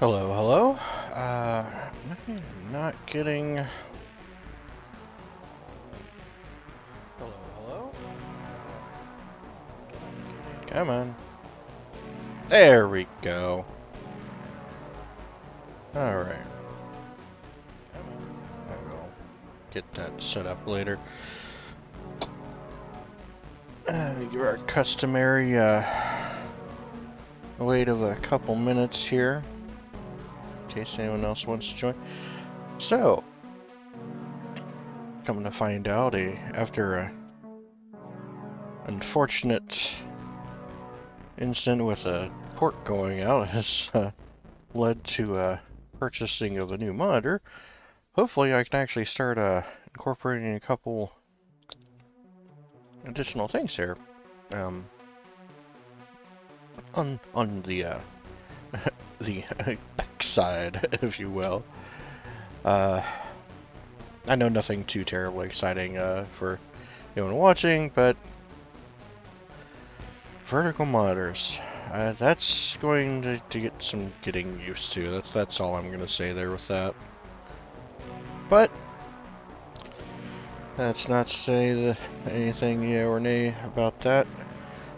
Hello, hello. I'm not getting. Hello, hello. Come on. There we go. Alright. Come on. I will get that set up later. Give our customary wait of a couple minutes here, in case anyone else wants to join. So, coming to find out, after a unfortunate incident with a port going out has led to purchasing of a new monitor. Hopefully I can actually start incorporating a couple additional things here on the the backside, if you will. I know nothing too terribly exciting for anyone watching, but vertical monitors. That's going to get some getting used to. That's all I'm gonna say there with that. But that's not to say anything yeah or nay about that.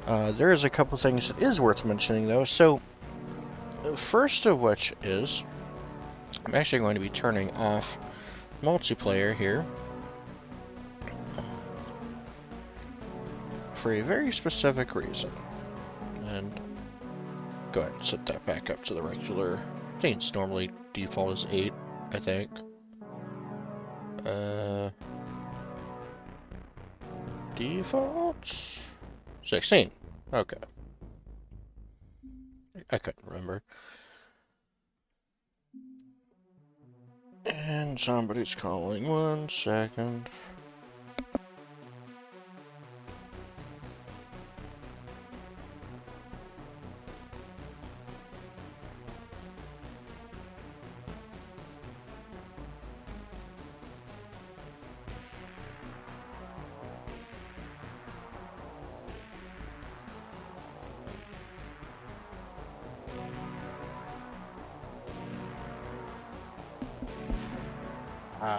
There is a couple things that is worth mentioning though. So, first of which is, I'm actually going to be turning off multiplayer here for a very specific reason. And go ahead and set that back up to the regular. I think it's normally default is 8, I think. Default 16. Okay. I couldn't remember. And somebody's calling. 1 second.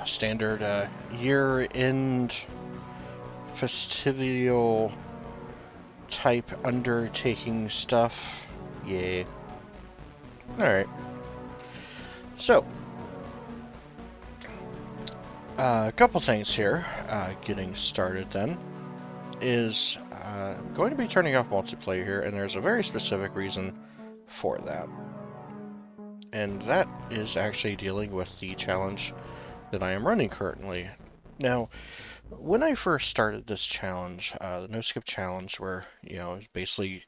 Standard year-end festival type undertaking stuff. Yeah. Alright. So, a couple things here, getting started then, is I'm going to be turning off multiplayer here, and there's a very specific reason for that. And that is actually dealing with the challenge that I am running currently. Now, when I first started this challenge, the no skip challenge, where basically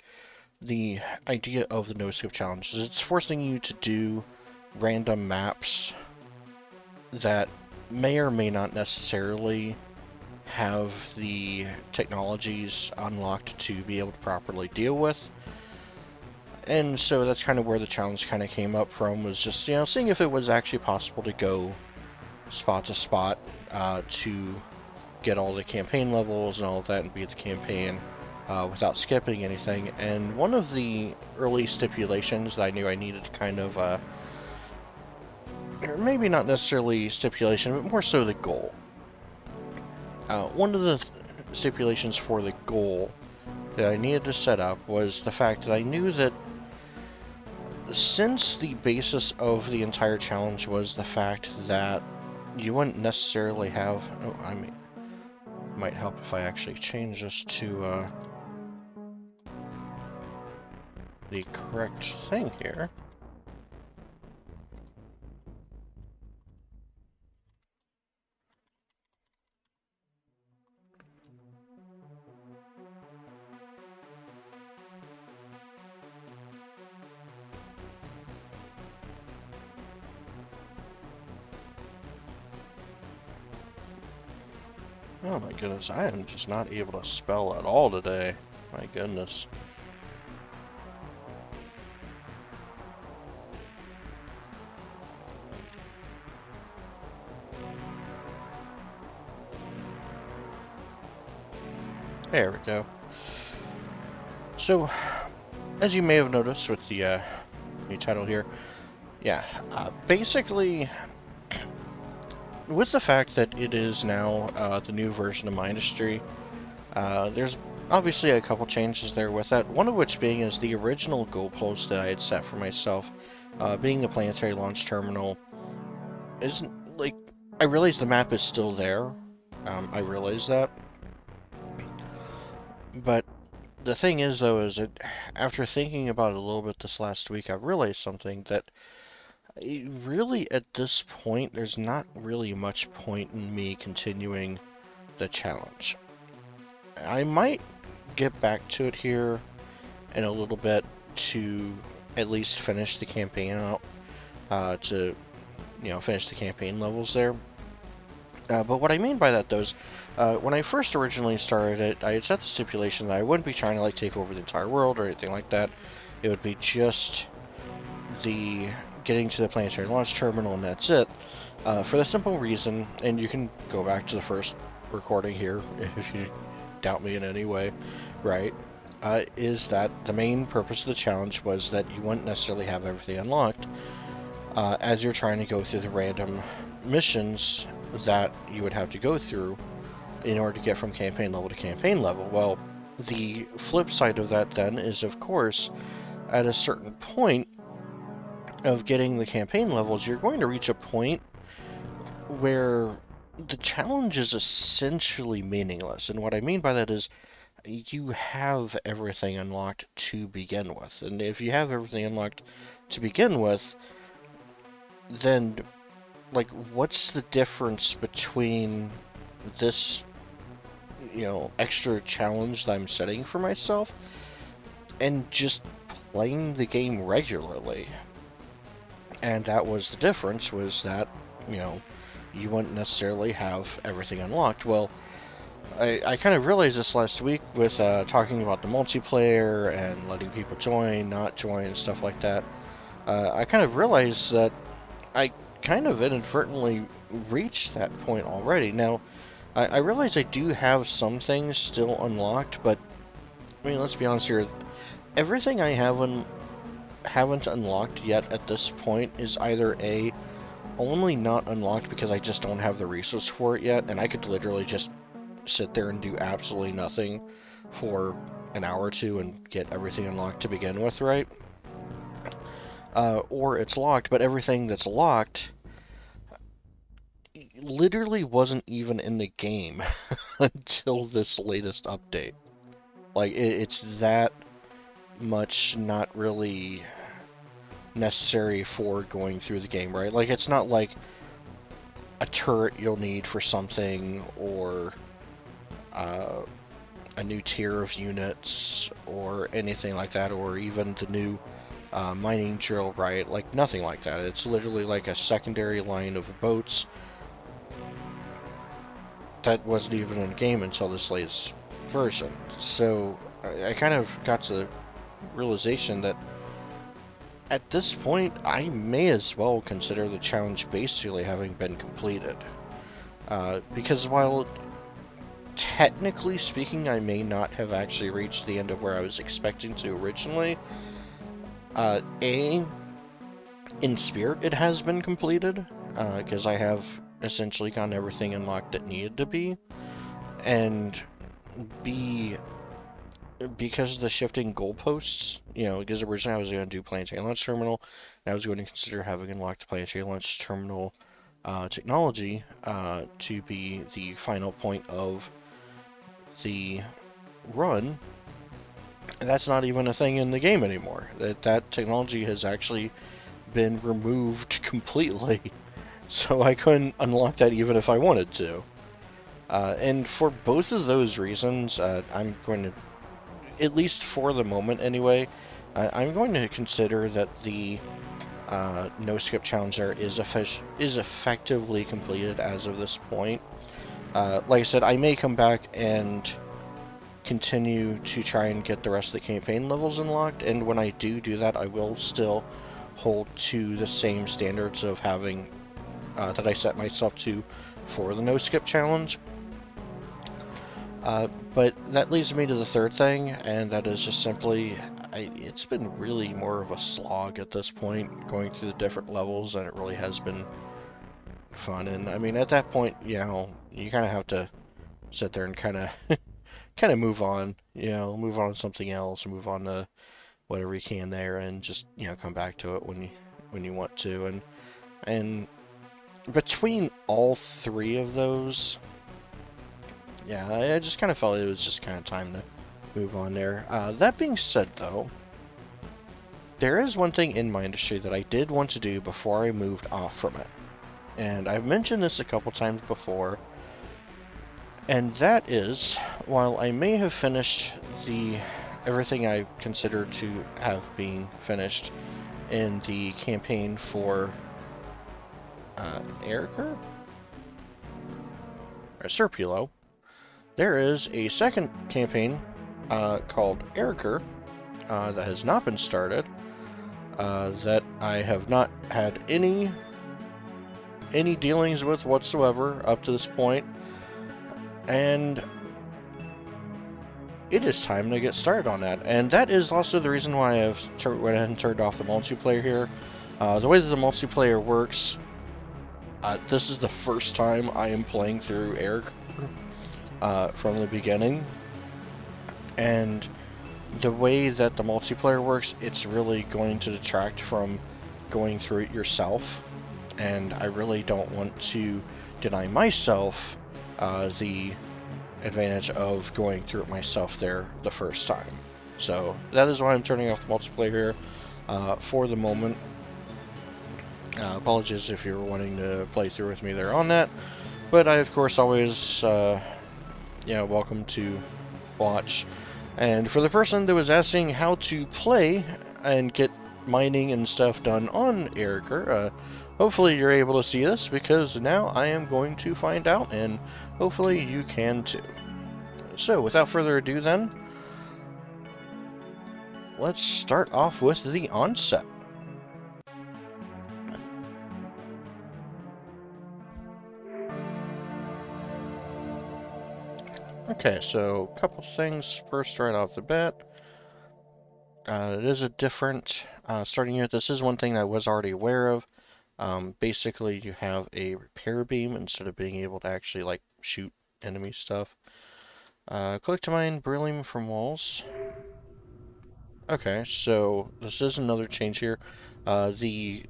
the idea of the no skip challenge is it's forcing you to do random maps that may or may not necessarily have the technologies unlocked to be able to properly deal with. And so that's kind of where the challenge kind of came up from, was just seeing if it was actually possible to go spot to spot to get all the campaign levels and all of that and beat the campaign without skipping anything. And one of the early stipulations that I knew I needed to kind of, or maybe not necessarily stipulation, but more so the goal. One of the stipulations for the goal that I needed to set up was the fact that I knew that since the basis of the entire challenge was the fact that you wouldn't necessarily have... Oh, I mean, might help if I actually change this to the correct thing here. Oh my goodness, I am just not able to spell at all today. My goodness. There we go. So, as you may have noticed with the title here, Yeah, basically, with the fact that it is now the new version of Mindustry, there's obviously a couple changes there with that, one of which being is the original goalpost that I had set for myself, being the planetary launch terminal, isn't, like, I realize the map is still there, I realize that, but the thing is, though, is that after thinking about it a little bit this last week, I realized something that really, at this point, there's not really much point in me continuing the challenge. I might get back to it here in a little bit to at least finish the campaign out, to, finish the campaign levels there. But what I mean by that, though, is when I first originally started it, I had set the stipulation that I wouldn't be trying to like take over the entire world or anything like that. It would be just the getting to the planetary launch terminal, and that's it. For the simple reason, and you can go back to the first recording here if you doubt me in any way, right? Is that the main purpose of the challenge was that you wouldn't necessarily have everything unlocked as you're trying to go through the random missions that you would have to go through in order to get from campaign level to campaign level. Well, the flip side of that then is, of course, at a certain point of getting the campaign levels, you're going to reach a point where the challenge is essentially meaningless. And what I mean by that is you have everything unlocked to begin with. And if you have everything unlocked to begin with, then, like, what's the difference between this, extra challenge that I'm setting for myself and just playing the game regularly? And that was the difference, was that, you wouldn't necessarily have everything unlocked. Well, I kind of realized this last week with talking about the multiplayer and letting people join, not join, and stuff like that. I kind of realized that I kind of inadvertently reached that point already. Now, I realize I do have some things still unlocked, but, I mean, let's be honest here. Everything I haven't unlocked yet at this point is either A, only not unlocked because I just don't have the resource for it yet, and I could literally just sit there and do absolutely nothing for an hour or two and get everything unlocked to begin with, right? Or it's locked, but everything that's locked literally wasn't even in the game until this latest update. Like, it's that much not really necessary for going through the game, right? Like, it's not like a turret you'll need for something, or a new tier of units, or anything like that, or even the new mining drill, right? Like, nothing like that. It's literally like a secondary line of boats that wasn't even in the game until this latest version. So I kind of got to the realization that at this point, I may as well consider the challenge basically having been completed. Because while technically speaking, I may not have actually reached the end of where I was expecting to originally, in spirit, it has been completed, because I have essentially gotten everything unlocked that needed to be, and B, because of the shifting goalposts, because originally I was going to do planetary launch terminal, and I was going to consider having unlocked the planetary launch terminal technology to be the final point of the run. And that's not even a thing in the game anymore. That technology has actually been removed completely, so I couldn't unlock that even if I wanted to. And for both of those reasons, I'm going to, at least for the moment anyway, I'm going to consider that the no skip challenge there is effectively completed as of this point. Like I said, I may come back and continue to try and get the rest of the campaign levels unlocked, and when I do that, I will still hold to the same standards of having that I set myself to for the no skip challenge. But that leads me to the third thing, and that is just simply, it's been really more of a slog at this point, going through the different levels, and it really has been fun. And I mean, at that point, you know, you kind of have to sit there and kind of move on, you know, move on to something else, move on to whatever you can there, and just come back to it when you want to. And between all three of those, yeah, I just kind of felt it was just kind of time to move on there. That being said, though, there is one thing in Mindustry that I did want to do before I moved off from it. And I've mentioned this a couple times before, and that is, while I may have finished the everything I consider to have been finished in the campaign for Erica or Serpulo, there is a second campaign called Erica that has not been started, that I have not had any dealings with whatsoever up to this point, and it is time to get started on that. And that is also the reason why I've went ahead and turned off the multiplayer here. The way that the multiplayer works, this is the first time I am playing through Eric from the beginning, and the way that the multiplayer works, it's really going to detract from going through it yourself, and I really don't want to deny myself the advantage of going through it myself there the first time. So that is why I'm turning off the multiplayer here for the moment. Apologies if you're wanting to play through with me there on that, but I of course always welcome to watch. And for the person that was asking how to play and get mining and stuff done on Erica, hopefully you're able to see this, because now I am going to find out, and hopefully you can too. So without further ado then, let's start off with the onset. Okay, so a couple things first right off the bat. It is a different starting unit. This is one thing I was already aware of. Basically, you have a repair beam instead of being able to actually like shoot enemy stuff. Click to mine beryllium from walls. Okay, so this is another change here. The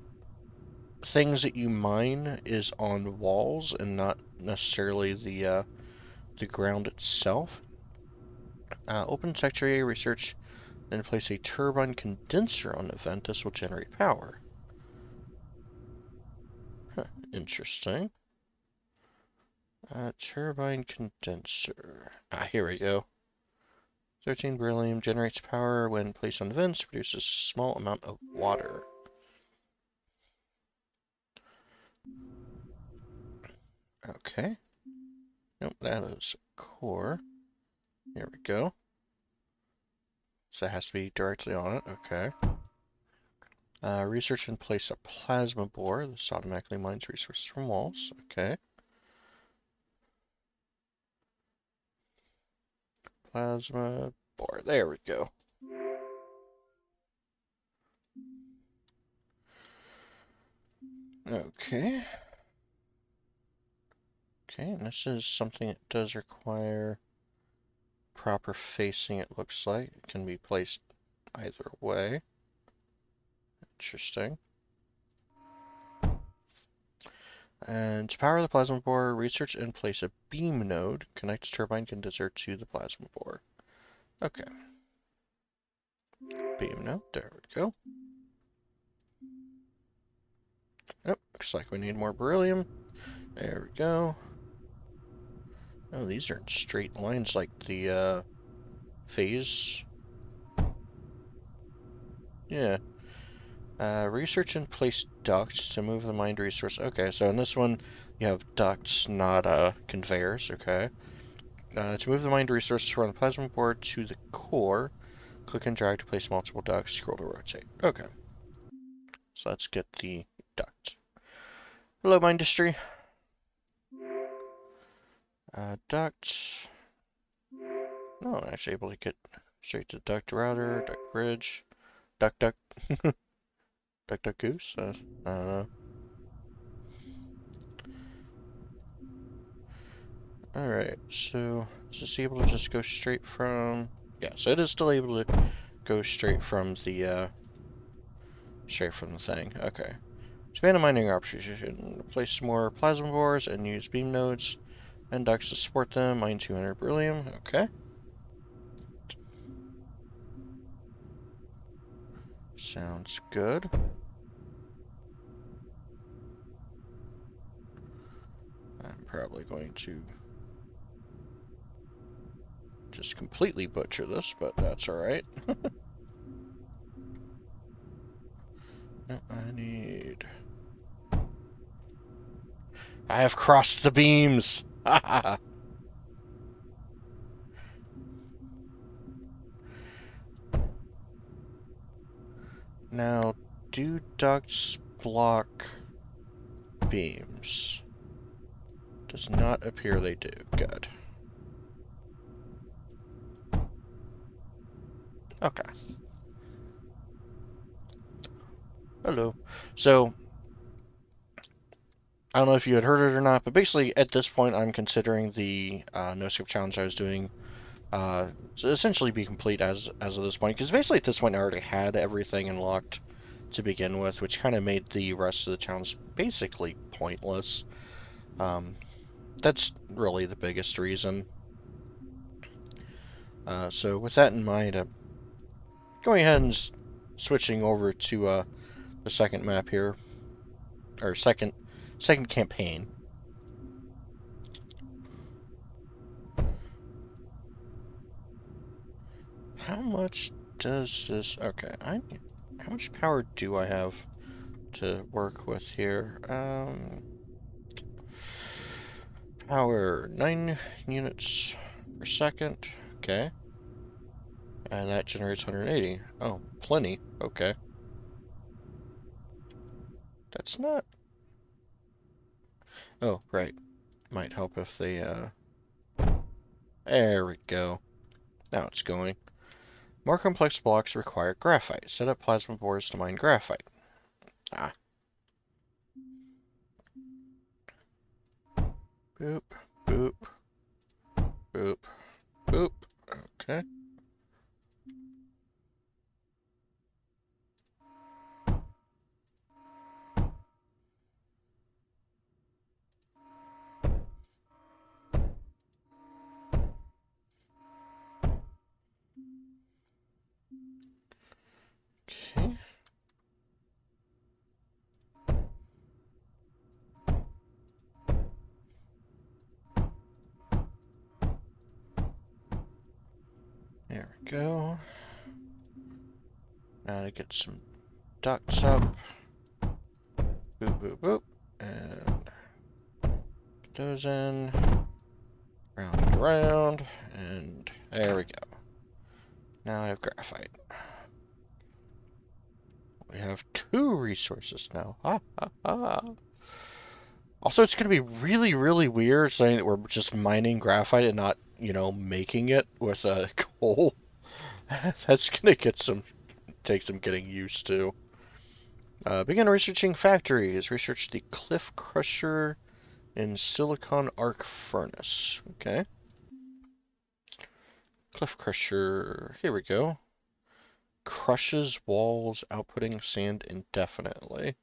things that you mine is on walls and not necessarily the ground itself. Open sector area research, then place a turbine condenser on the vent. This will generate power. Huh, interesting. Turbine condenser. Here we go. 13 beryllium generates power when placed on the vents, produces a small amount of water. Okay. Nope, that is core. Here we go. So it has to be directly on it. Okay. Research and place a plasma bore. This automatically mines resources from walls. Okay. Plasma bore. There we go. Okay. Okay, and this is something that does require proper facing, it looks like. It can be placed either way. Interesting. And to power the plasma bore, research and place a beam node. Connect turbine condenser to the plasma bore. Okay. Beam node, there we go. Oh, looks like we need more beryllium. There we go. Oh, these are in straight lines like the phase. Yeah. Research and place ducts to move the mined resource. Okay, so in this one, you have ducts, not conveyors. Okay. To move the mined resources from the plasma board to the core, click and drag to place multiple ducts, scroll to rotate. Okay. So let's get the duct. Hello, Mindustry. Duct. No, I'm actually able to get straight to duct router, duct bridge, duck duck, duck duck goose. I don't know. All right, so is this able to just go straight from? Yeah, so it is still able to go straight from the thing. Okay. Expand the mining option. Place more plasma bores and use beam nodes and ducts to support them. Mine 200 beryllium. Okay. Sounds good. I'm probably going to just completely butcher this, but that's alright. No, I need... I have crossed the beams! Now, do ducts block beams? Does not appear they do. Good. Okay. Hello. So, I don't know if you had heard it or not, but basically at this point I'm considering the no-scope challenge I was doing to essentially be complete as of this point, because basically at this point I already had everything unlocked to begin with, which kind of made the rest of the challenge basically pointless. Um, that's really the biggest reason. So with that in mind, I'm going ahead and switching over to the second map here, or second campaign. How much does this? Okay, how much power do I have to work with here? Power 9 units per second. Okay, and that generates 180. Oh, plenty. Okay, that's not. Oh, right. Might help if they. There we go. Now it's going. More complex blocks require graphite. Set up plasma bores to mine graphite. Ah. Boop, boop, boop, boop. Okay. Okay. There we go. Now to get some ducts up. Boop, boop, boop. And get those in. Round and around. And there we go. Now I have graphite. We have 2 resources now. Ha ha ha. Also, it's going to be really, really weird saying that we're just mining graphite and not, making it with coal. That's going to take some getting used to. Begin researching factories. Research the Cliff Crusher and Silicon Arc Furnace. Okay. Cliff Crusher. Here we go. Crushes walls, outputting sand indefinitely.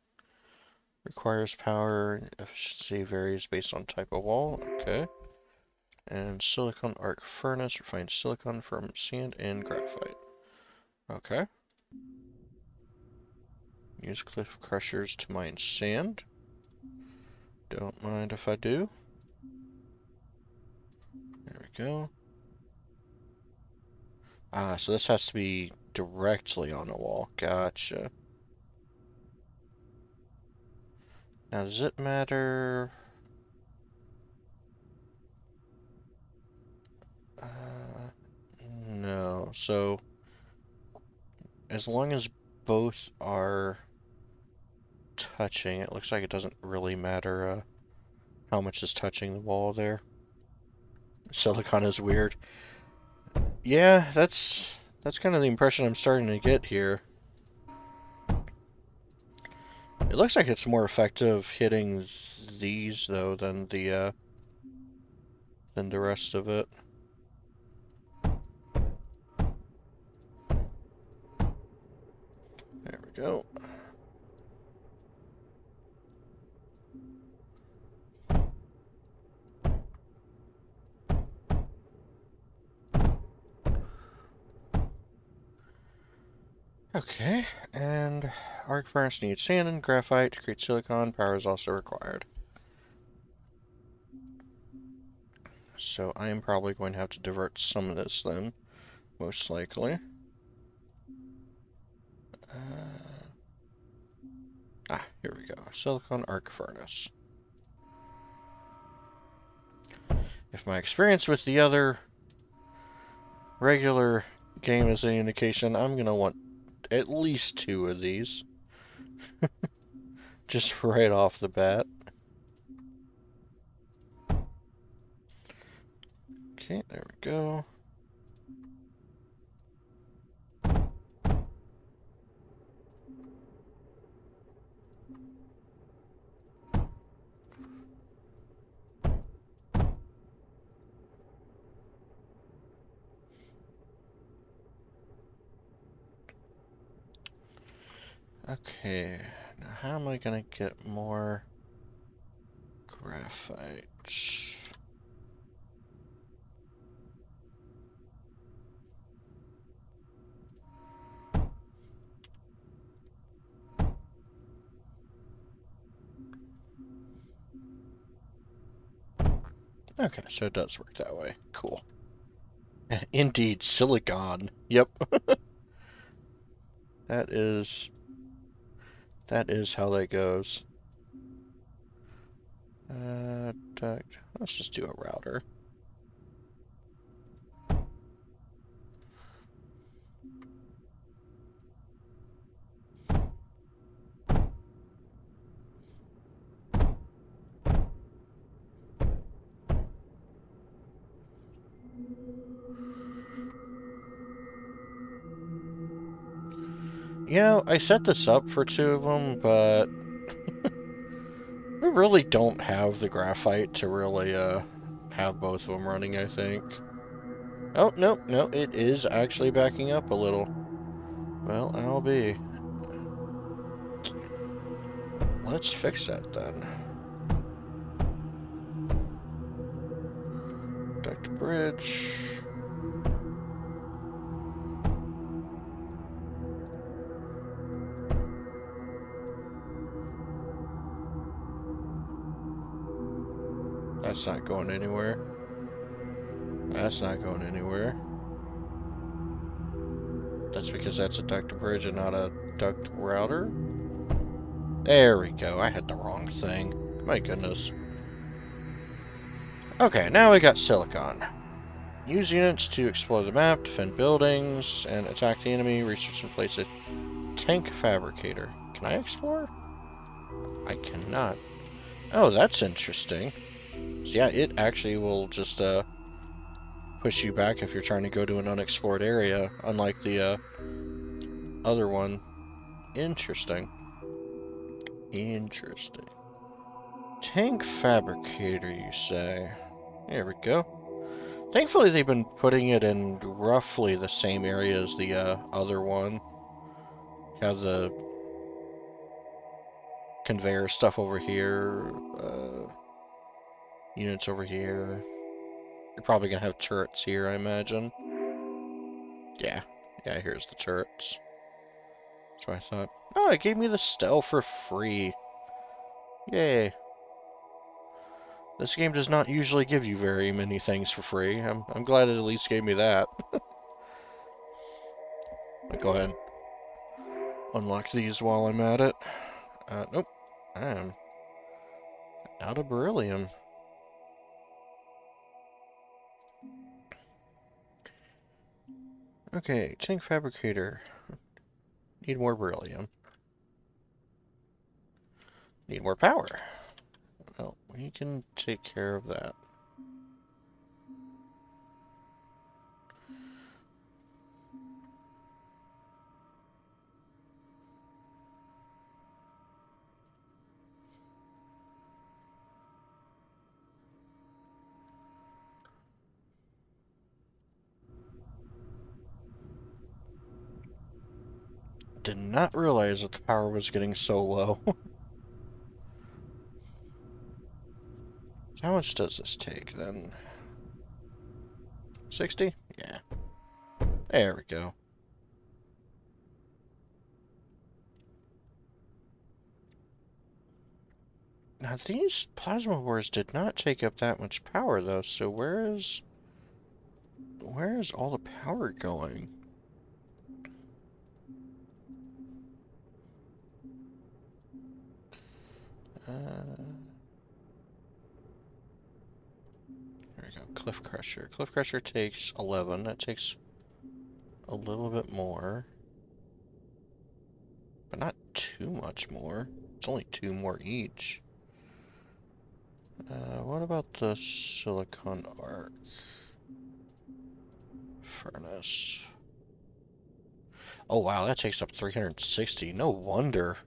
Requires power. Efficiency varies based on type of wall. Okay. And Silicon Arc Furnace. Refines silicon from sand and graphite. Okay. Use Cliff Crushers to mine sand. Don't mind if I do. There we go. Ah, so this has to be directly on the wall. Gotcha. Now, does it matter? No. So, as long as both are touching, it looks like it doesn't really matter how much is touching the wall there. Silicon is weird. Yeah, that's kind of the impression I'm starting to get here. It looks like it's more effective hitting these though than the rest of it. There we go. Okay, and arc furnace needs sand and graphite to create silicon. Power is also required. So I am probably going to have to divert some of this then, most likely. Here we go. Silicon arc furnace. If my experience with the other regular game is any indication, I'm going to want at least 2 of these. Just right off the bat. Okay, there we go. Okay, now how am I going to get more graphite? Okay, so it does work that way. Cool. Indeed, silicon. Yep. That is how that goes. Let's just do a router. You know, I set this up for 2 of them, but we really don't have the graphite to really have both of them running, I think. Oh, no, it is actually backing up a little. Well, I'll be. Let's fix that then. Duct bridge. That's not going anywhere. That's not going anywhere. That's because that's a duct bridge and not a duct router. There we go. I had the wrong thing. My goodness. Okay, now we got silicon. Use units to explore the map, defend buildings, and attack the enemy. Research and place a tank fabricator. Can I explore? I cannot. Oh, that's interesting. So yeah, it actually will just push you back if you're trying to go to an unexplored area, unlike the other one. Interesting. Interesting. Tank fabricator, you say? There we go. Thankfully, they've been putting it in roughly the same area as the other one. Have the conveyor stuff over here, units over here. You're probably gonna have turrets here, I imagine. Yeah, yeah, here's the turrets. So I thought, oh, it gave me the Stell for free. Yay. This game does not usually give you very many things for free. I'm glad it at least gave me that. Go ahead. Unlock these while I'm at it. Nope. I'm out of beryllium. Okay, tank fabricator. Need more beryllium. Need more power. Well, we can take care of that. Did not realize that the power was getting so low. How much does this take then? 60? Yeah. There we go. Now these plasma wars did not take up that much power though, so where is all the power going? There we go. Cliff Crusher. Cliff Crusher takes 11. That takes a little bit more. But not too much more. It's only 2 more each. What about the silicon arc furnace? Oh wow, that takes up 360. No wonder.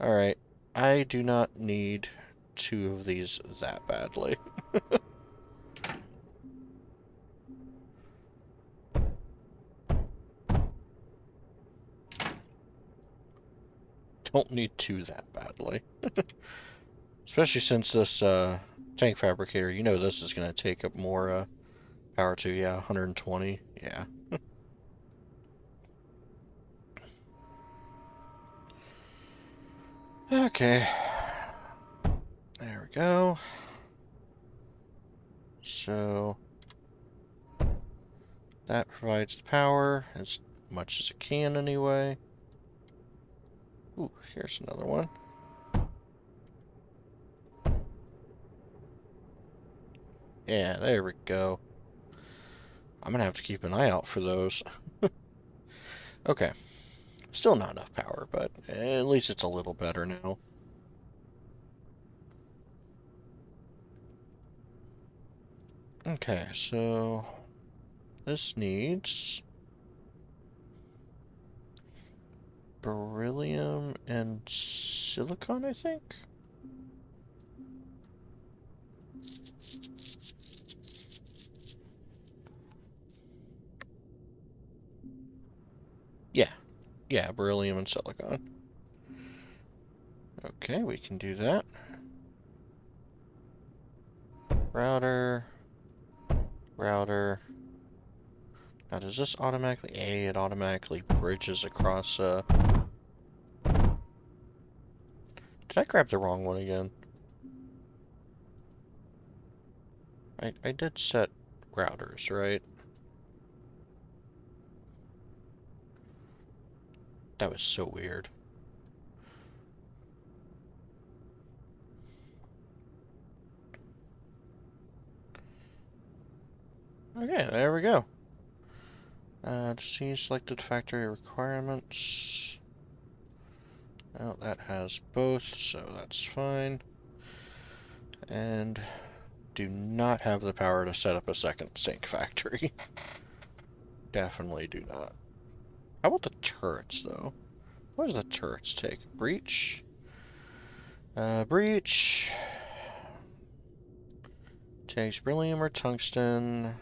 Alright. I do not need 2 of these that badly. Don't need 2 that badly. Especially since this tank fabricator, you know this is going to take up more power too. Yeah, 120. Yeah. Okay. There we go. So that provides the power as much as it can anyway. Ooh, here's another one. Yeah, there we go. I'm gonna have to keep an eye out for those. Okay. Still not enough power, but at least it's a little better now. Okay, so this needs beryllium and silicon, I think? Yeah. Yeah, beryllium and silicon. Okay, we can do that. Router. Router. Now, does this automatically... it automatically bridges across, Did I grab the wrong one again? I did set routers, right? That was so weird. Okay, there we go. See selected factory requirements. Well, that has both, so that's fine. And do not have the power to set up a second sink factory. Definitely do not. How about the turrets, though? What does the turrets take? Breach? Breach. Takes beryllium or tungsten.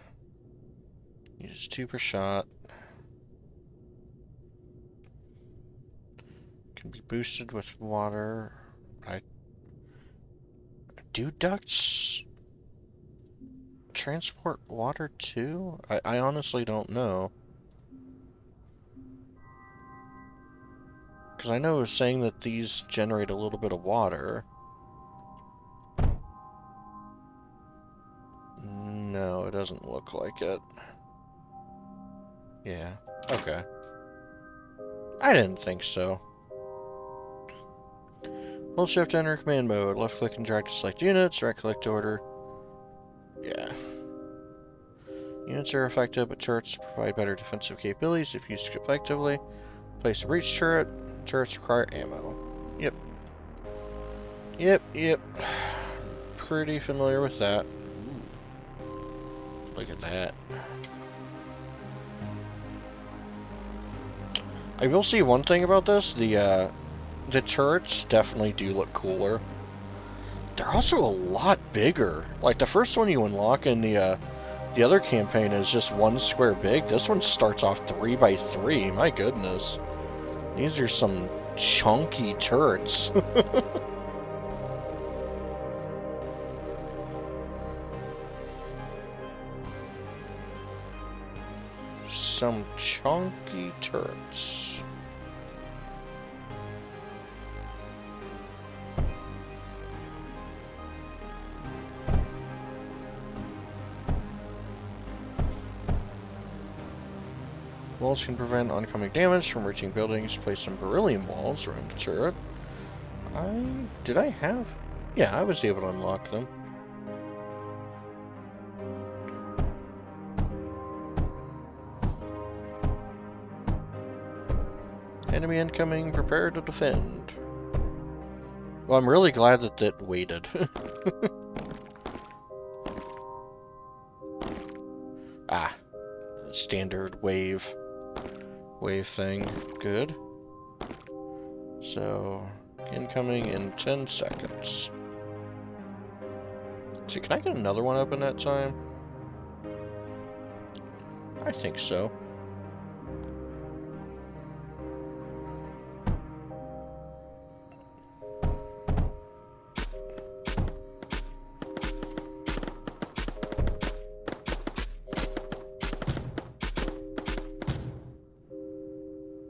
Uses 2 per shot. Can be boosted with water. Do ducts transport water too? I honestly don't know. Because I know it was saying that these generate a little bit of water. No, it doesn't look like it. Yeah, okay. I didn't think so. Hold shift to enter command mode. Left click and drag to select units. Right click to order. Yeah. Units are effective, but turrets provide better defensive capabilities if used effectively. Place a breach turret. Turrets require ammo. Yep. Yep. Pretty familiar with that. Ooh. Look at that. I will see one thing about this. The turrets definitely do look cooler. They're also a lot bigger. Like the first one you unlock in the other campaign is just 1 square big. This one starts off 3 by 3. My goodness. These are some chunky turrets. Some chunky turrets. Walls can prevent oncoming damage from reaching buildings. Place some beryllium walls around the turret. Did I have? Yeah, I was able to unlock them. Enemy incoming, prepare to defend. Well, I'm really glad that it waited. Ah, standard wave thing. Good. So, incoming in 10 seconds. See, can I get another one up in that time? I think so.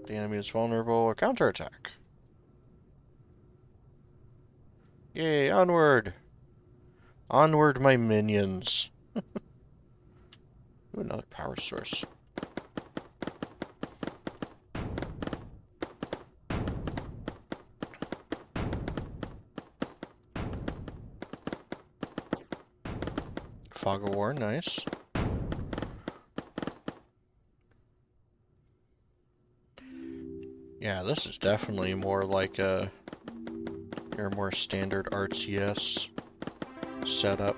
The enemy is vulnerable. Counterattack. Yay, onward! Onward, my minions. Ooh, another power source. Fog of War, nice. Yeah, this is definitely more like your more standard RTS setup.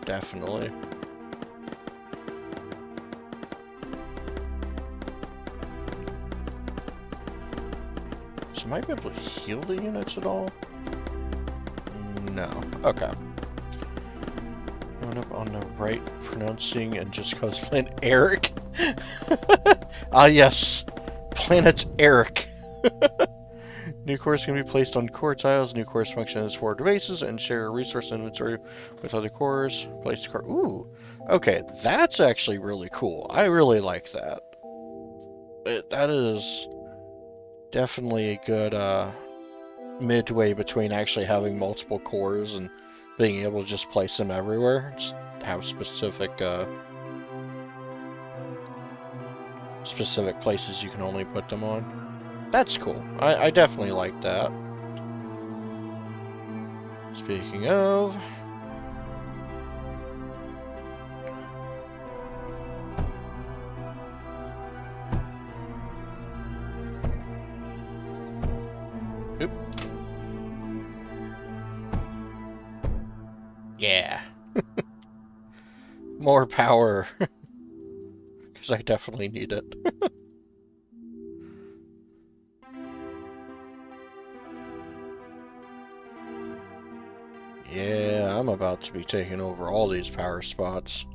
Definitely. So am I able to heal the units at all? No. Okay. Going up on the right, pronouncing and just cosplaying Eric. Ah, yes. Planet Eric. New cores can be placed on core tiles. New cores function as forward bases and share a resource inventory with other cores. Place the core. Ooh. Okay, that's actually really cool. I really like that. That is definitely a good midway between actually having multiple cores and being able to just place them everywhere. Just have specific places you can only put them on. That's cool. I definitely like that. Speaking of... Oop. Yeah. More power. Because I definitely need it. Yeah, I'm about to be taking over all these power spots.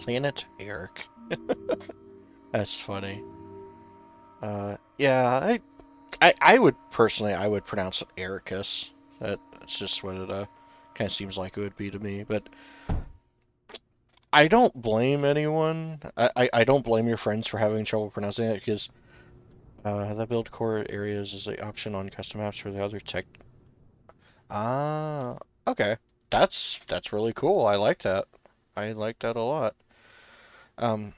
Planet Eric. That's funny. Yeah, I would personally, I would pronounce it Ericus. That's just what it kind of seems like it would be to me. But I don't blame anyone. I don't blame your friends for having trouble pronouncing it because the build core areas is the option on custom maps for the other tech. Ah, okay. That's really cool. I like that. I like that a lot. Um,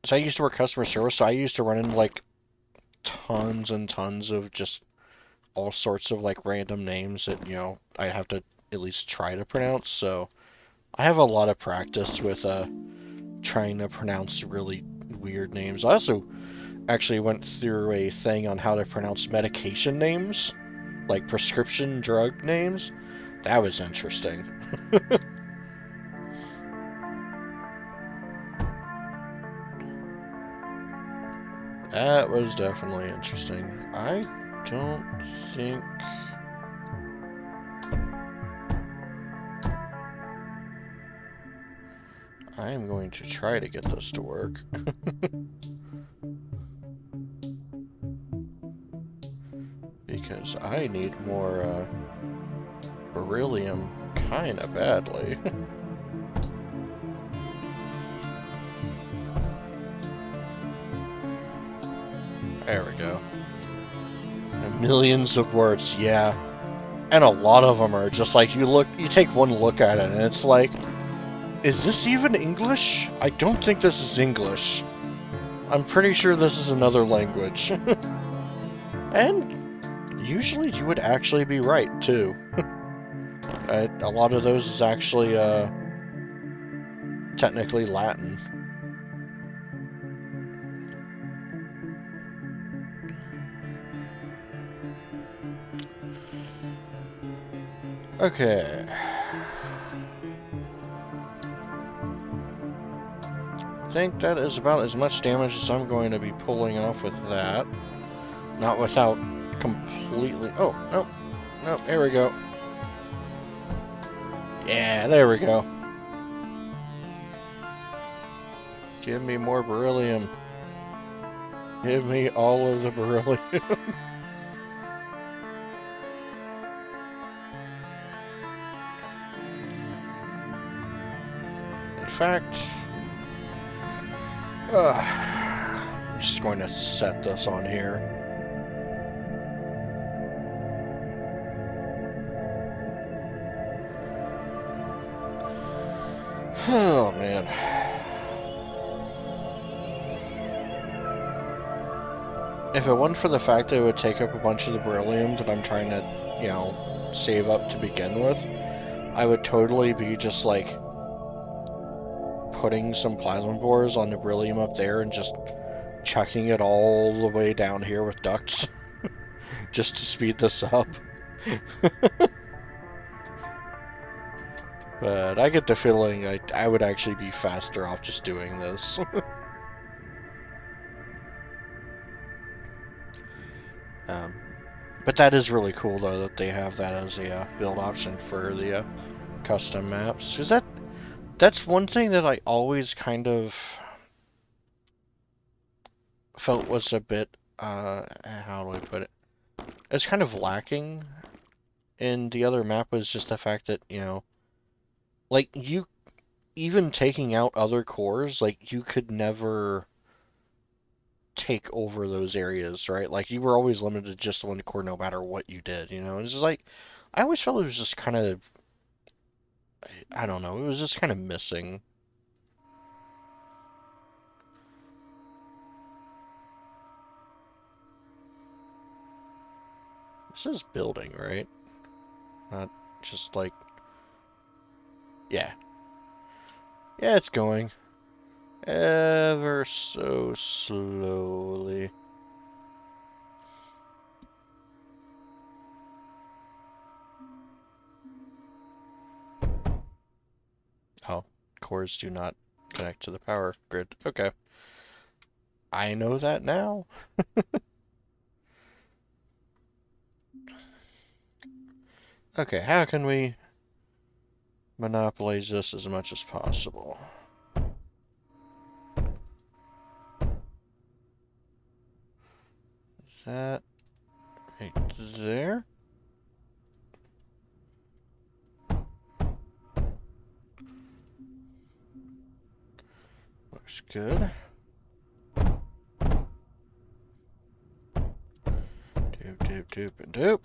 so I used to work customer service, so I used to run into like tons and tons of just all sorts of like random names that, you know, I'd have to at least try to pronounce. So I have a lot of practice with trying to pronounce really weird names. I also actually went through a thing on how to pronounce medication names, like prescription drug names. That was interesting. That was definitely interesting. I don't think... I am going to try to get this to work. Because I need more beryllium kinda badly. There we go. And millions of words, yeah. And a lot of them are just like, you take one look at it and it's like, is this even English? I don't think this is English. I'm pretty sure this is another language. And usually you would actually be right, too. A lot of those is actually, technically Latin. Okay. I think that is about as much damage as I'm going to be pulling off with that. Not without completely... Oh, no. No, there we go. Yeah, there we go. Give me more beryllium. Give me all of the beryllium. In fact... I'm just going to set this on here. Oh, man. If it wasn't for the fact that it would take up a bunch of the beryllium that I'm trying to, you know, save up to begin with, I would totally be just, like, putting some plasma bores on the beryllium up there and just chucking it all the way down here with ducts just to speed this up. But I get the feeling I would actually be faster off just doing this. But that is really cool, though, that they have that as a build option for the custom maps. Because that's one thing that I always kind of felt was a bit, how do I put it? It's kind of lacking in the other map was just the fact that, you know, like, you, even taking out other cores, like, you could never take over those areas, right? Like, you were always limited to just one core no matter what you did, you know? It's just like, I always felt it was just kind of, I don't know, it was just kind of missing. This is building, right? Not just like, yeah. Yeah, it's going. Ever so slowly. Oh, cores do not connect to the power grid. Okay. I know that now. Okay, how can we monopolize this as much as possible? Is that right there? Looks good. Doop, doop, doop, and doop.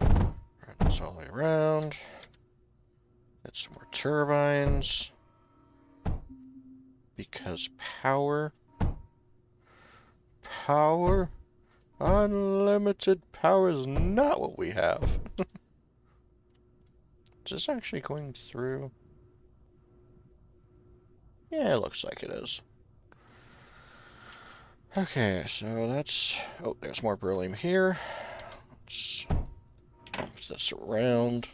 Run this all the way around. Get some more turbines. Because power. Power. Unlimited power is not what we have. Is this actually going through? Yeah, it looks like it is. Okay, so that's... Oh, there's more beryllium here. Let's bump this around.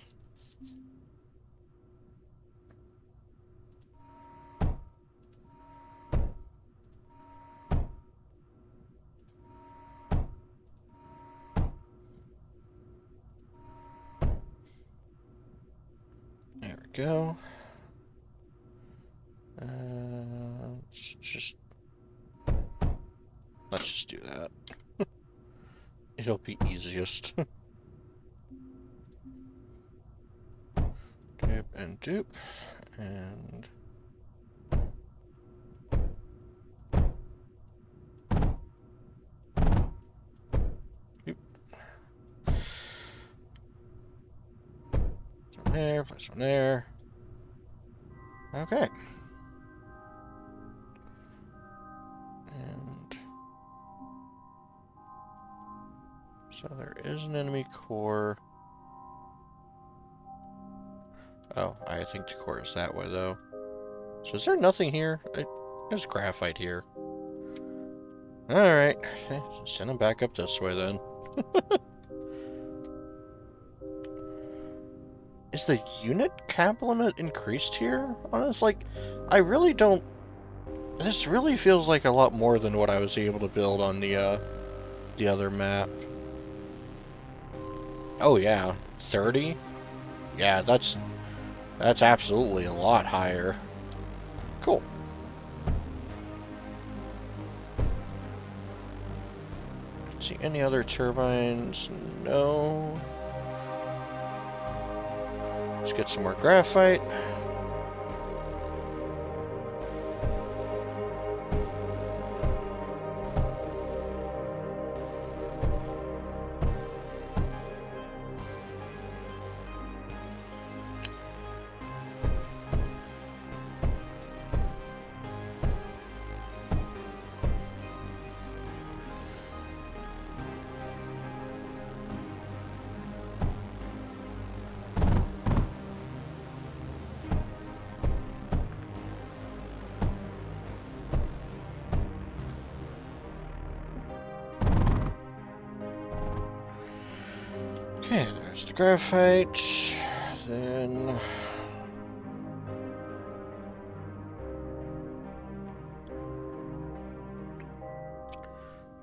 There we go. Let's just do that. It'll be easiest. Dip and dupe, and dupe. Place one there, place one there. Okay. And so there is an enemy core. Oh, I think the core is that way, though. So is there nothing here? There's graphite here. Alright. Send them back up this way, then. Is the unit cap limit increased here? Honestly, I really don't... This really feels like a lot more than what I was able to build on the other map. Oh, yeah. 30? Yeah, that's absolutely a lot higher. Cool. See any other turbines? No. Let's get some more graphite. Okay, there's the graphite. Then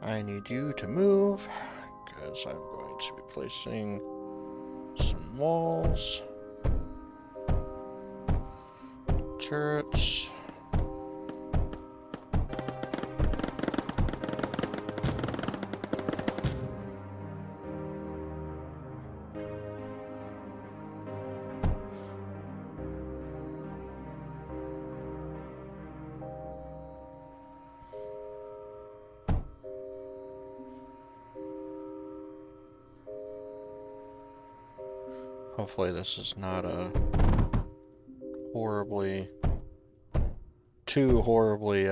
I need you to move because I'm going to be placing some walls, turrets. Hopefully this is not a too horribly,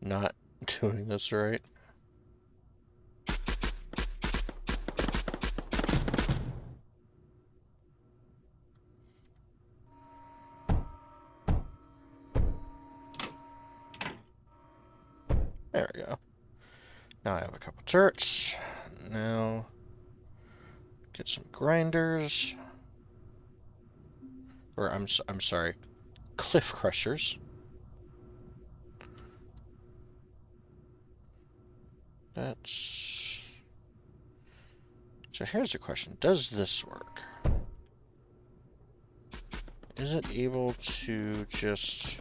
not doing this right. There we go. Now I have a couple turrets. Now get some grinders. Or I'm sorry, cliff crushers. So here's the question. Does this work? Is it able to just...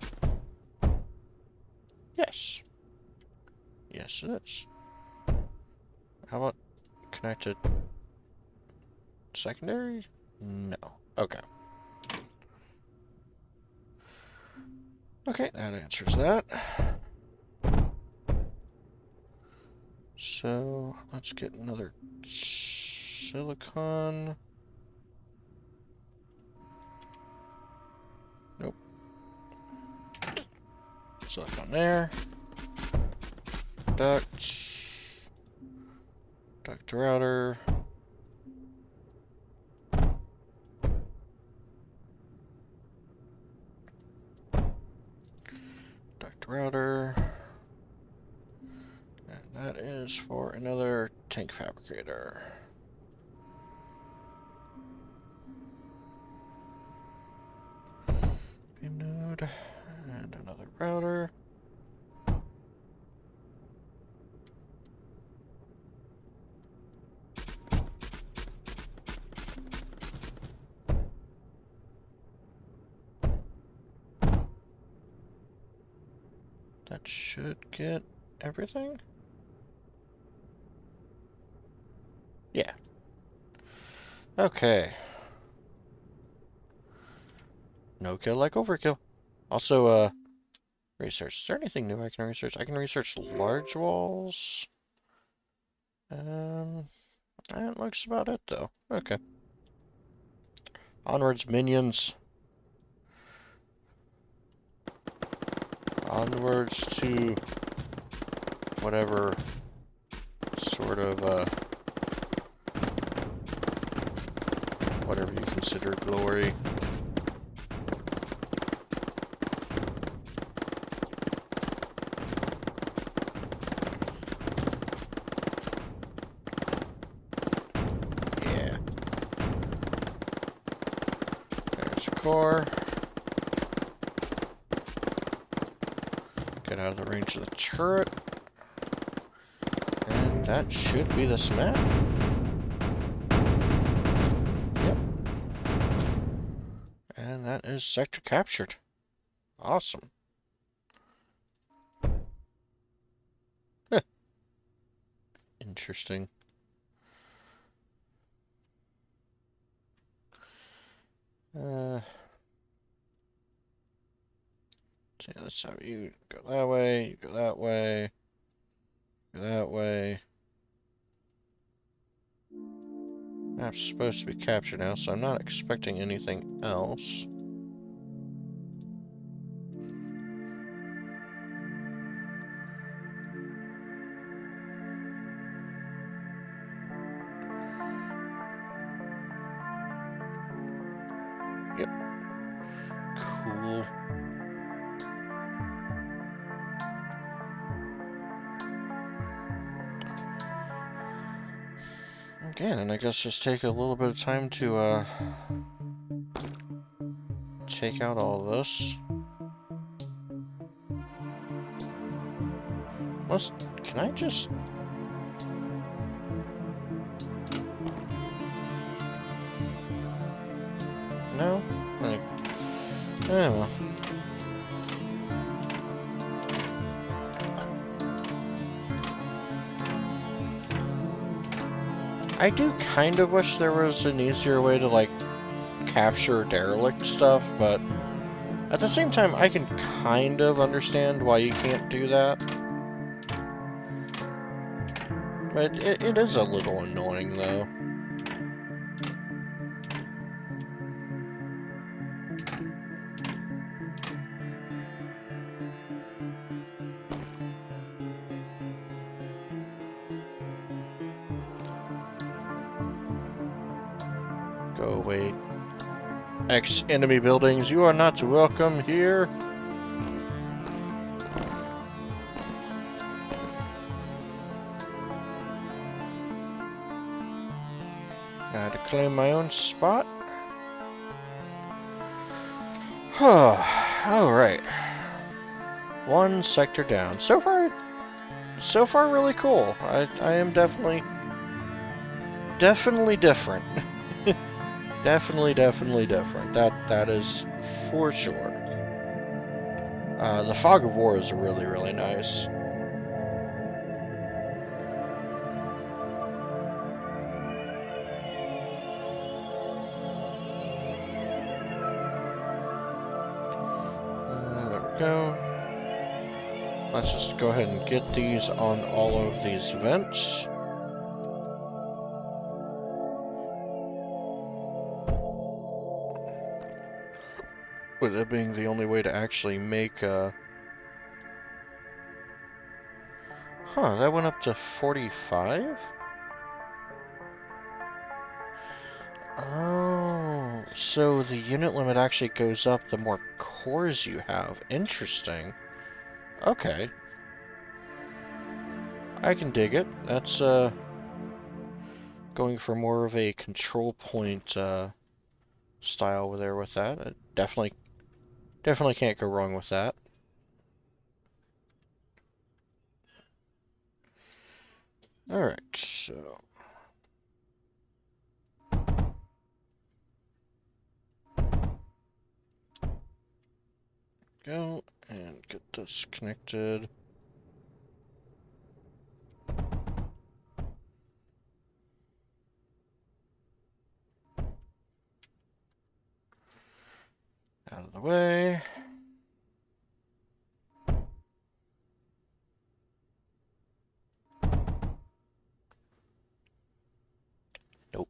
Yes. Yes, it is. How about connected secondary? No. Okay. Okay, that answers that. So, let's get another silicon. Nope. Silicon there. Duct router. is for another tank fabricator. Beam node and another router. That should get everything? Yeah. Okay. No kill like overkill. Also, research. Is there anything new I can research? I can research large walls. That looks about it, though. Okay. Onwards, minions. Onwards to whatever sort of, whatever you consider glory. Yeah. There's a core. Get out of the range of the turret. And that should be this map. Yep. And that is sector captured. Awesome. Interesting. See, that's how you go that way, you go that way, go that way. Map's supposed to be captured now, so I'm not expecting anything else. Yep. Cool. Again, and I guess just take a little bit of time to, take out all this. Can I just... No? Like, I don't know. I do kind of wish there was an easier way to, like, capture derelict stuff, but at the same time, I can kind of understand why you can't do that. But it is a little annoying, though. Go away. Ex-enemy buildings, you are not welcome here. To claim my own spot. Alright. One sector down. So far really cool. I am definitely different. Definitely different. That is for sure. The Fog of War is really nice. There we go. Let's just go ahead and get these on all of these vents. With it being the only way to actually make, Huh, that went up to 45? Oh, so the unit limit actually goes up the more cores you have. Interesting. Okay. I can dig it. That's going for more of a control point style there with that. Definitely can't go wrong with that. Alright, so go and get this connected. Out of the way. Nope.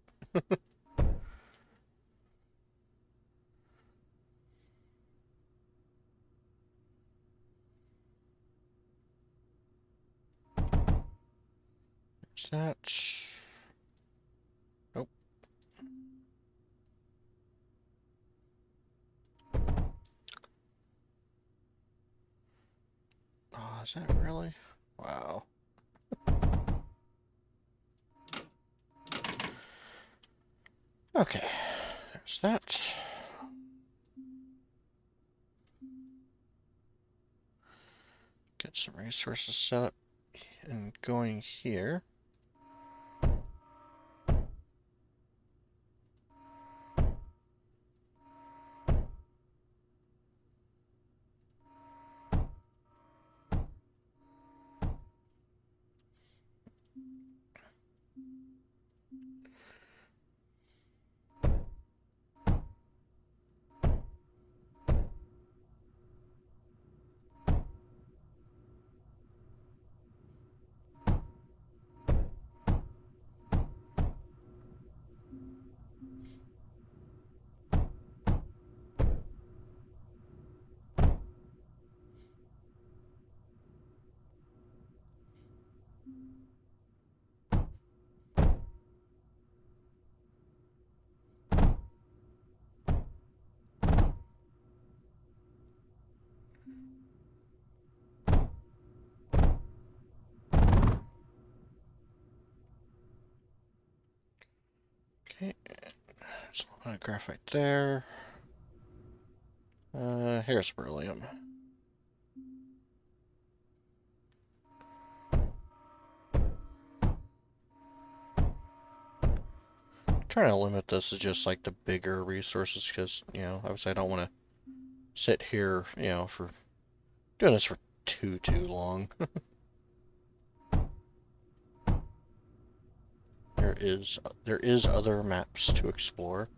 There's that. Nope. Oh, is that really? Wow. Okay, there's that. Get some resources set up and going here. Okay, there's a lot of graphite there. Here's beryllium. Trying to limit this to just like the bigger resources because, you know, obviously I don't want to sit here, you know, for doing this for too long. There is other maps to explore.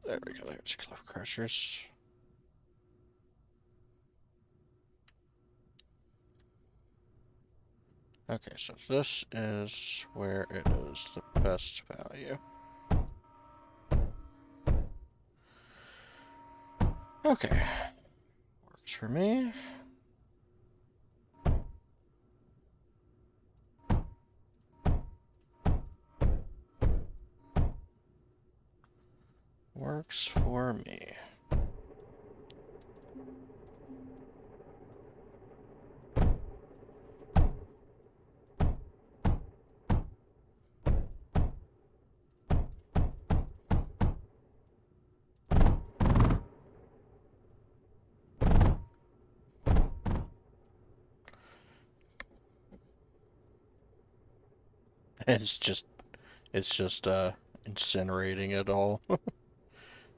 There we go, there's cliff crushers. Okay, so this is where it is the best value. Okay, works for me. Works for me. It's just incinerating it all.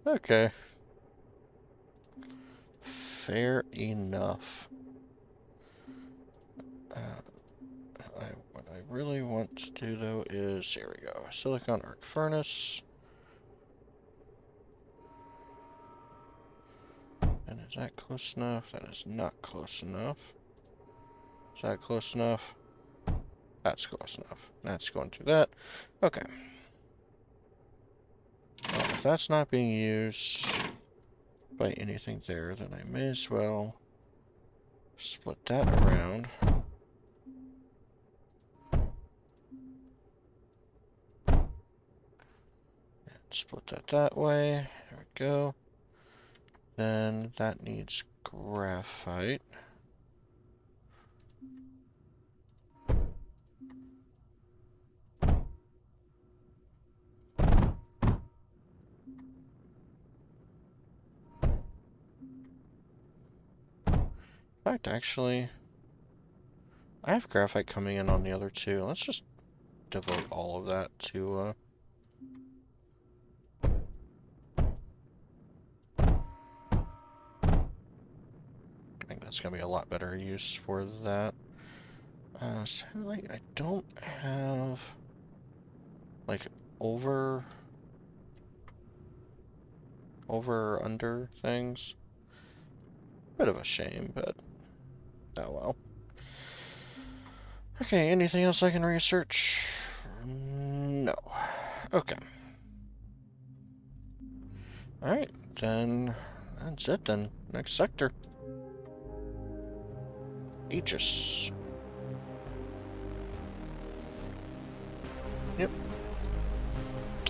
Okay. Fair enough. What I really want to do though is, here we go, silicon arc furnace. And is that close enough? That is not close enough. Is that close enough? That's close enough. That's going through that. Okay. Well, if that's not being used, by anything there, then I may as well split that around. And split that way. There we go. Then that needs graphite. In fact, actually, I have graphite coming in on the other two. Let's just devote all of that to, I think that's going to be a lot better use for that. Sadly, I don't have, like, over or under things. Bit of a shame, but oh well. Okay, anything else I can research? No. Okay. Alright, then that's it then. Next sector. Aegis. Yep.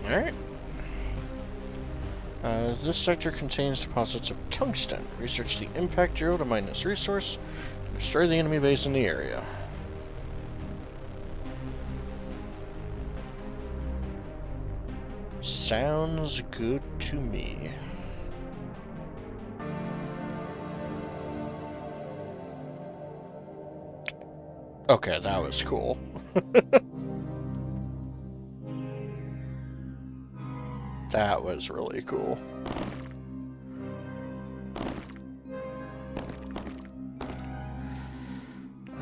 Alright. This sector contains deposits of tungsten. Research the impact to mine this resource and destroy the enemy base in the area. Sounds good to me. Okay, that was cool. That was really cool.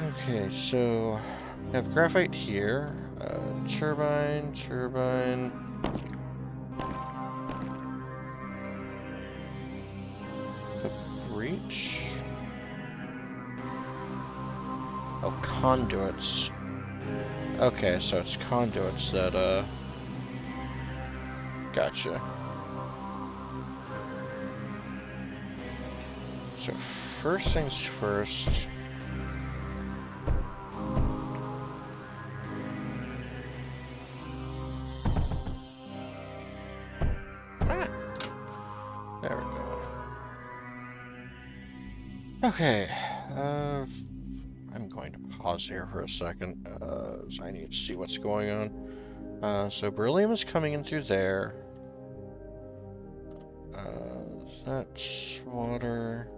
Okay, so we have graphite here. Turbine. Breach. Oh, conduits. Okay, so it's conduits that, gotcha. So, first things first. Ah, there we go. Okay, I'm going to pause here for a second, so I need to see what's going on. So beryllium is coming in through there. That's water.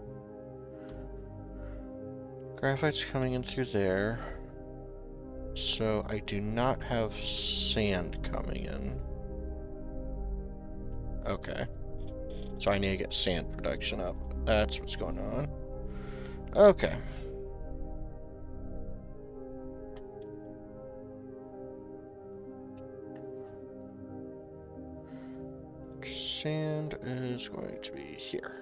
Graphite's coming in through there. So I do not have sand coming in. Okay. So I need to get sand production up. That's what's going on. Okay. Sand is going to be here.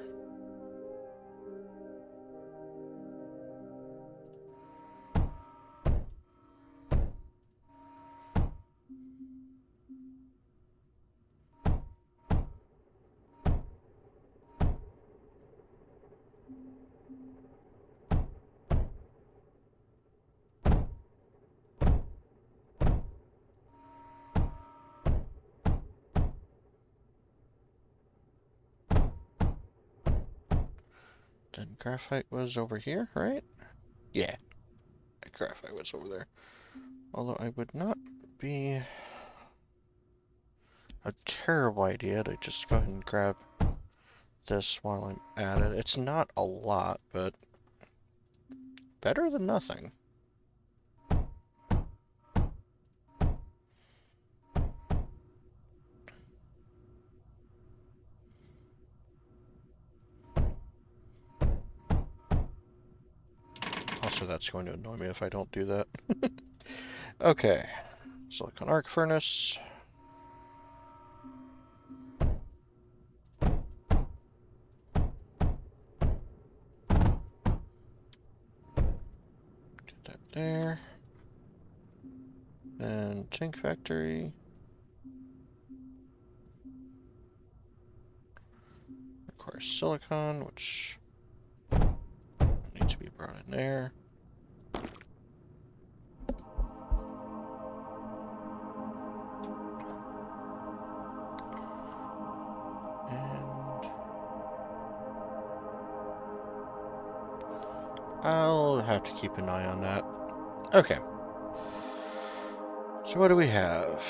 Then graphite was over here, right? Yeah, graphite was over there. Although I would not be a terrible idea to just go ahead and grab this while I'm at it. It's not a lot, but better than nothing. Also, that's going to annoy me if I don't do that. Okay, silicon arc furnace. Get that there. And tank factory. Require silicon, which need to be brought in there. And I'll have to keep an eye on that. Okay. So what do we have?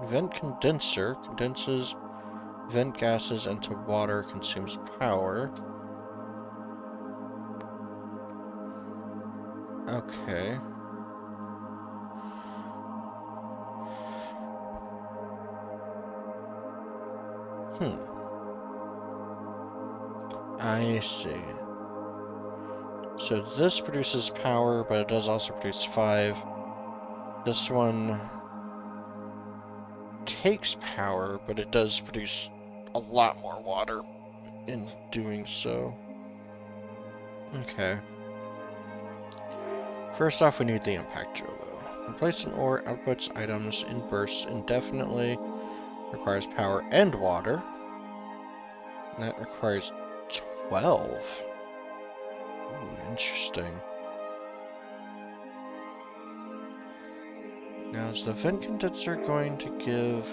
Vent condenser condenses vent gases into water, consumes power. Okay. I see. So this produces power, but it does also produce 5. This one takes power, but it does produce a lot more water in doing so. Okay. First off, we need the impact drill, though. Replace an ore outputs items in bursts indefinitely. Requires power and water. And that requires 12. Ooh, interesting. Now, is the vent condenser going to give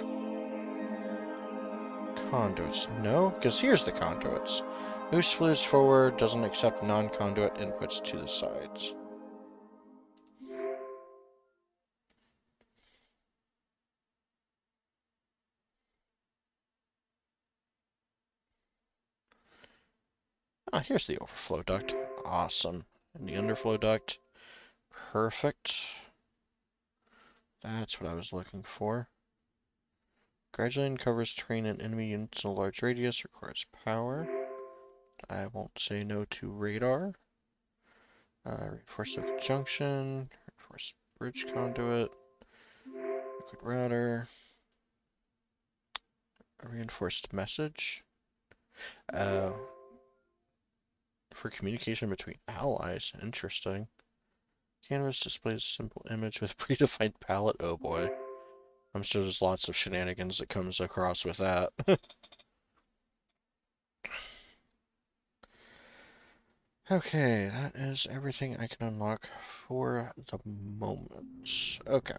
conduits? No, because here's the conduits. Moves fluids forward, doesn't accept non-conduit inputs to the sides. Ah, here's the overflow duct. Awesome. And the underflow duct. Perfect. That's what I was looking for. Gradually uncovers terrain and enemy units in a large radius, requires power. I won't say no to radar. Reinforced liquid junction, reinforced bridge conduit, liquid router, a reinforced message. For communication between allies. Interesting. Canvas displays a simple image with predefined palette. Oh boy. I'm sure there's lots of shenanigans that comes across with that. Okay, that is everything I can unlock for the moment. Okay.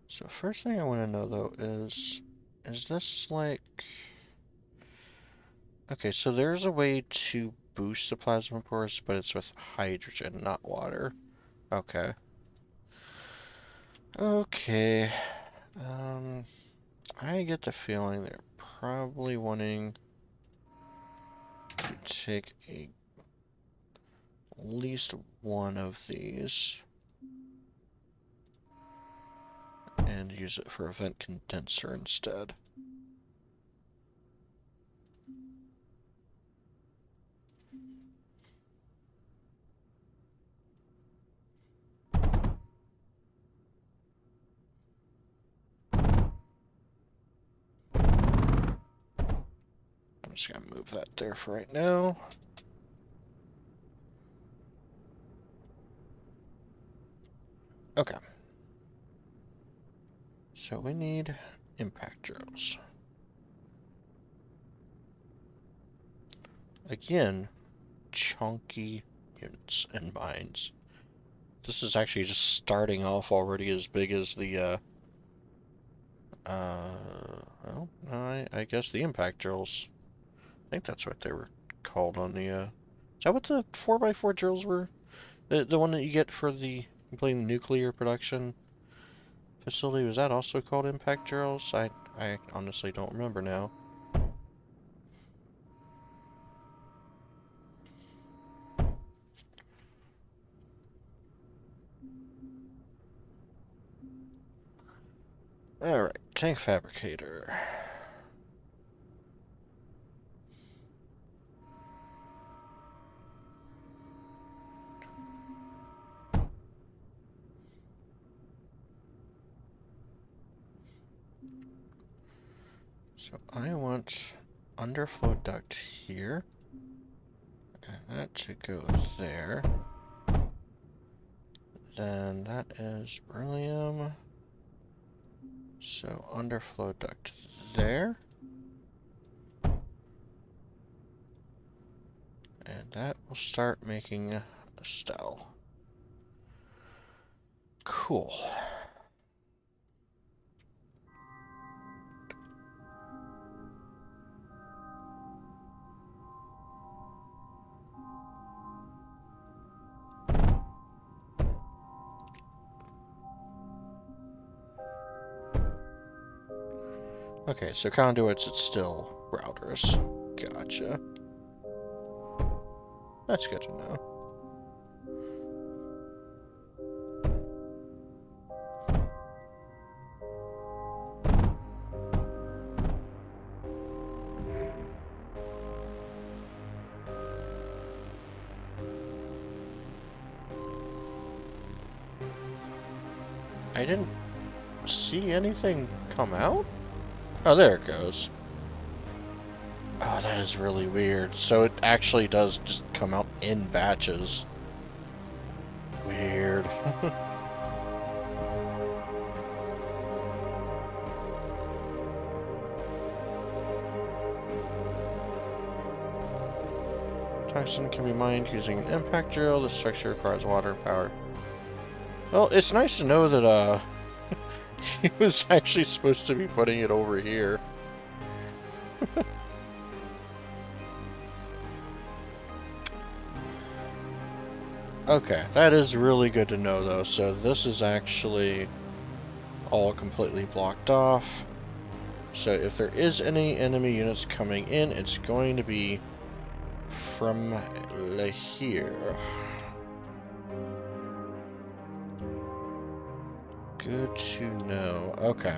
So first thing I want to know though is this like... Okay, so there's a way to boost the plasma pores, but it's with hydrogen, not water. Okay. Okay. I get the feeling they're probably wanting to take at least one of these and use it for a vent condenser instead. I'm just gonna move that there for right now. Okay. So we need impact drills. Again, chunky units and mines. This is actually just starting off already as big as the, well, I guess the impact drills. I think that's what they were called on the, is that what the 4x4 drills were? The one that you get for the completing nuclear production facility, was that also called impact drills? I honestly don't remember now. Alright, tank fabricator. So I want underflow duct here, And that should go there. Then that is beryllium. So underflow duct there. And that will start making a cell. Cool. Okay, so conduits, it's still routers. Gotcha. That's good to know. I didn't see anything come out? Oh, there it goes. Oh, that is really weird. So it actually does just come out in batches. Weird. Tungsten can be mined using an impact drill. The structure requires water and power. Well, it's nice to know that, he was actually supposed to be putting it over here. Okay, that is really good to know, though. So this is actually all completely blocked off. So if there is any enemy units coming in, it's going to be from here. Good to know. Okay.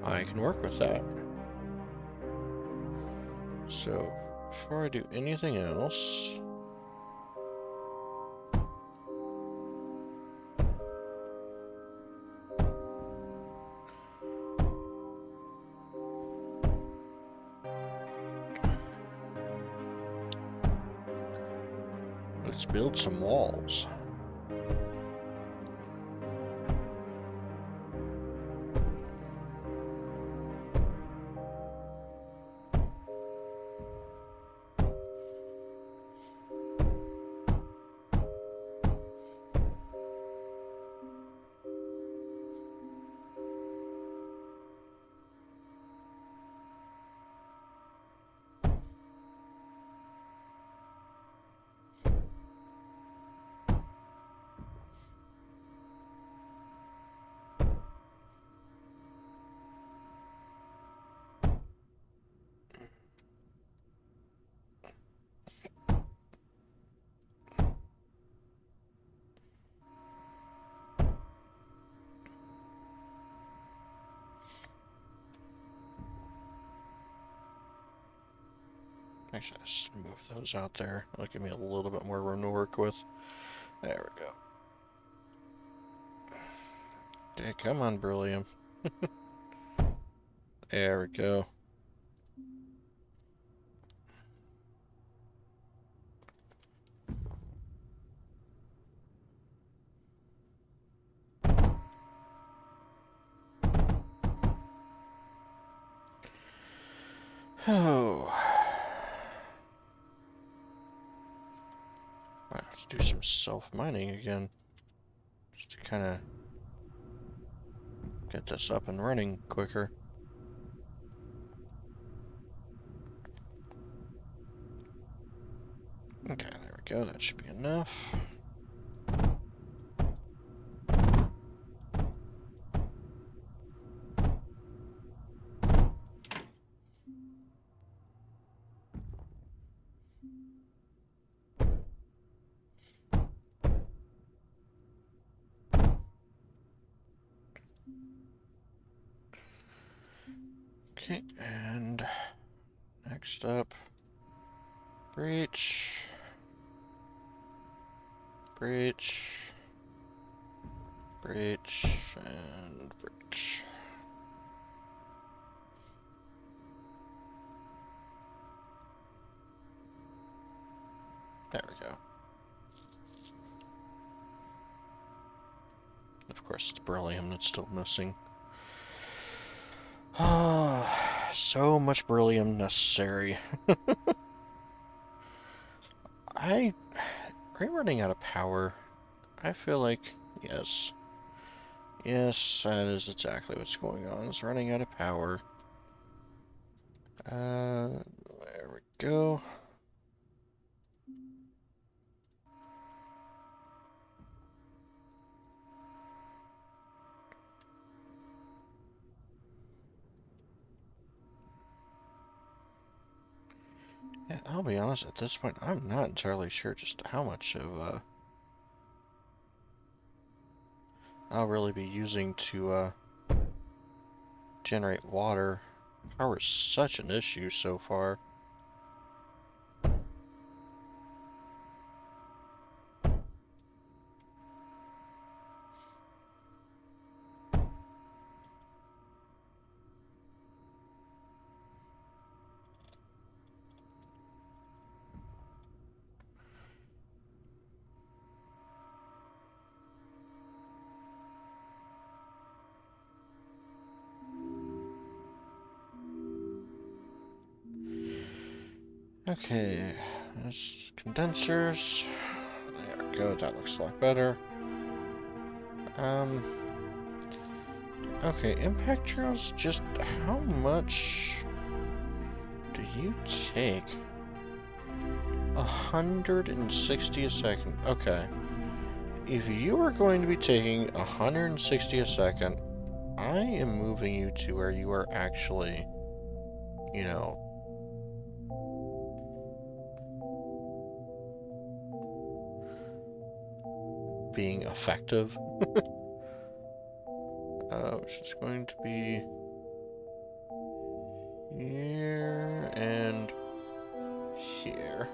I can work with that. So, before I do anything else... let's build some walls. Actually, let's move those out there. That'll give me a little bit more room to work with. There we go. Okay, come on, beryllium. There we go. Oh. I have to do some self-mining again. Just to kind of get this up and running quicker. Okay, there we go. That should be enough. Okay, and next up, breach, breach, breach, and breach. There we go. Of course, it's beryllium that's still missing. Ah, so much beryllium necessary. Are we running out of power? I feel like, yes. Yes, that is exactly what's going on. It's running out of power. There we go. Yeah, I'll be honest, at this point, I'm not entirely sure just how much of, I'll really be using to, generate water. Power is such an issue so far. Okay, there's condensers. There we go, that looks a lot better. Um, okay, impact drills, just how much do you take? 160 a second. Okay. If you are going to be taking 160 a second, I am moving you to where you are actually, you know, being effective. Which is going to be here and here.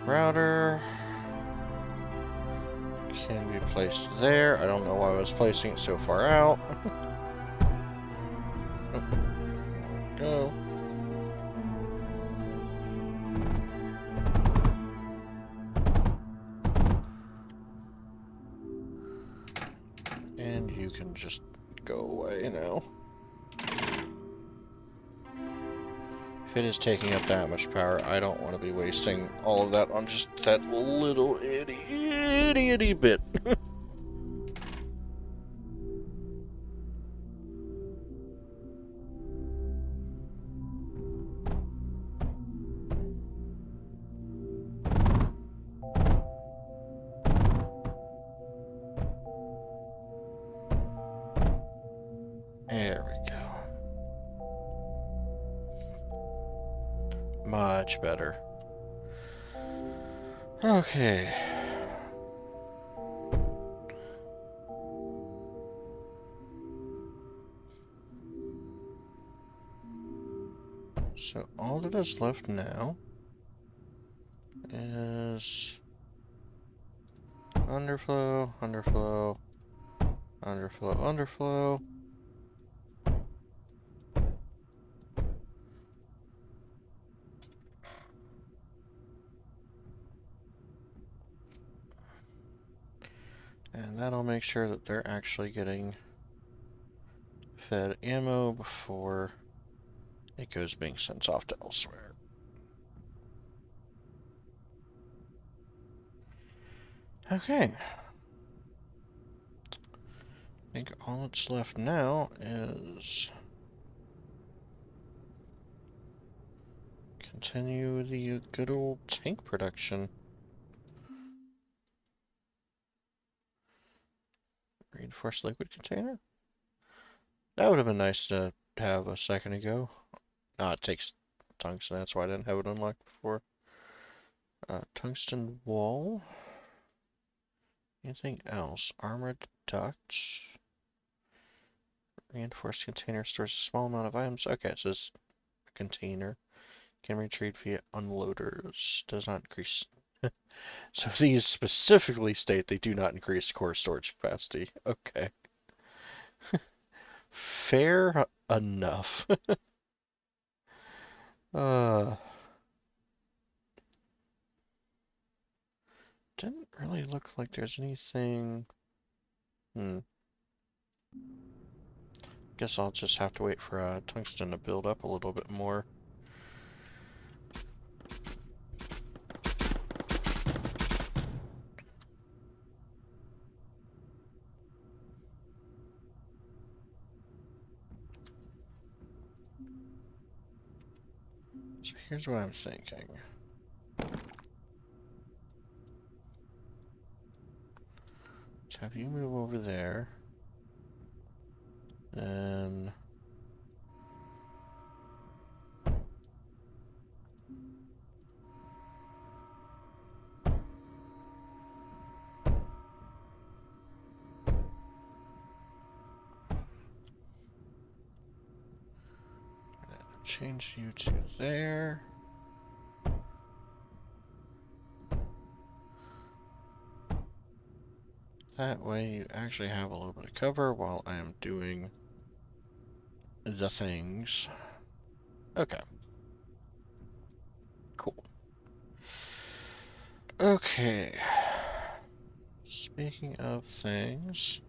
Router can be placed there. I don't know why I was placing it so far out. Oh, there we go. And you can just go away now. If it is taking up that much power, I don't want to be wasting all of that on just that little itty bit. There we go. Much better. Okay. So all that is left now is underflow, underflow, underflow, underflow. And that'll make sure that they're actually getting fed ammo before it goes being sent off to elsewhere. Okay. I think all that's left now is continue the good old tank production. Reinforced liquid container? That would have been nice to have a second ago. It takes tungsten, that's why I didn't have it unlocked before. Tungsten wall. Anything else? Armored duct. Reinforced container stores a small amount of items. Okay, so it's a container. Can retrieve via unloaders. Does not increase. So these specifically state they do not increase core storage capacity. Okay. Fair enough. uh, didn't really look like there's anything. Guess I'll just have to wait for tungsten to build up a little bit more. So here's what I'm thinking. Let's have you move over there. And change you to there. That way you actually have a little bit of cover while I am doing the things. Okay. Cool. Okay. Speaking of things,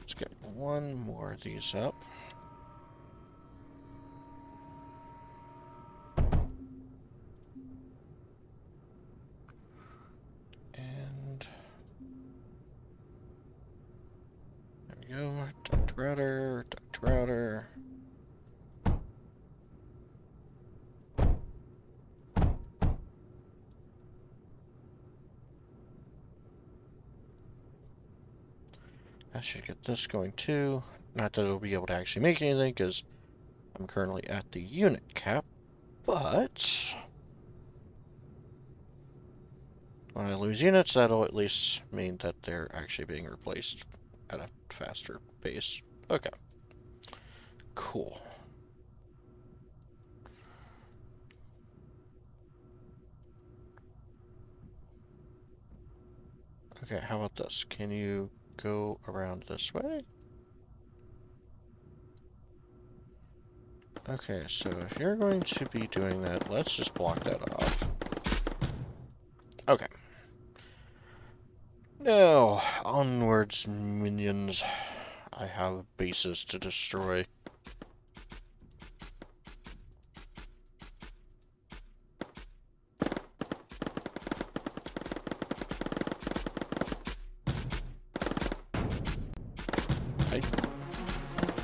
let's get one more of these up. And there we go. Duct router, duct router. I should get this going too. Not that it'll be able to actually make anything because I'm currently at the unit cap, but when I lose units, that'll at least mean that they're actually being replaced at a faster pace. Okay. Cool. Okay, how about this? Can you go around this way? Okay, so if you're going to be doing that, let's just block that off. Okay. Now, onwards, minions. I have bases to destroy.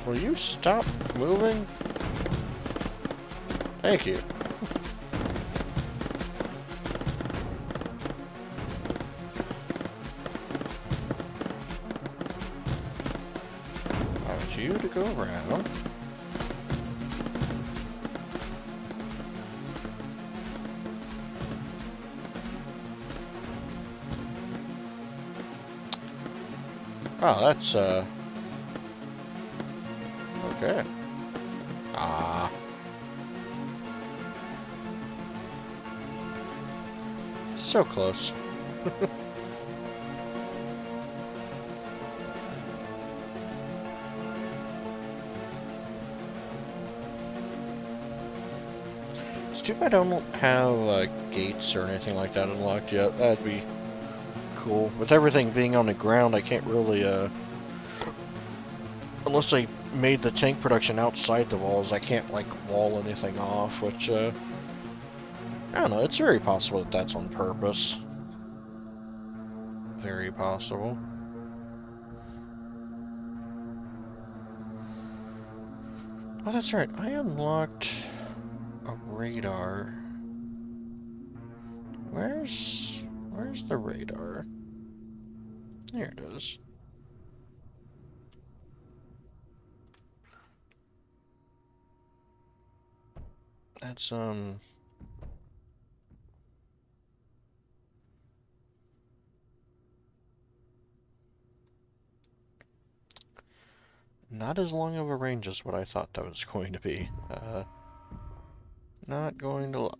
Will you stop moving? Thank you. I want you to go around. Oh, that's, okay. Ah. So close. It's too bad I don't have gates or anything like that unlocked yet. That'd be cool. With everything being on the ground, I can't really, unless I made the tank production outside the walls, I can't, like, wall anything off, which, I don't know, it's very possible that that's on purpose. Very possible. Oh, that's right, I unlocked a radar. Where's the radar? There it is. That's, Not as long of a range as what I thought that was going to be. Not going to lie.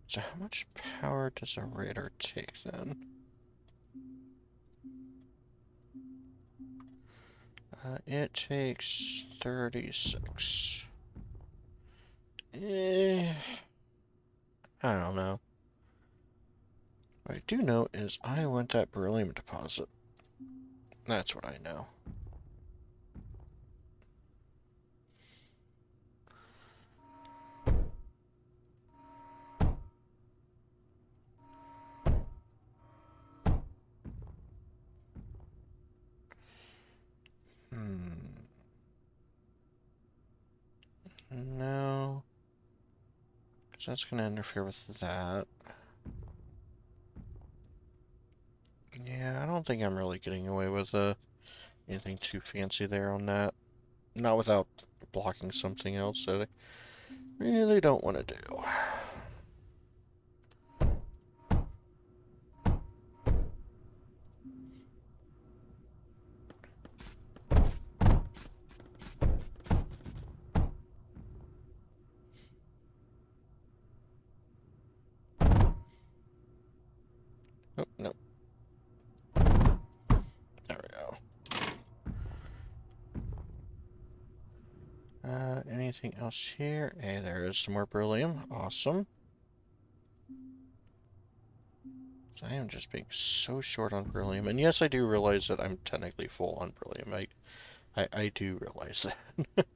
So how much power does a radar take then? It takes 36. I don't know. What I do know is I went that beryllium deposit. That's what I know. No. Because that's going to interfere with that. Yeah, I don't think I'm really getting away with anything too fancy there on that. Not without blocking something else that I really don't want to do. Oh, no. There we go. Anything else here? Hey, there is some more beryllium. Awesome. So I am just being so short on beryllium. And yes, I do realize that I'm technically full on beryllium. I do realize that.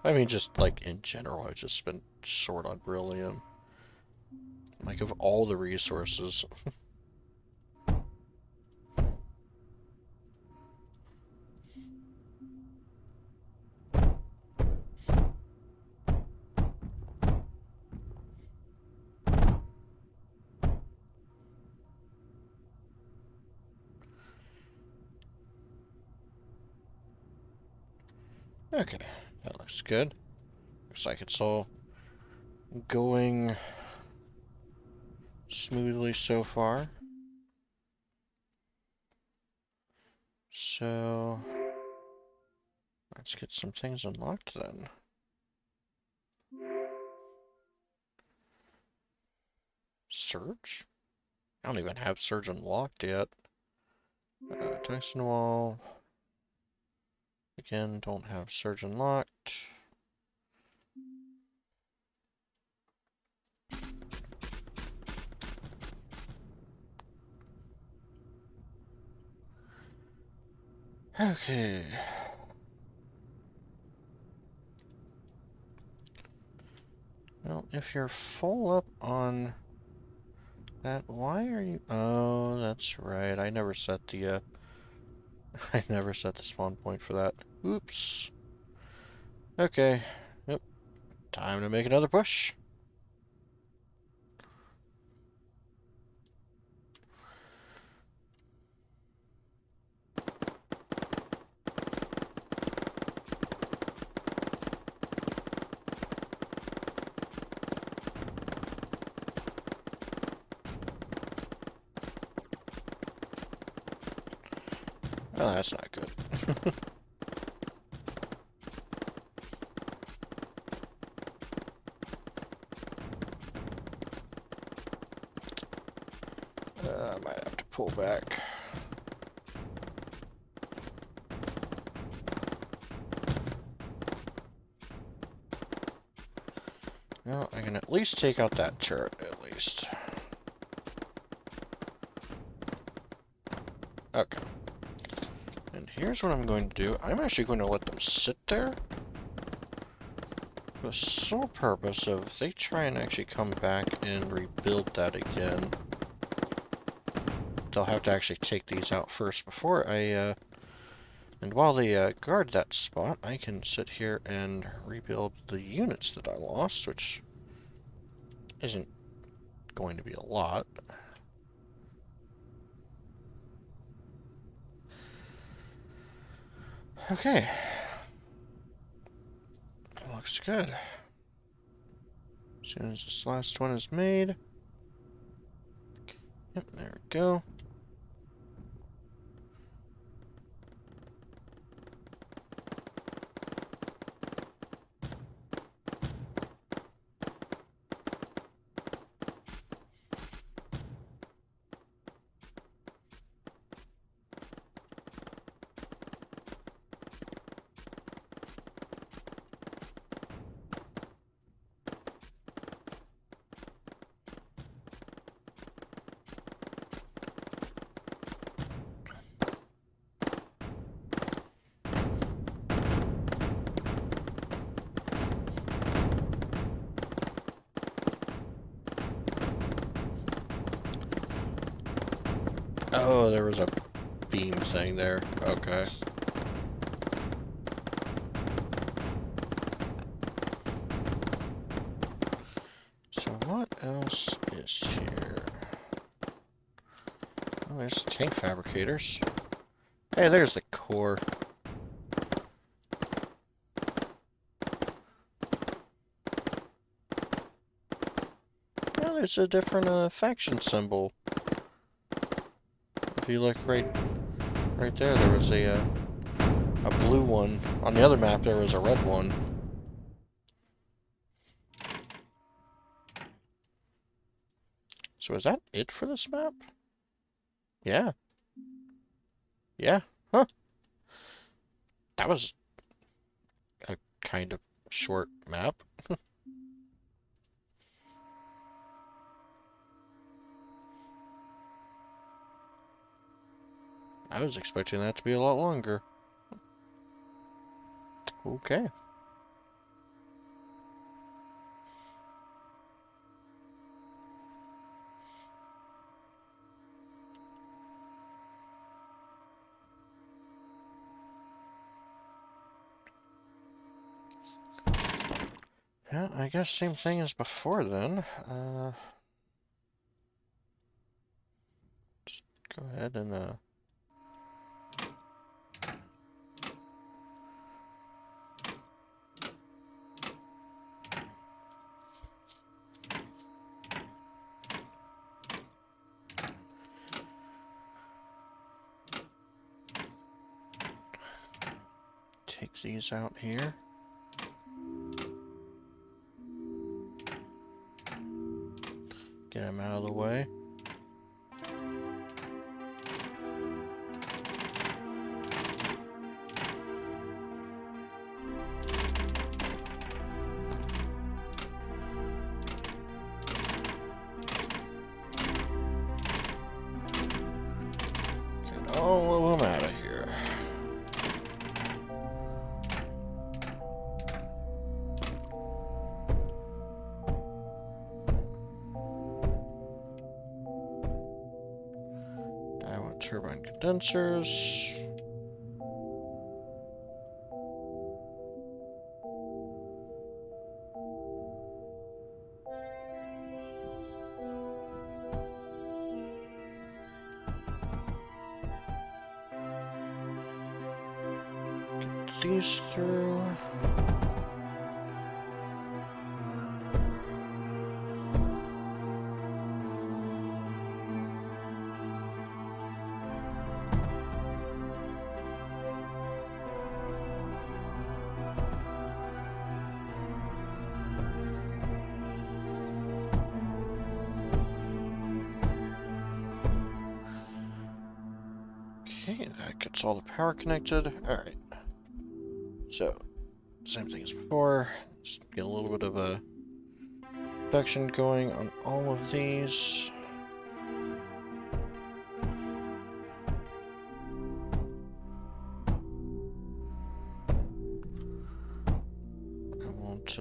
I mean, just like in general, I've just been short on beryllium. Like, of all the resources. Okay, that looks good. Looks like it's all going smoothly so far. So, let's get some things unlocked then. Surge? I don't even have Surge unlocked yet. Tungsten wall. Again, don't have Surge unlocked. Okay. Well, if you're full up on that, why are you... Oh, that's right. I never set the, I never set the spawn point for that. Oops. Okay. Yep. Time to make another push. Oh, that's not good. I might have to pull back. Well, I can at least take out that turret, at least. Okay. And here's what I'm going to do. I'm actually going to let them sit there. For the sole purpose of, if they try and actually come back and rebuild that again, they'll have to actually take these out first before I, and while they guard that spot, I can sit here and rebuild the units that I lost, which isn't going to be a lot. Okay. Looks good. As soon as this last one is made. Yep, there we go. Oh, there was a beam thing there. Okay. So what else is here? Oh, there's tank fabricators. Hey, there's the core. Oh, there's a different faction symbol. If you look right there, there was a blue one. On the other map, there was a red one. So is that it for this map? Yeah. Yeah. Huh. That was a kind of short map. I was expecting that to be a lot longer. Okay. Yeah, I guess same thing as before then. Just go ahead and take these out here. Get them out of the way. Get all of them out of here. I want turbine condensers. Get these through. Okay, that gets all the power connected. Alright. So, same thing as before. Just get a little bit of a production going on all of these. I won't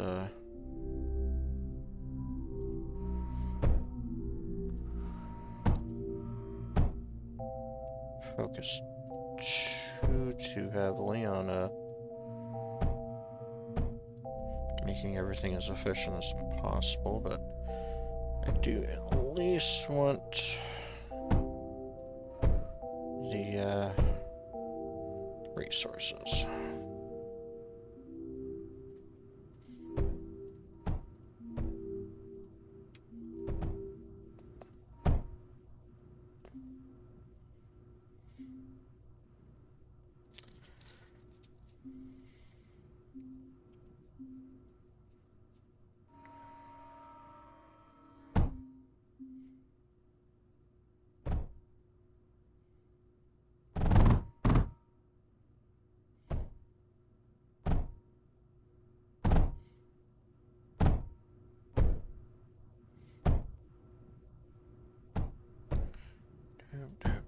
focus too heavily on making everything as efficient as possible, but I do at least want the resources.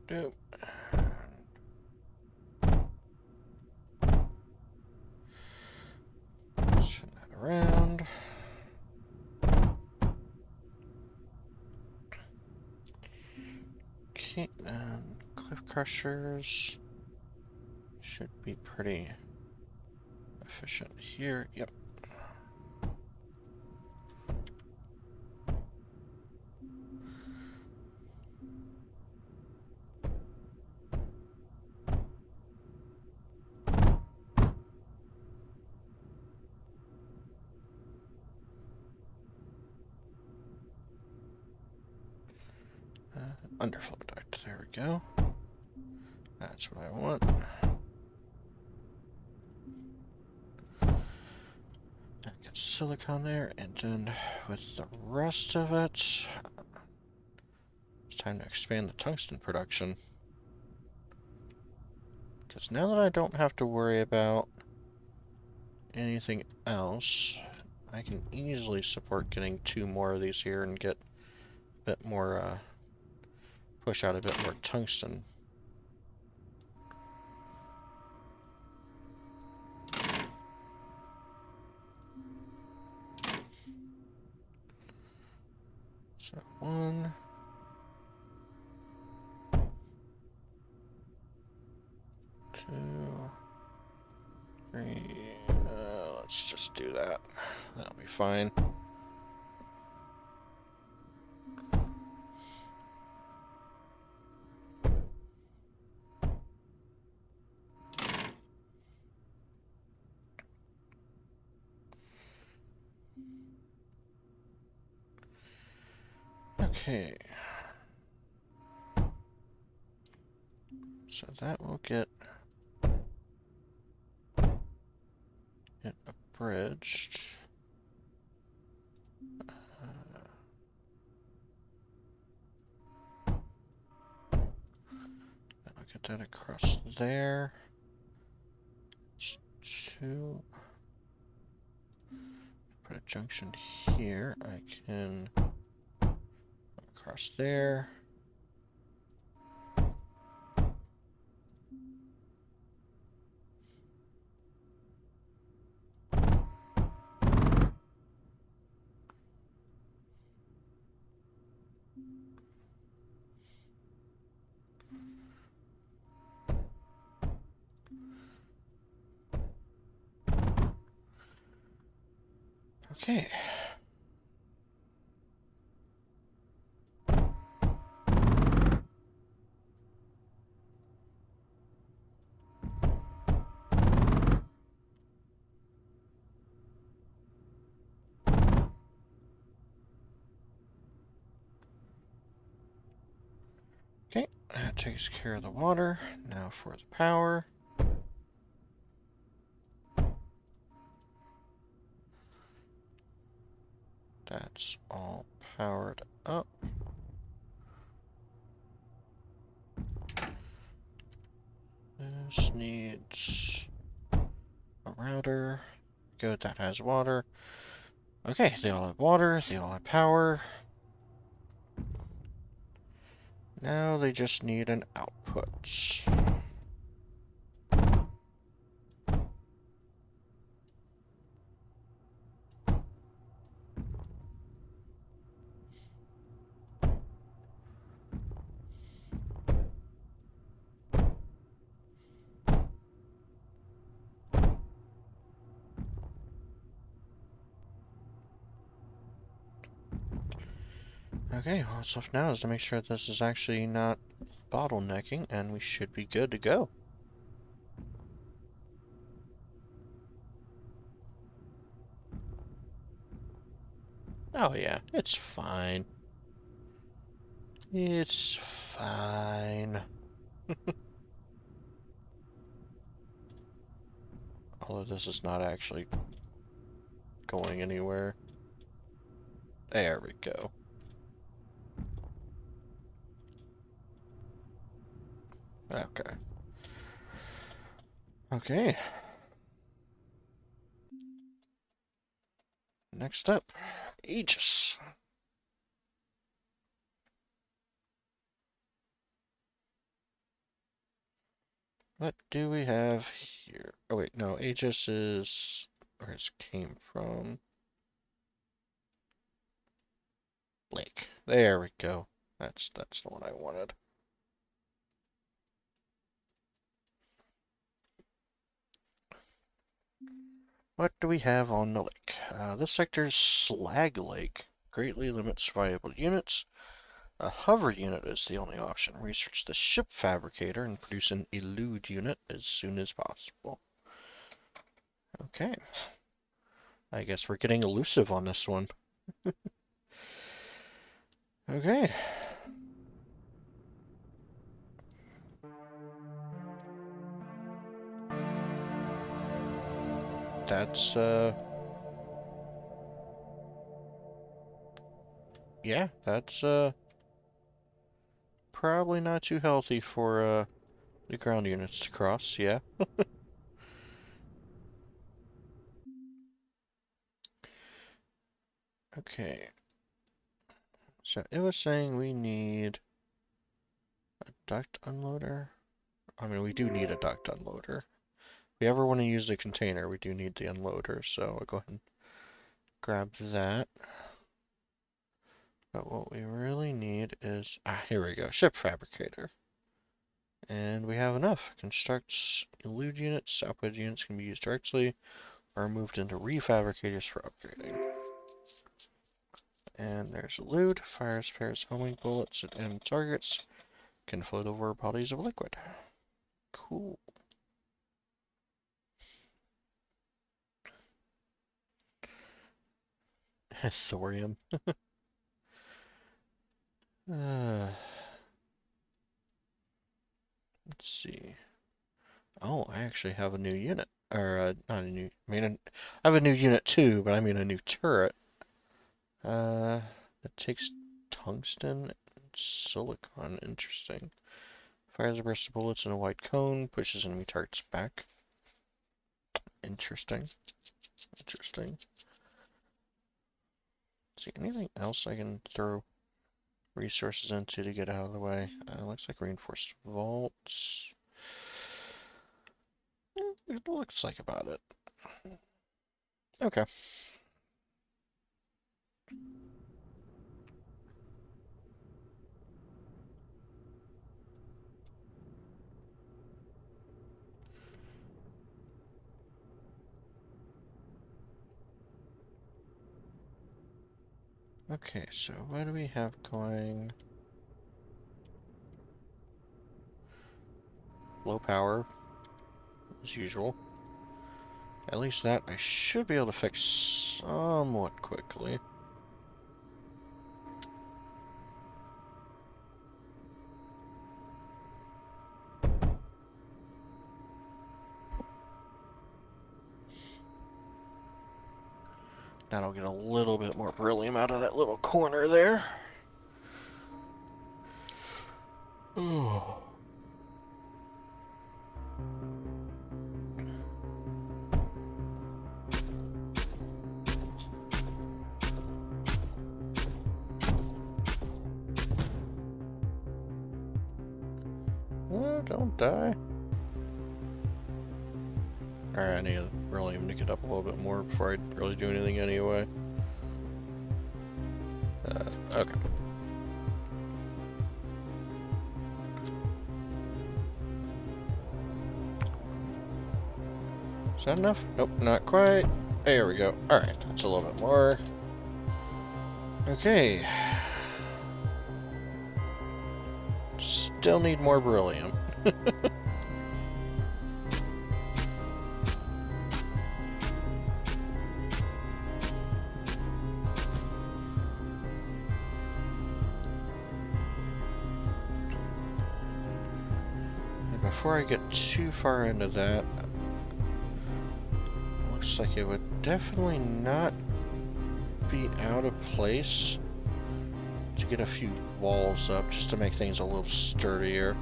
Doop. Turn that around. Okay, and cliff crushers should be pretty efficient here. Yep. Underflow duct. There we go. That's what I want. Get silicon there, and then with the rest of it, it's time to expand the tungsten production. Because now that I don't have to worry about anything else, I can easily support getting 2 more of these here and get a bit more, push out a bit more tungsten. So 1, 2, 3, let's just do that. That'll be fine. Okay. So that will get it abridged. I'll get that across there. 2. Put a junction here. I can across there. Okay. Okay, that takes care of the water. Now for the power. That's all powered up. This needs a router. Good, that has water. Okay, they all have water, they all have power. Now they just need an output. Okay, what's left now is to make sure this is actually not bottlenecking, and we should be good to go. Oh yeah, it's fine. It's fine. Although this is not actually going anywhere. There we go. Okay. Okay. Next up, Aegis. What do we have here? Oh wait, no, Aegis is where it came from. Lake. There we go. That's the one I wanted. What do we have on the lake? This sector's Slag Lake. Greatly limits viable units. A hover unit is the only option. Research the ship fabricator and produce an elude unit as soon as possible. Okay. I guess we're getting elusive on this one. Okay. That's, yeah, that's, probably not too healthy for, the ground units to cross, yeah. Okay. So it was saying we need a duct unloader. I mean, we do need a duct unloader. If we ever want to use the container, we do need the unloader, so I'll go ahead and grab that. But what we really need is, here we go, ship fabricator. And we have enough. Constructs elude units. Output units can be used directly or moved into refabricators for upgrading. And there's elude. Fires pairs homing bullets at enemy targets. Can float over bodies of liquid. Cool. Thorium. Let's see. Oh, I actually have a new unit. Or, not a new, I mean, I have a new unit too, but I mean a new turret. It takes tungsten and silicon. Interesting. Fires a burst of bullets in a white cone, pushes enemy targets back. Interesting. Interesting. See, anything else I can throw resources into to get out of the way? Looks like reinforced vaults. It looks like about it. Okay. Okay, so what do we have going? Low power, as usual. At least that I should be able to fix somewhat quickly. Now I'll get a little bit more beryllium out of that little corner there. Oh. Don't die. Alright, I need beryllium to get up a little bit more before I really do anything anyway. Okay. Is that enough? Nope, not quite. There we go. Alright, that's a little bit more. Okay. Still need more beryllium. Before I get too far into that, like it would definitely not be out of place to get a few walls up just to make things a little sturdier.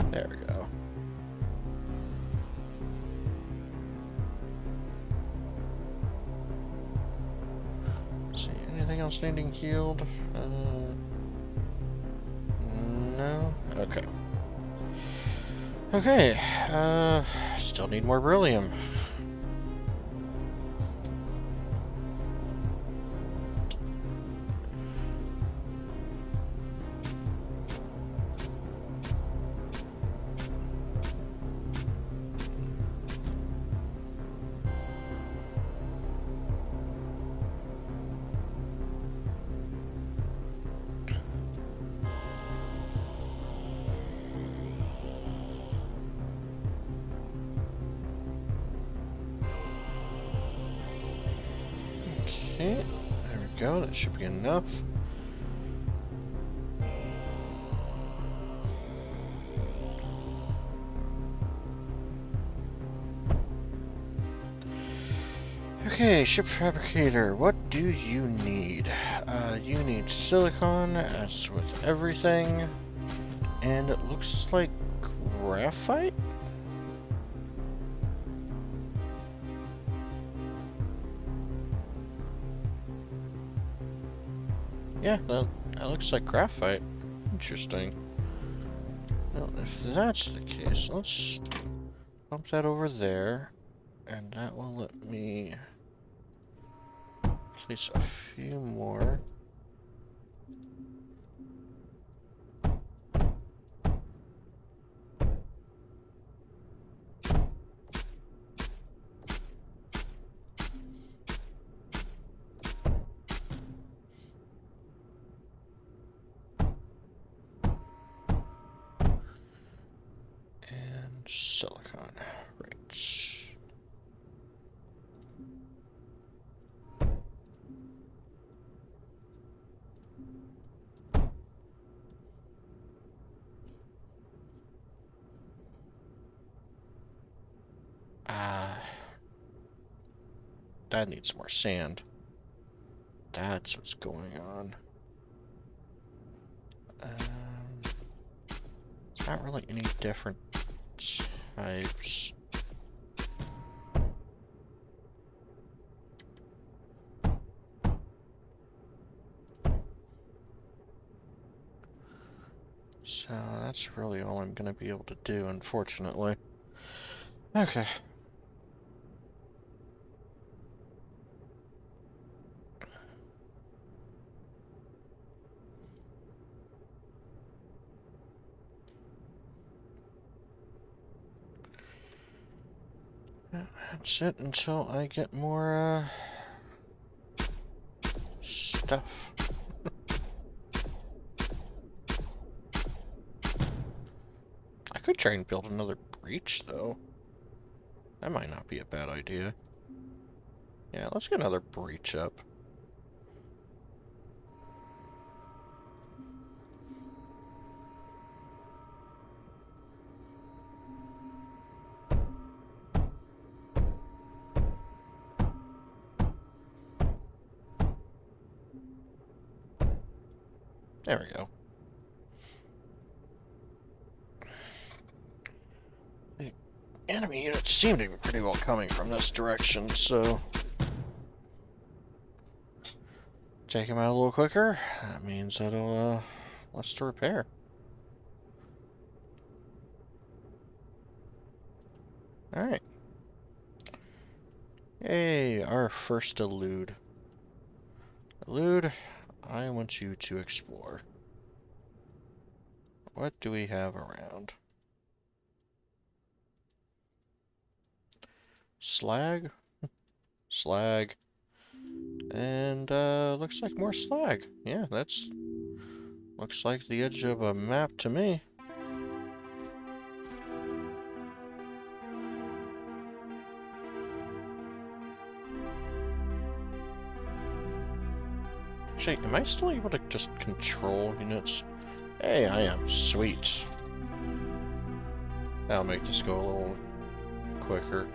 There we go. Let's see, anything else needing healed? No? Okay. Okay, still need more beryllium. Okay, there we go, that should be enough. Okay, ship fabricator, what do you need? You need silicon, as with everything, and it looks like graphite? Yeah, that looks like graphite. Interesting. Well, if that's the case, let's bump that over there, and that will let me place a few more. And silicon, right. That needs more sand. That's what's going on. It's not really any different types. So that's really all I'm going to be able to do, unfortunately. Okay. That's it until I get more, stuff. I could try and build another breach, though. That might not be a bad idea. Yeah, let's get another breach up. There we go. The enemy units seem to be pretty well coming from this direction, so... Take him out a little quicker. That means it'll, less to repair. Alright. Yay, our first elude. Elude, I want you to explore. What do we have around? Slag? Slag. And, looks like more slag. Yeah, that's... looks like the edge of a map to me. Actually, am I still able to just control units? Hey, I am. Sweet. That'll make this go a little quicker.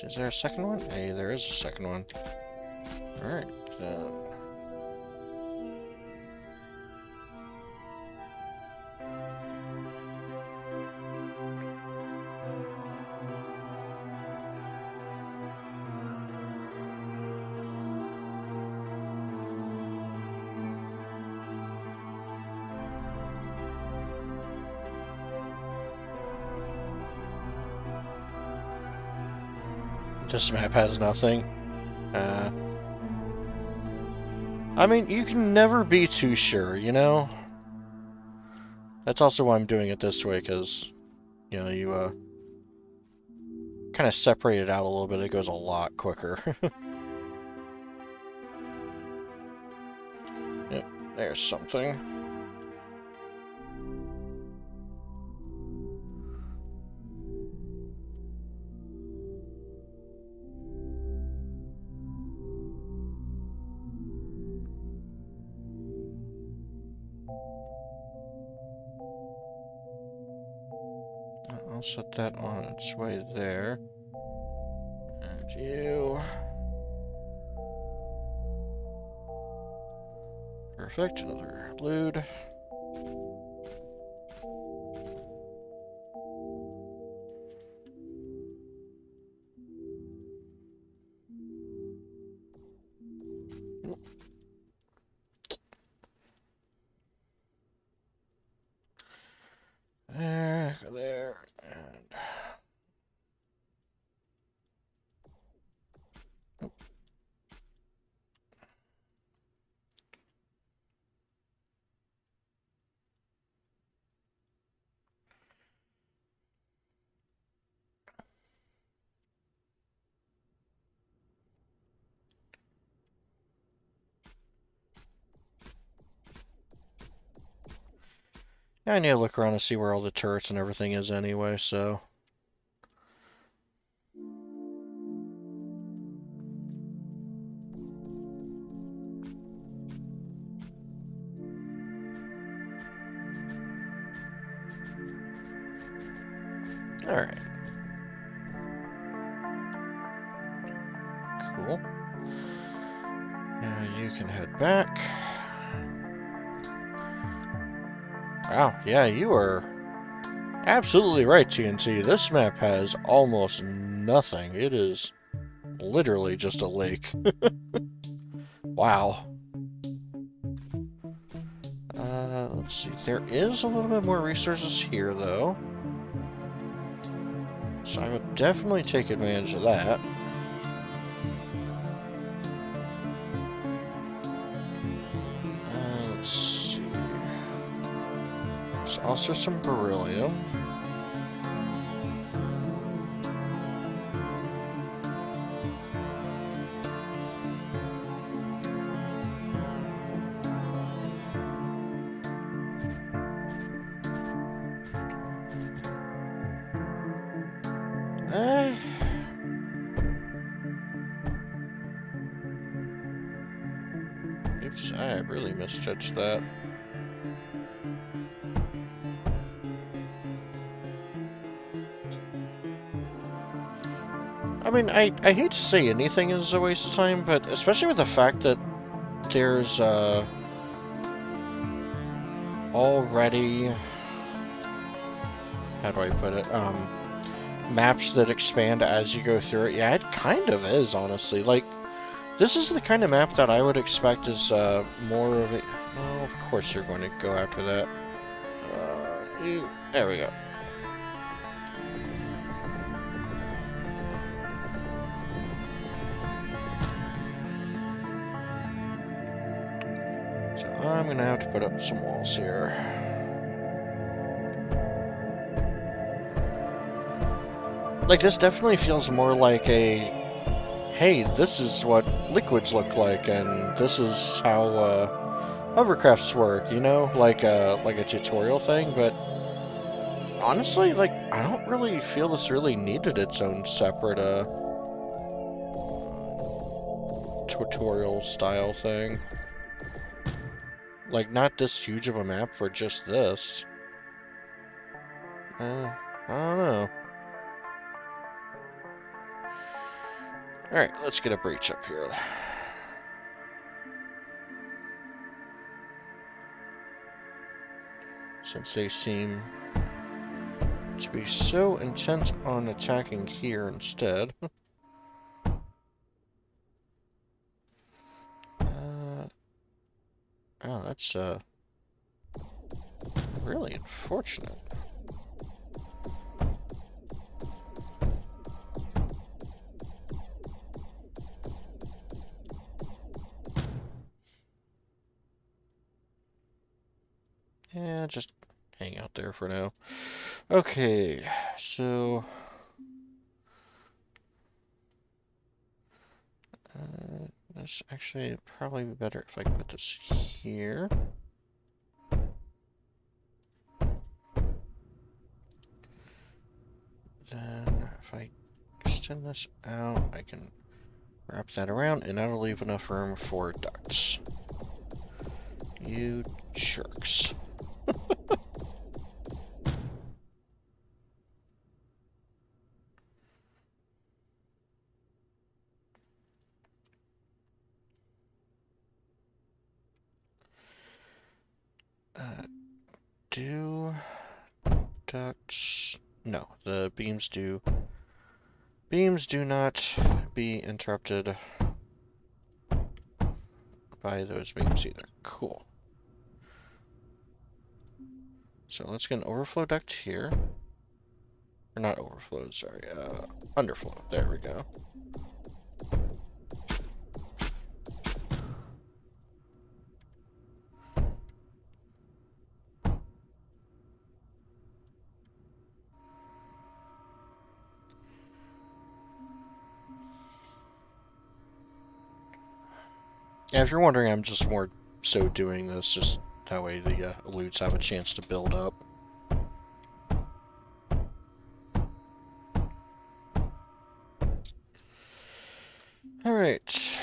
Is there a second one? Hey, there is a second one. Alright, then. This map has nothing. I mean, you can never be too sure, you know? That's also why I'm doing it this way, because, you know, you, kind of separate it out a little bit, it goes a lot quicker. Yep, there's something. I'll set that on its way there. And you... Perfect, another loot. There, and... Yeah, I need to look around and see where all the turrets and everything is anyway, so... Alright. Cool. Now you can head back. Wow, yeah, you are absolutely right, TNT. This map has almost nothing. It is literally just a lake. Wow. Let's see. There is a little bit more resources here, though. So I would definitely take advantage of that. Let's see. There's also some beryllium. Oops, I really misjudged that. I mean, I hate to say anything is a waste of time, but especially with the fact that there's, already... How do I put it? Maps that expand as you go through it. Yeah, it kind of is, honestly. Like, this is the kind of map that I would expect is, more of a... Well, of course you're going to go after that. There we go. I'm gonna have to put up some walls here. Like, this definitely feels more like a, hey, this is what liquids look like, and this is how hovercrafts work, you know? Like a tutorial thing, but honestly, like, I don't really feel this really needed its own separate, tutorial style thing. Like, not this huge of a map for just this. I don't know. Alright, let's get a breach up here. Since they seem to be so intent on attacking here instead. Oh, that's, really unfortunate. Yeah, just hang out there for now. Okay, so... this actually probably be better if I put this here. Then if I extend this out, I can wrap that around, and that'll leave enough room for ducts. You jerks. Do ducts... No, the beams do. Beams do not be interrupted by those beams either. Cool. So let's get an overflow duct here. Or not overflow, sorry. Underflow. There we go. Yeah, if you're wondering, I'm just more so doing this just that way the eludes have a chance to build up. Alright.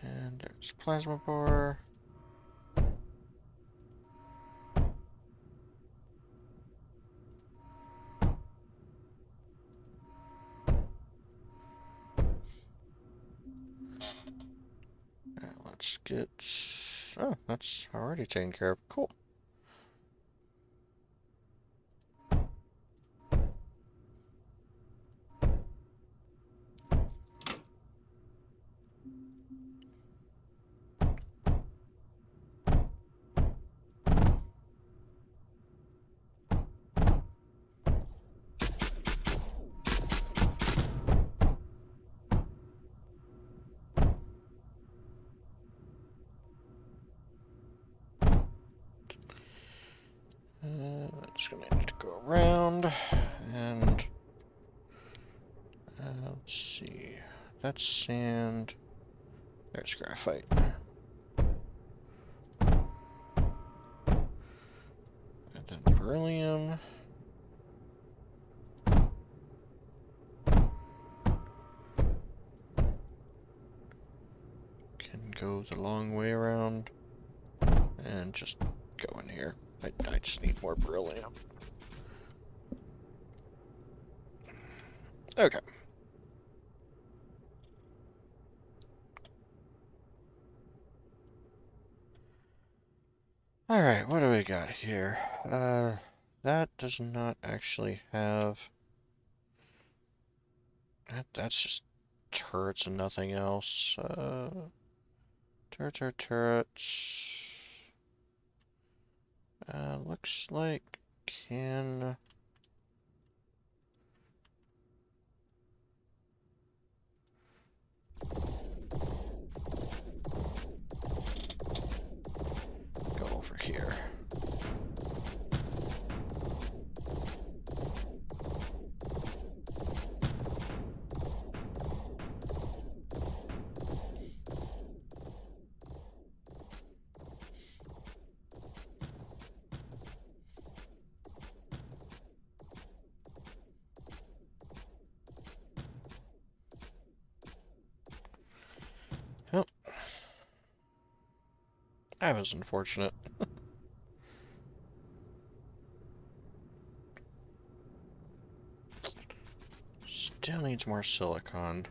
And there's plasma bar. Let's get... Oh, that's already taken care of. Cool. That's gonna need to go around, and let's see. That's sand. There's graphite. And then beryllium. Can go the long way around, and just go in here. I just need more beryllium. Okay. Alright, what do we got here? That does not actually have... That's just turrets and nothing else. Turrets. Looks like can... That was unfortunate. Still needs more silicon.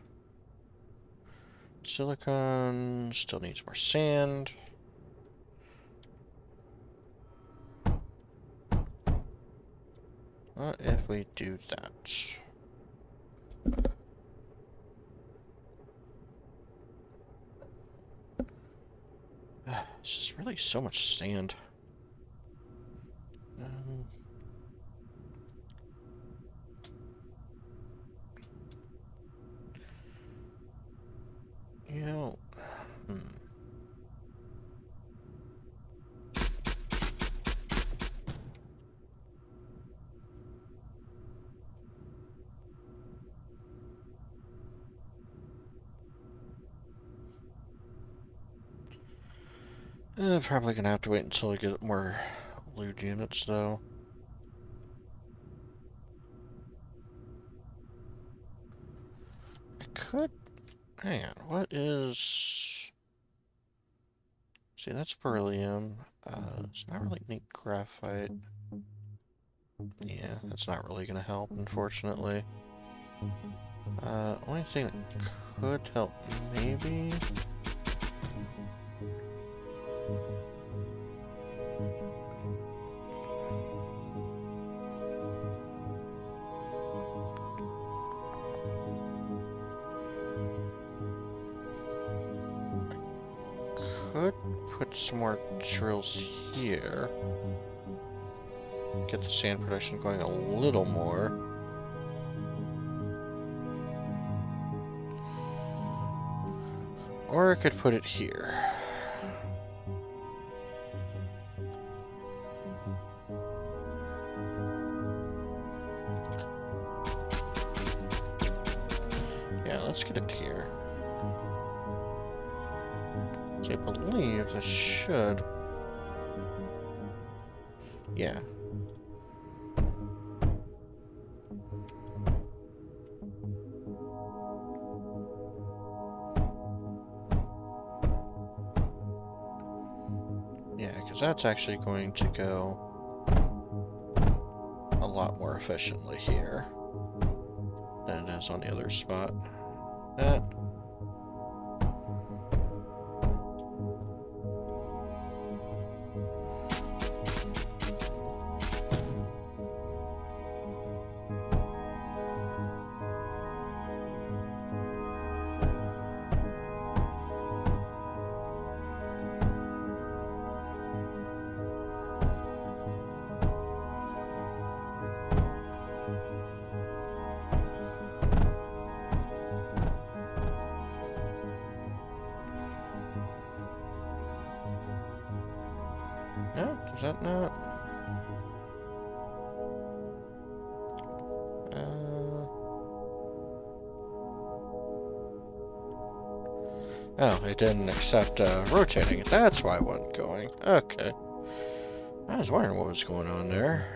Silicon still needs more sand. What if we do that? It's just really so much sand. Um, you know, probably gonna have to wait until we get more loot units, though. I could. Hang on. What is? See, that's beryllium. It's not really any graphite. Yeah, that's not really gonna help, unfortunately. Only thing that could help, maybe. Could put some more drills here. Get the sand production going a little more. Or I could put it here. Yeah, let's get it here. So I believe this should... Yeah. Yeah, because that's actually going to go a lot more efficiently here than it is on the other spot. That. No, does that not? Oh, it didn't accept rotating. That's why it wasn't going. Okay. I was wondering what was going on there.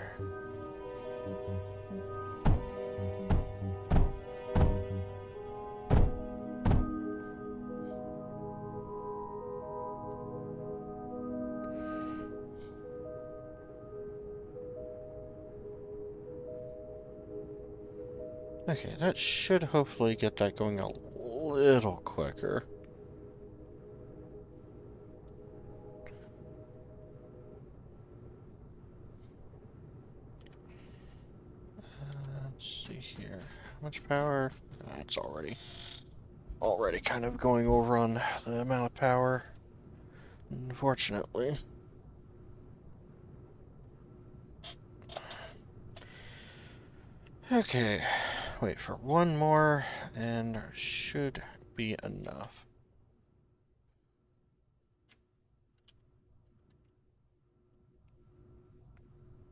Okay, that should hopefully get that going a little quicker. Let's see here. How much power? It's already kind of going over on the amount of power, unfortunately. Okay, wait for one more, and there should be enough.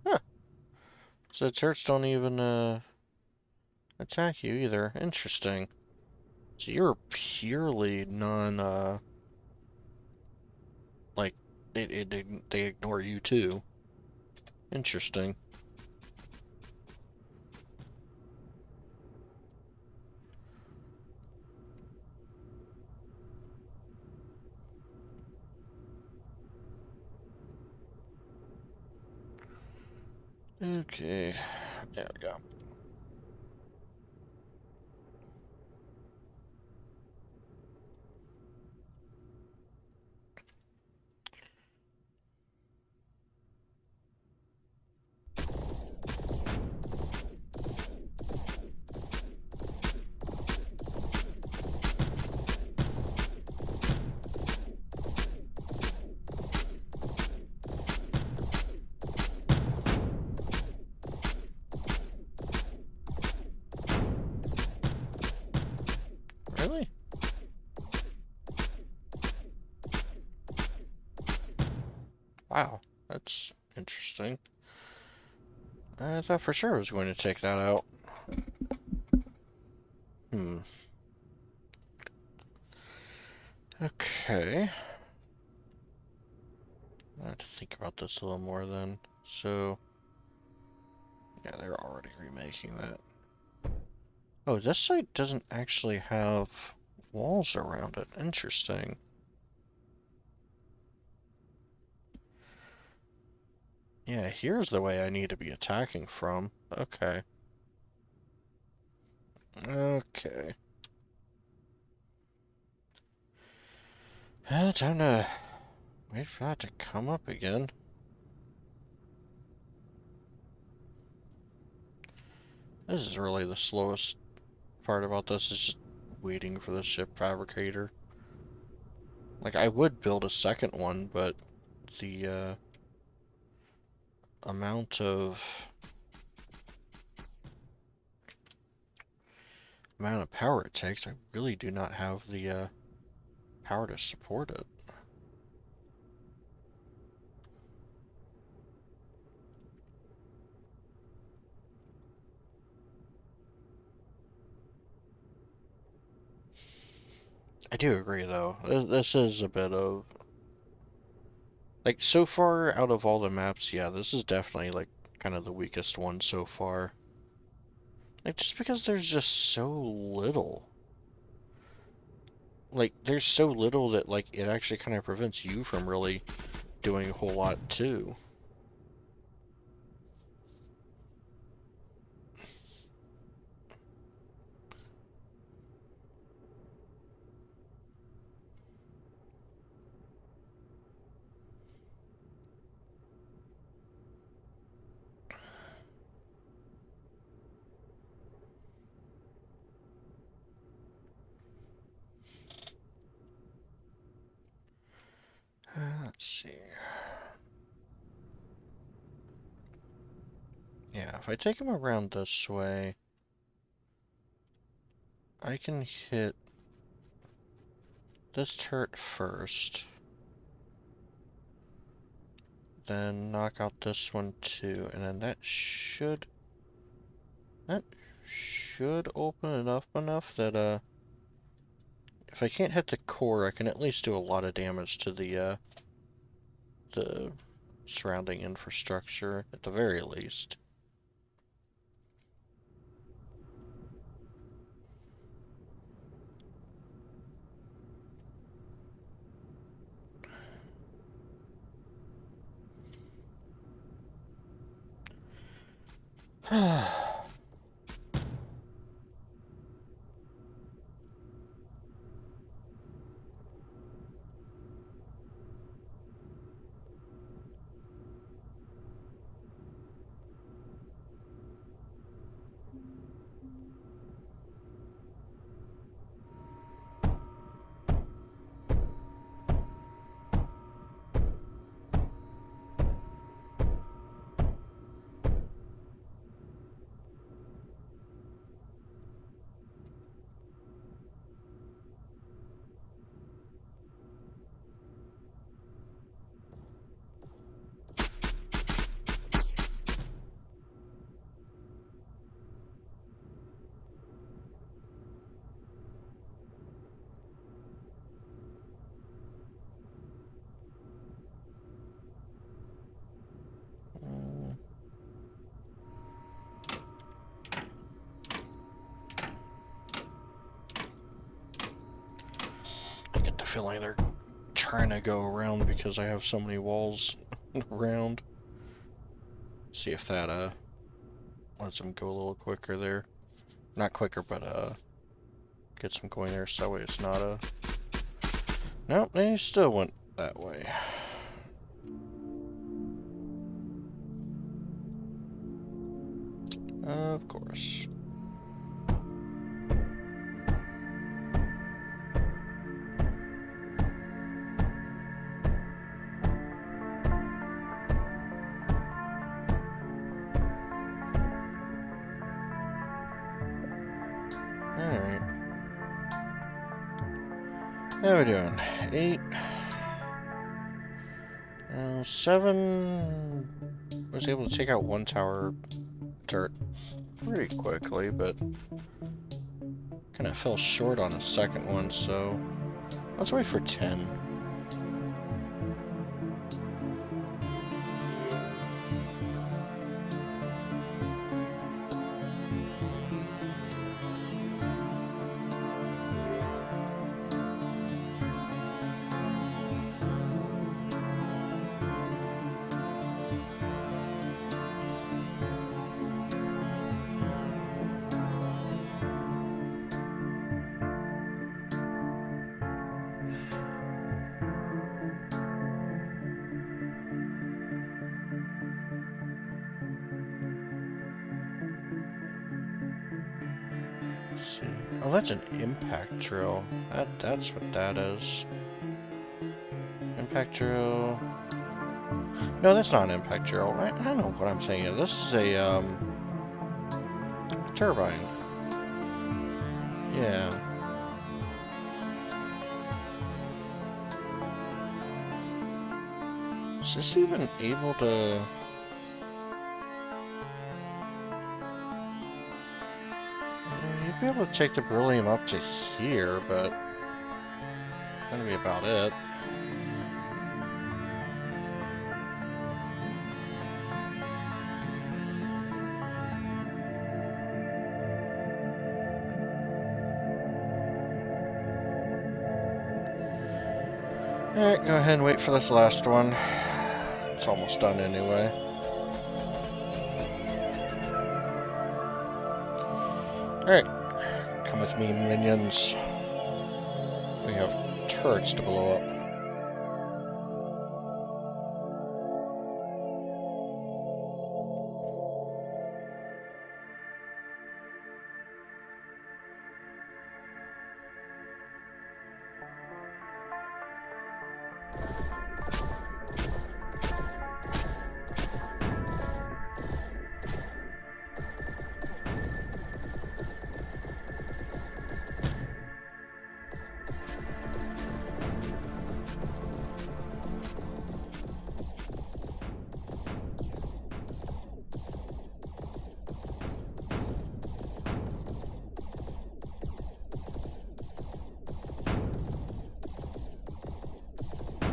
Huh. So the turrets don't even attack you either. Interesting. So you're purely like they ignore you too. Interesting. Okay, there we go. Really? Wow, that's interesting. I thought for sure I was going to take that out. Hmm. Okay. I have to think about this a little more then. So, yeah, they're already remaking that. Oh, this site doesn't actually have walls around it. Interesting. Yeah, here's the way I need to be attacking from. Okay. Okay. Time to wait for that to come up again. This is really the slowest part about this, is just waiting for the ship fabricator. Like, I would build a second one, but the amount of power it takes, I really do not have the power to support it. I do agree, though. This is a bit of, like, so far out of all the maps, yeah, this is definitely, like, kind of the weakest one so far. Like, just because there's just so little. Like, there's so little that, like, it actually kind of prevents you from really doing a whole lot, too. Let's see. Yeah, if I take him around this way, I can hit this turret first, then knock out this one too, and then that should open it up enough that if I can't hit the core, I can at least do a lot of damage to the surrounding infrastructure at the very least. I get the feeling they're trying to go around because I have so many walls around. See if that lets them go a little quicker there. Not quicker, but gets them going there, so that way it's not a... Nope, they still went that way. Of course. Alright. How are we doing? 8. 7 was able to take out one tower turret pretty quickly, but kind of fell short on the second one, so let's wait for 10. See. Oh, that's an impact drill. That's what that is. Impact drill. No, that's not an impact drill. I don't know what I'm saying. This is a turbine. Yeah. Is this even able to... You'd be able to take the beryllium up to here, but that's gonna be about it. Alright, go ahead and wait for this last one. It's almost done anyway. Alright, come with me, minions. We have turrets to blow up.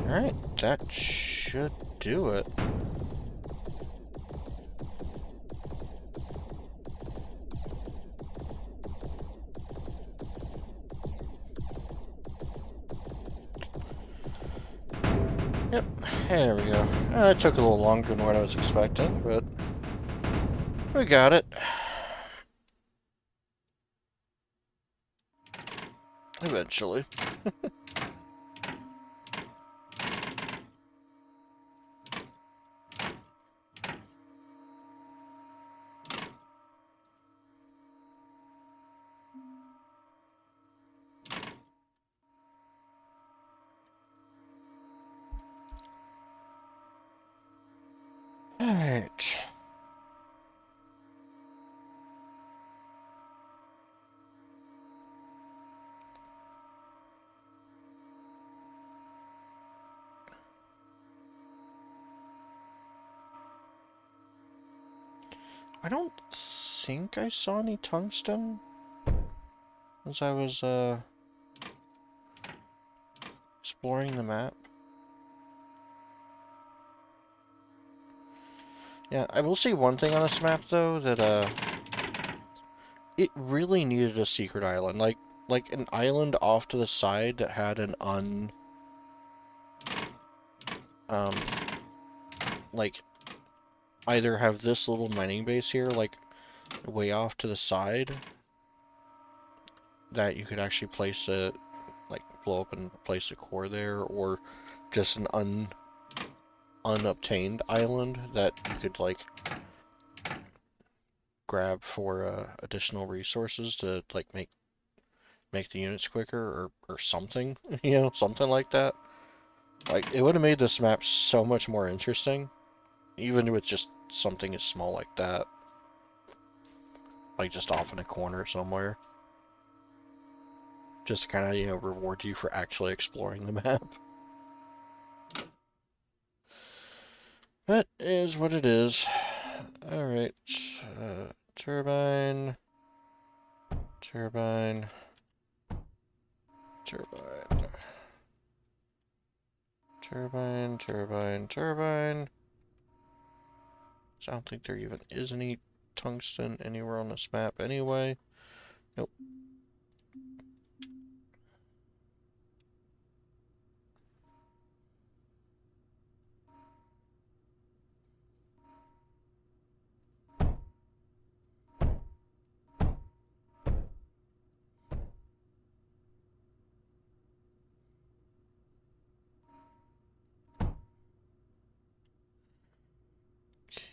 Alright, that should do it. Yep, there we go. It took a little longer than what I was expecting, but we got it. Eventually. Alright. I don't think I saw any tungsten as I was exploring the map. Yeah, I will say one thing on this map though, that it really needed a secret island, like an island off to the side that had an like either have this little mining base here, like way off to the side, that you could actually place it, like blow up and place a core there, or just an unobtained island that you could like grab for additional resources to like make the units quicker or something, something like that. Like, it would have made this map so much more interesting, even with just something as small like that. Like, just off in a corner somewhere. Just to kind of, reward you for actually exploring the map. That is what it is. Alright. Turbine. Turbine. Turbine. Turbine, turbine, turbine. So I don't think there even is any tungsten anywhere on this map anyway. Nope.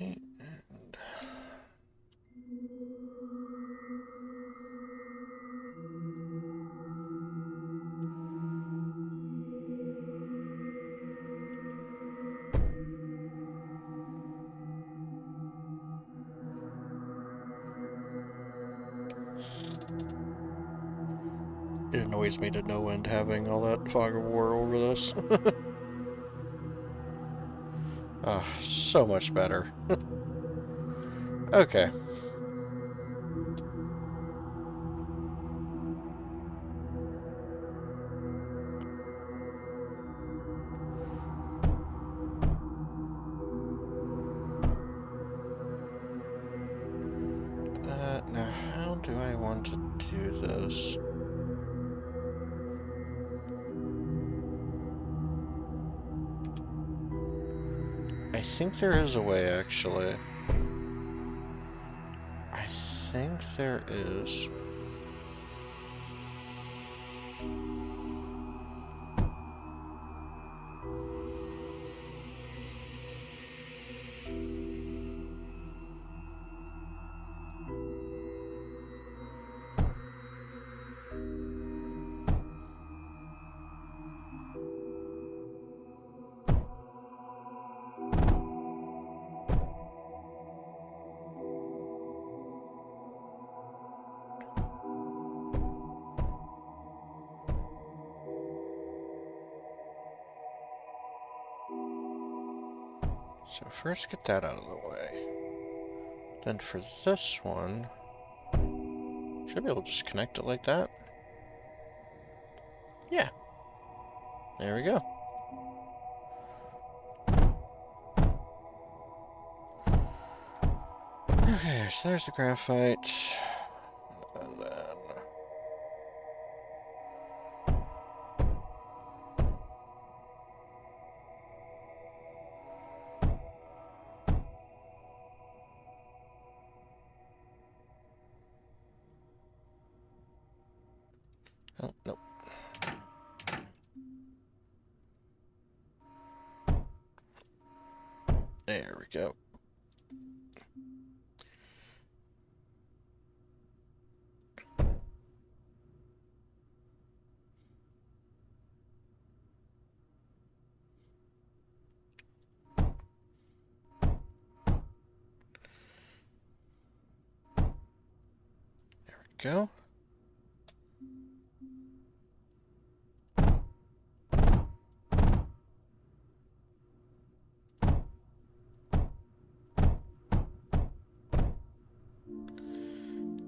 Okay, and it annoys me to no end having all that fog of war over this. Ah, so much better. Okay. Now how do I want to do this? I think there is a way, actually. I think there is. So first get that out of the way. Then for this one, should be able to just connect it like that. Yeah. There we go. Okay, so there's the graphite. And then... Oh, nope. There we go. Go.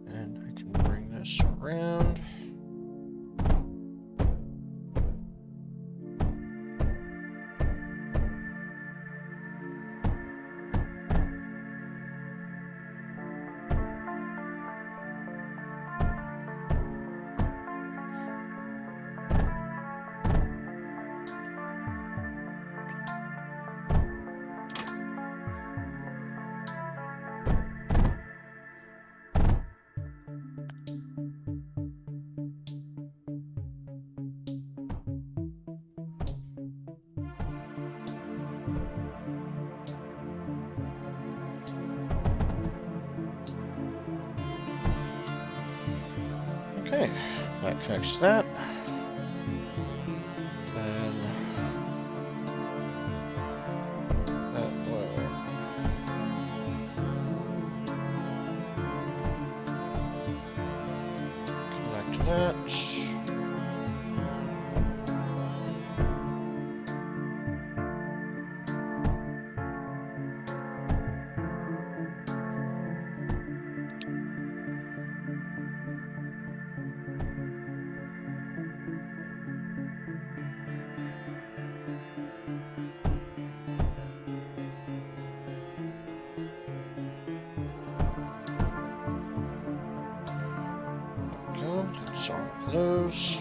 And I can bring this around. Okay, that connects that. And that will connect to that. Go, that's all of those.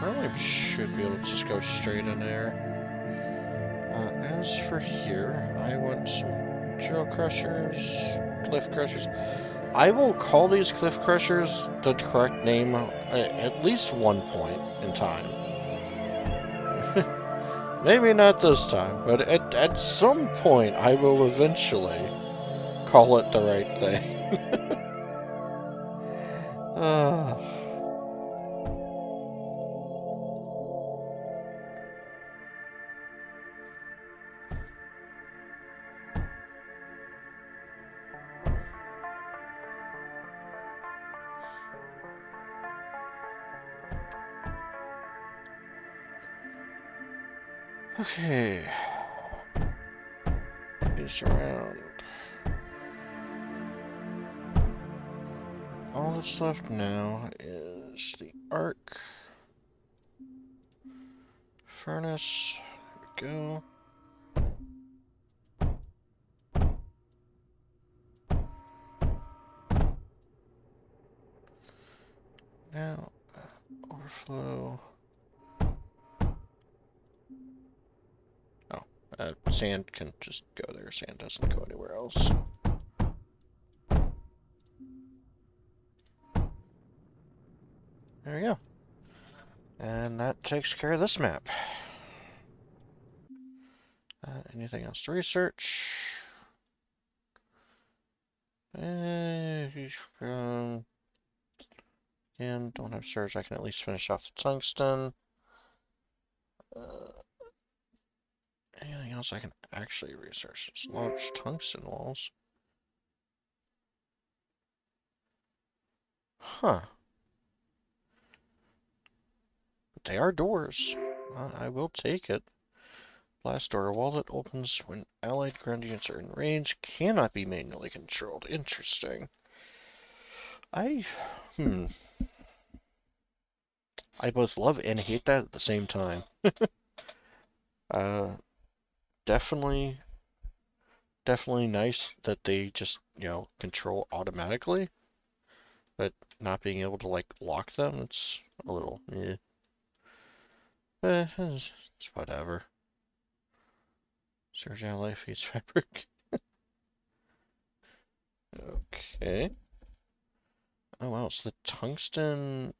Probably should be able to just go straight in there. As for here, I want some drill crushers, cliff crushers. I will call these cliff crushers the correct name at least one point in time. Maybe not this time, but at some point I will eventually call it the right thing. Okay. These around. All that's left now is the arc. Furnace. There we go. Now, overflow. Oh, sand can just go there. Sand doesn't go anywhere else. There we go. And that takes care of this map. Anything else to research? And don't have surge. I can at least finish off the tungsten. Anything else I can actually research? It's large tungsten walls. Huh. But they are doors. I will take it. Blast door. A wall that opens when allied ground units are in range. Cannot be manually controlled. Interesting. I both love and hate that at the same time. Definitely nice that they just, control automatically. But not being able to, like, lock them, it's a little, it's whatever. Surge ally feeds fabric. Okay. Oh wow, so the tungsten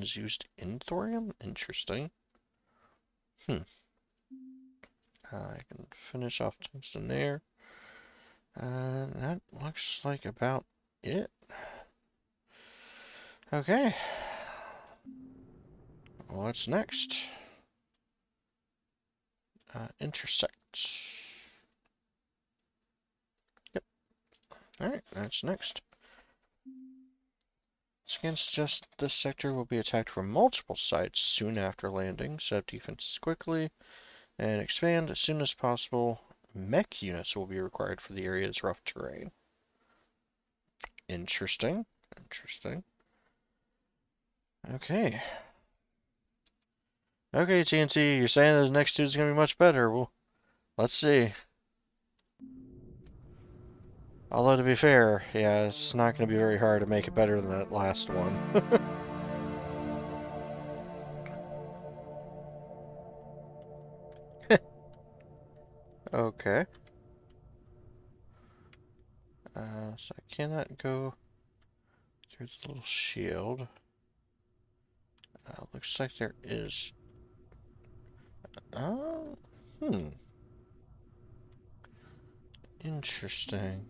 is used in thorium? Interesting. I can finish off tungsten there. That looks like about it. Okay. What's next? Intersect. Yep. Alright, that's next. Against just this sector will be attacked from multiple sides soon after landing. Set up defenses quickly and expand as soon as possible. Mech units will be required for the area's rough terrain. Interesting. Okay. Okay, TNT, you're saying the next two is going to be much better. Well, let's see. Although, to be fair, yeah, it's not going to be very hard to make it better than that last one. cannot go through the little shield. Looks like there is... Oh, interesting.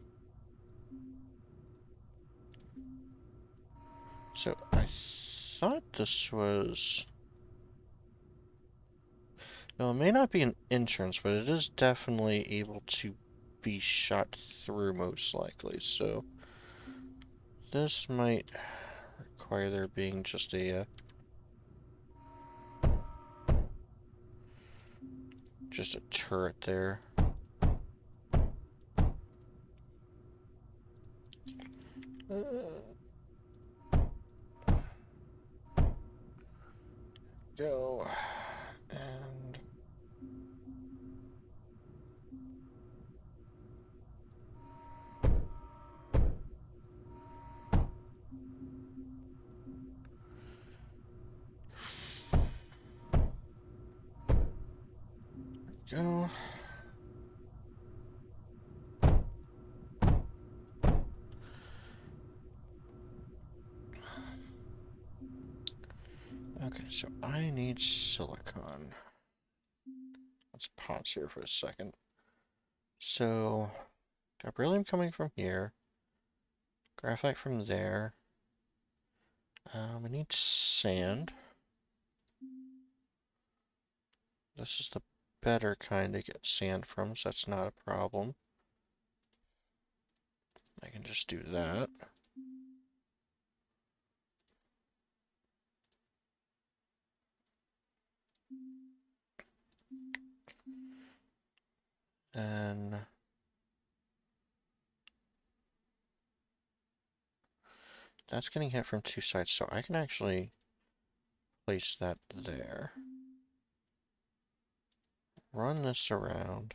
So, I thought this was... Well, it may not be an entrance, but it is definitely able to be shot through, most likely. So, this might require there being just a turret there. Go and go. Okay, so I need silicon. Let's pause here for a second. So, got beryllium coming from here, graphite from there. We need sand. This is the better kind to get sand from, so that's not a problem. I can just do that. And that's getting hit from two sides, so I can actually place that there. Run this around.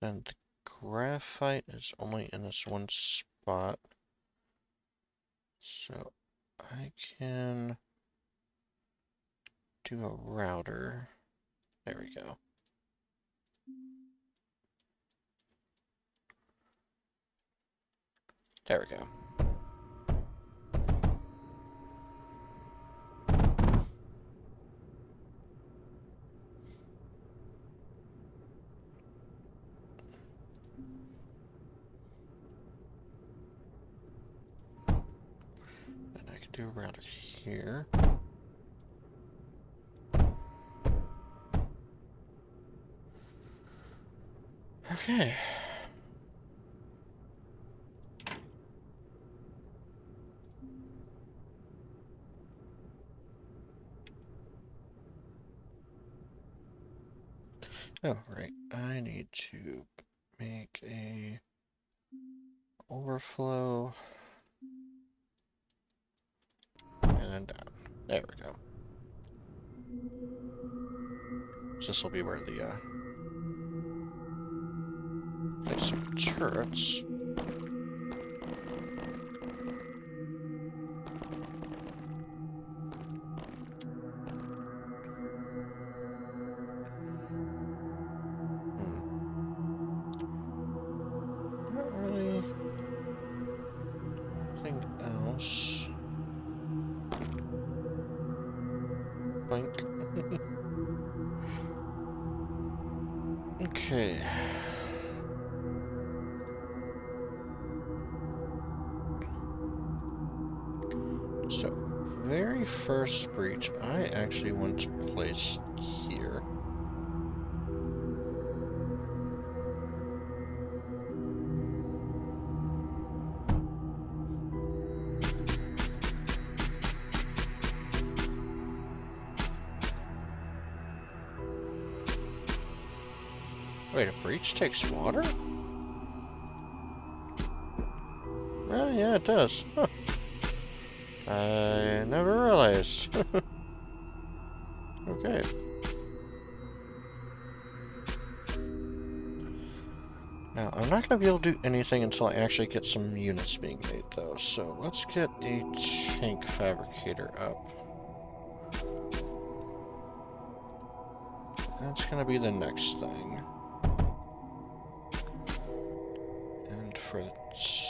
Then the graphite is only in this one spot. So I can do a router. There we go. There we go. And I can do a router here. Okay. Oh, right. I need to make a overflow and then down. There we go. So this will be where the place some turrets. Not really anything else. Blink. Okay. So, very first breach, I actually want to place here. Wait, a breach takes water? Well, yeah, it does. Huh. I never realized. Okay. Now, I'm not going to be able to do anything until I actually get some units being made, though. So, let's get a tank fabricator up. That's going to be the next thing. And for the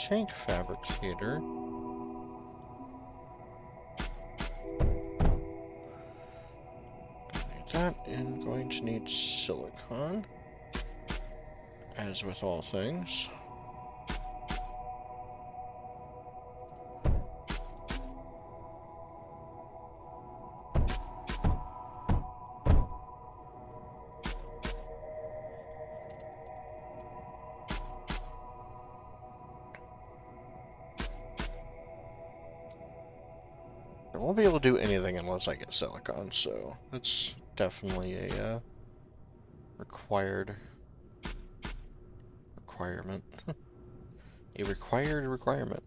tank fabricator. Need that, and going to need silicon, as with all things. I won't be able to do anything unless I get silicon, so that's definitely a requirement. A required requirement.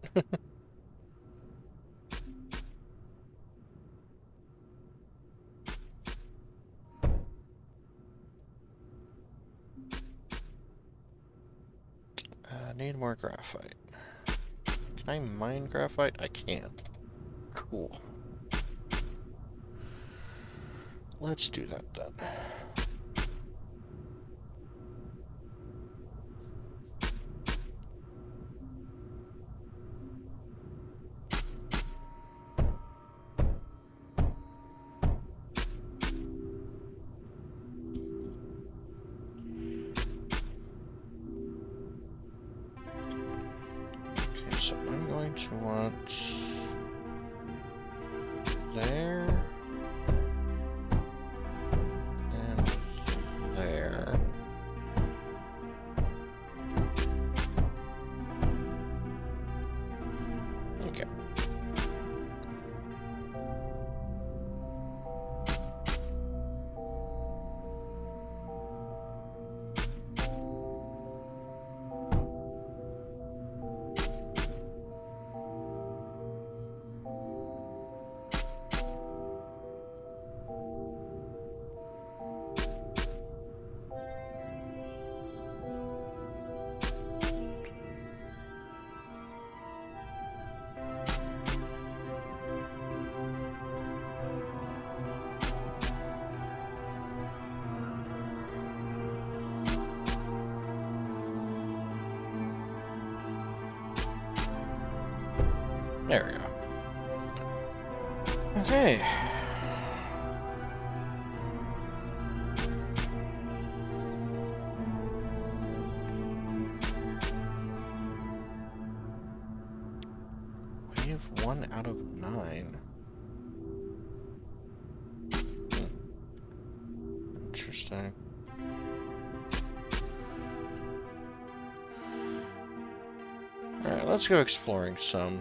Need more graphite. Can I mine graphite? I can. Cool. Let's do that then. Okay, so I'm going to want there and there. Okay. There we go. Okay. Wave 1 out of 9. Interesting. Alright, let's go exploring some.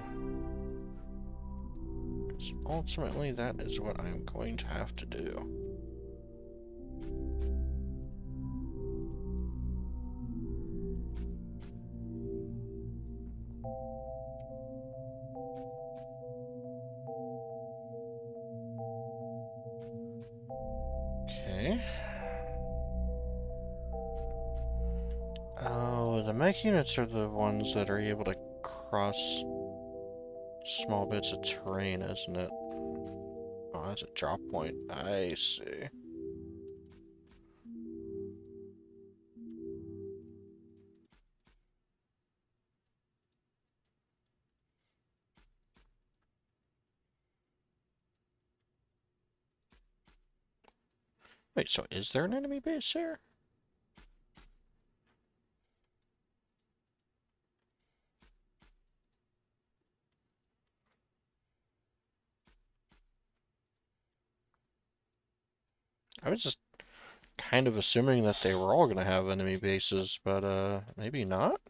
Because ultimately, that is what I'm going to have to do. Okay. Oh, the mech units are the ones that are able to cross small bits of terrain, isn't it? Oh, that's a drop point. I see. Wait, so is there an enemy base here? I was just kind of assuming that they were all going to have enemy bases, but maybe not?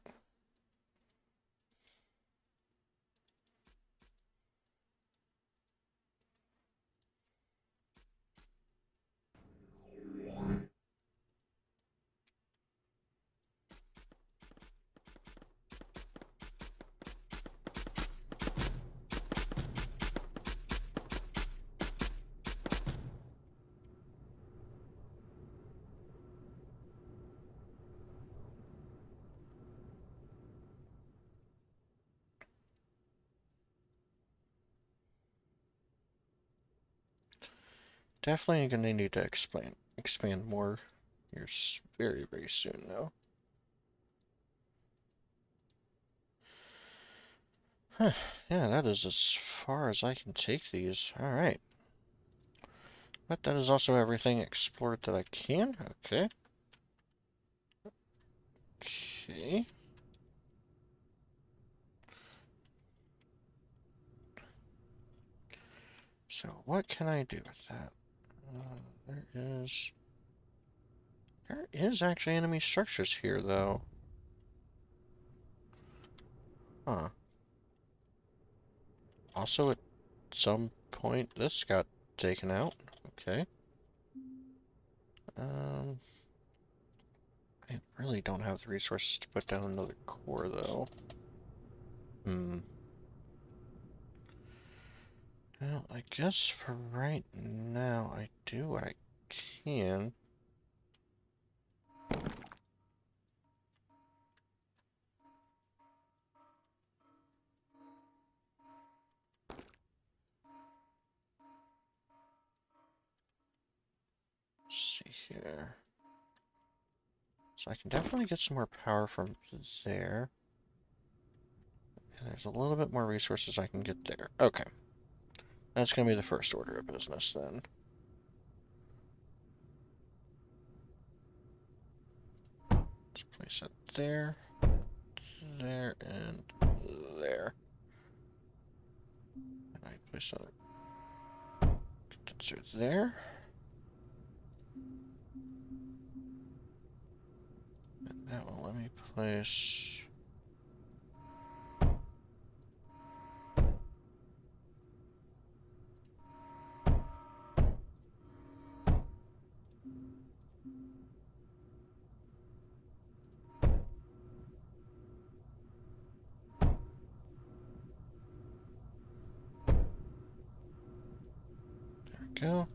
Definitely going to need to expand more here very, very soon, though. Yeah, that is as far as I can take these. Alright. But that is also everything explored that I can. Okay. Okay. So what can I do with that? There is actually enemy structures here, though. Huh. Also, at some point, this got taken out. Okay. Um, I really don't have the resources to put down another core, though. Hmm. Well, I guess for right now, I do what I can. Let's see here. So I can definitely get some more power from there. And there's a little bit more resources I can get there. Okay. That's going to be the first order of business then. Let's place it there, there, and there. And I place another condenser there. And that will let me place... There we go.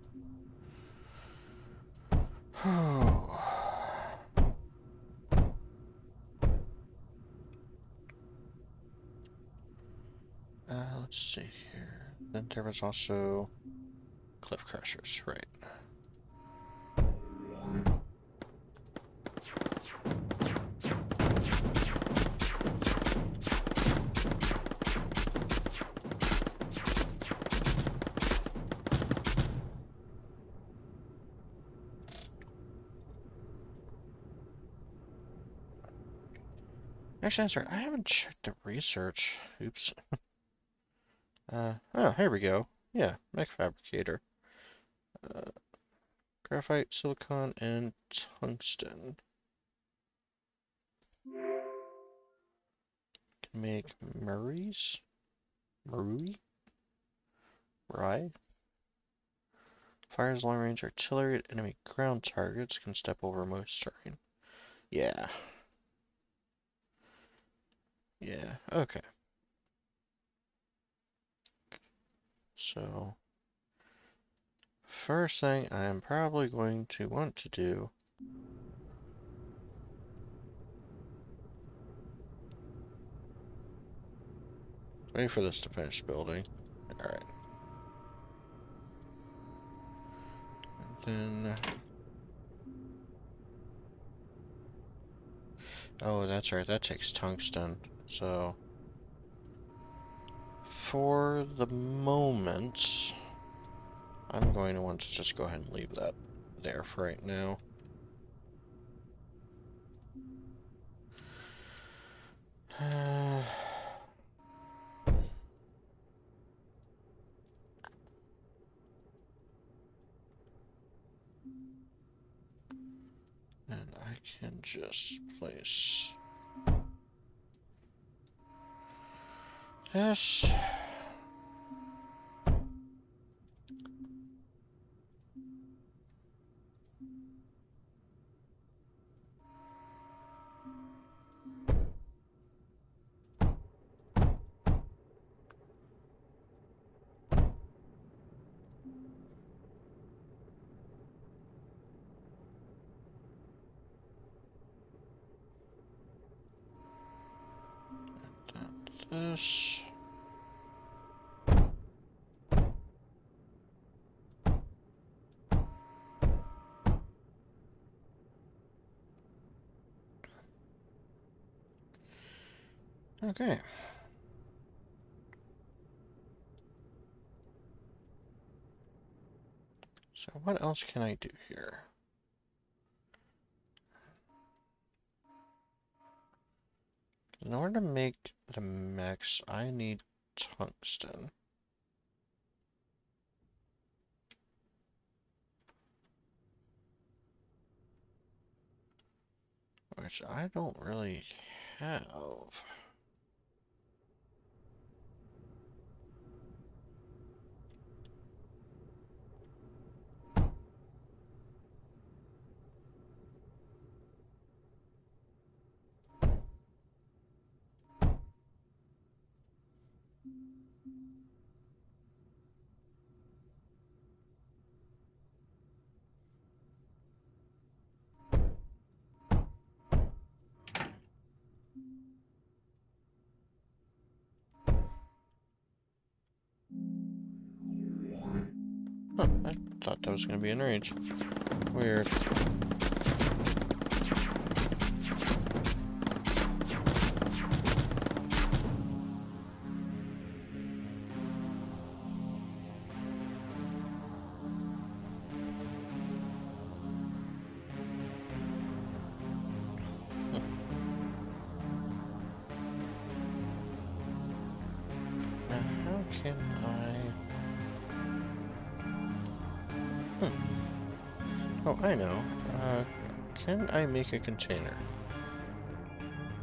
Let's see here. Then there was also cliff crushers, right? Actually, that's right. I haven't checked the research. Oops. Oh, here we go. Yeah, mech fabricator. Uh, graphite, silicon, and tungsten. Can make Murray's? Murray? Rye? Fires long-range artillery at enemy ground targets. Can step over most terrain. Yeah. Yeah, okay. So, first thing I am probably going to want to do is wait for this to finish building. Alright. And then... Oh, that's right. That takes tungsten. So, for the moment, I'm going to want to just go ahead and leave that there for right now. And I can just place this. And this. Okay. So what else can I do here? In order to make the mechs, I need tungsten. Which I don't really have. Huh, I thought that was going to be in range. Weird. Now, how can I... Oh, I know. Can I make a container?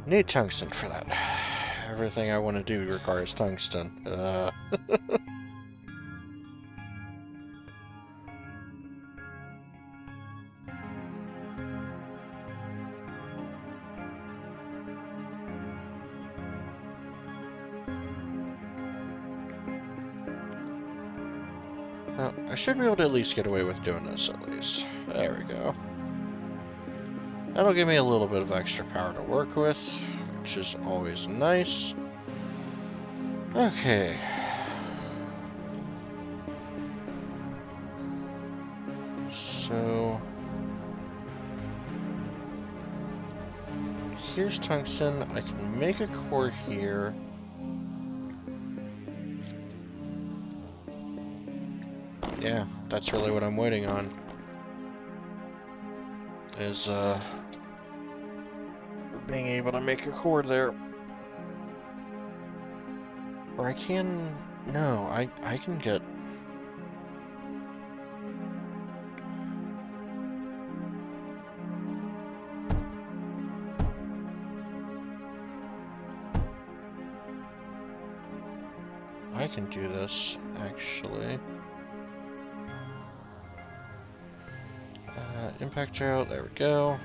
Need tungsten for that. Everything I want to do requires tungsten. Well, I should be able to at least get away with doing this, at least. There we go. That'll give me a little bit of extra power to work with, which is always nice. Okay. So... here's tungsten. I can make a core here. Yeah, that's really what I'm waiting on. Is, being able to make a core there. Or I can... no, I can get... I can do this, actually. Impact gel, there we go.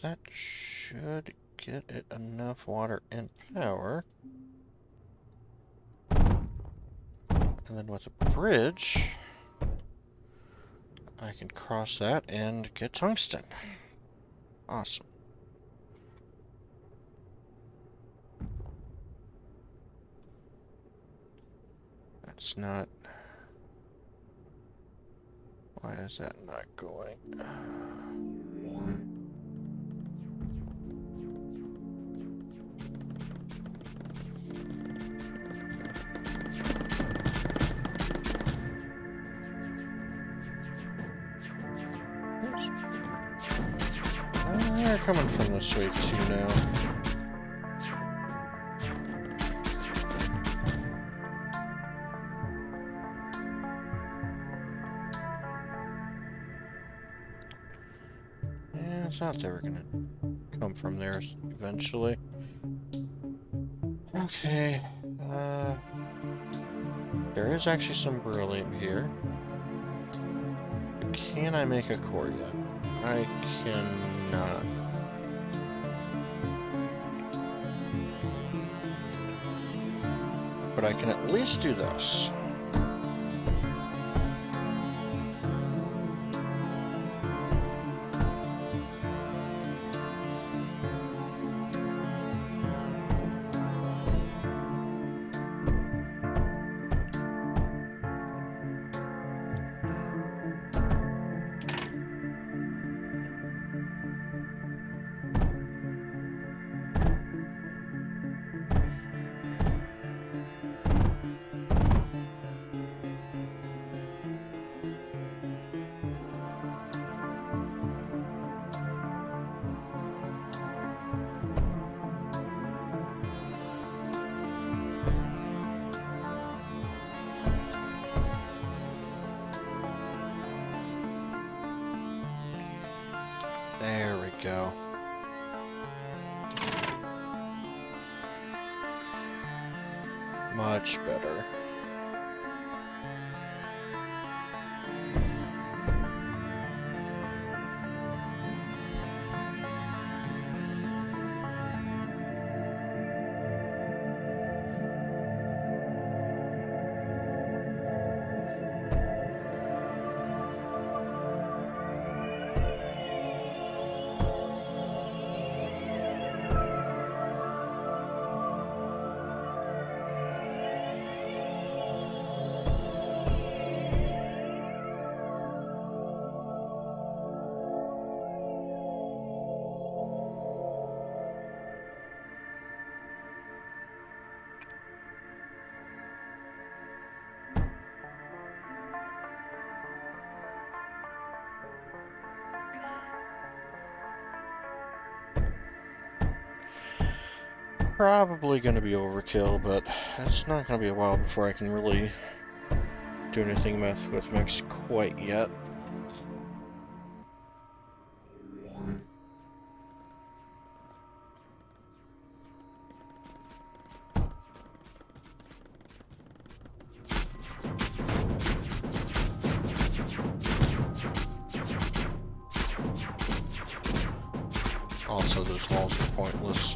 That should get it enough water and power. And then with a bridge, I can cross that and get tungsten. Awesome. That's not... why is that not going? They're coming from this way too now. Yeah, it's not they were gonna come from there eventually. Okay. There is actually some beryllium here. But can I make a core yet? I cannot. But I can at least do this. There we go. Much better. Probably going to be overkill, but it's not going to be a while before I can really do anything with mechs quite yet. Also, those walls are pointless.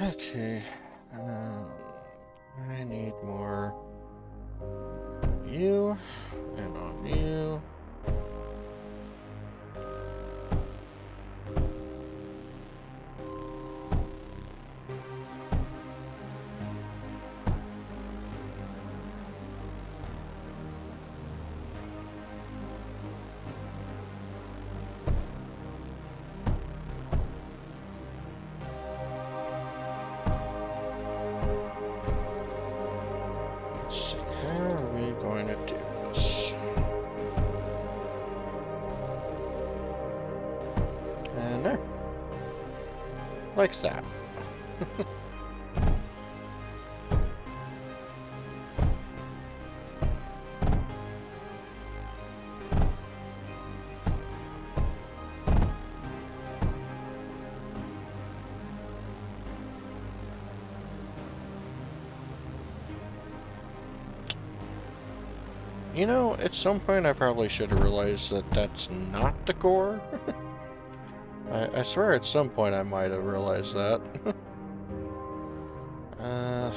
Okay, I need more you, and on you. Let's see, how are we going to do this? And there. Like that. You know, at some point I probably should have realized that that's not the core. I swear at some point I might have realized that. I...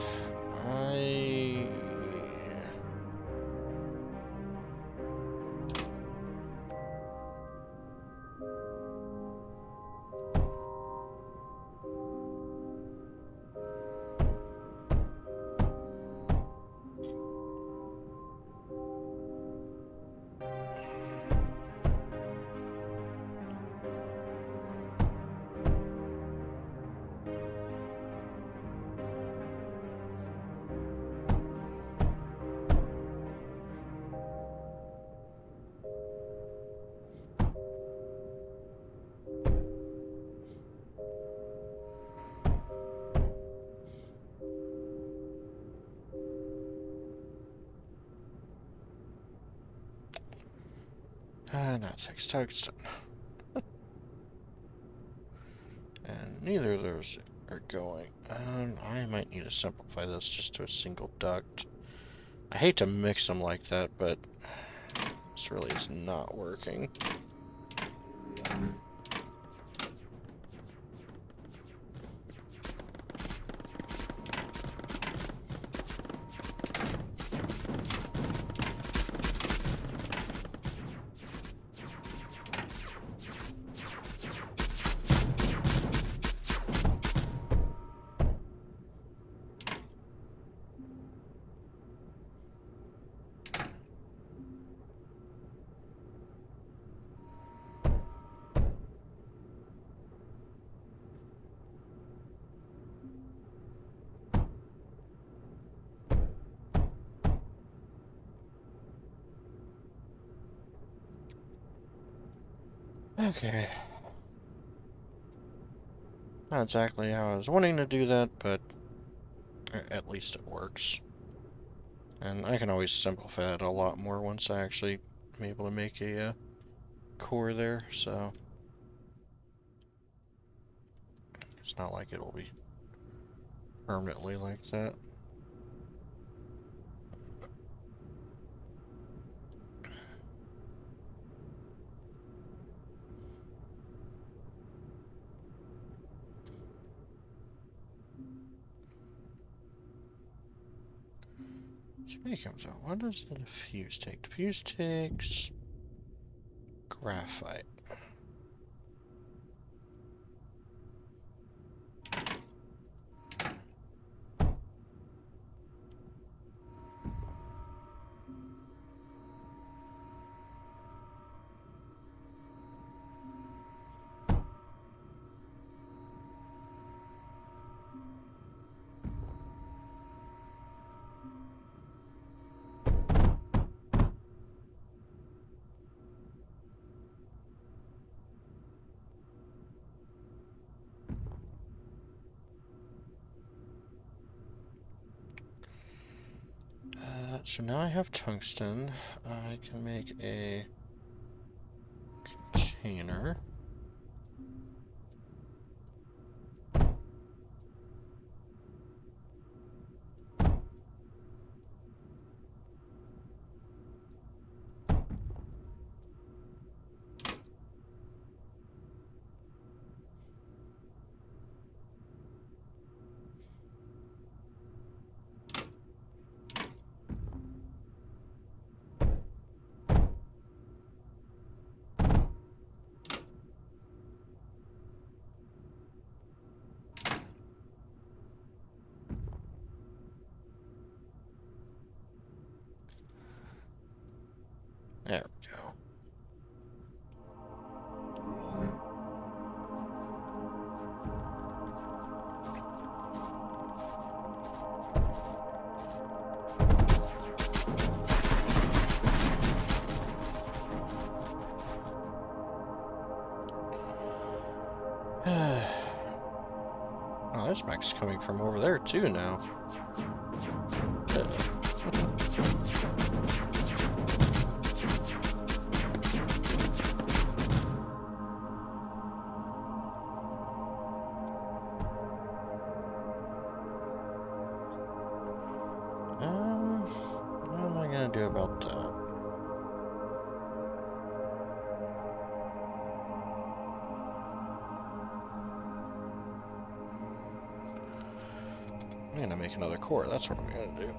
no, it takes tungsten. And neither of those are going. I might need to simplify this just to a single duct. I hate to mix them like that, but this really is not working. Okay. Not exactly how I was wanting to do that, but at least it works. And I can always simplify it a lot more once I actually am able to make a core there, so it's not like it'll be permanently like that. Speaking of that, what does the diffuse take? Diffuse takes graphite. So now I have tungsten. I can make a container. There we go. Oh, there's Max coming from over there too now. What am I gonna do about that? I'm gonna make another core, that's what I'm gonna do.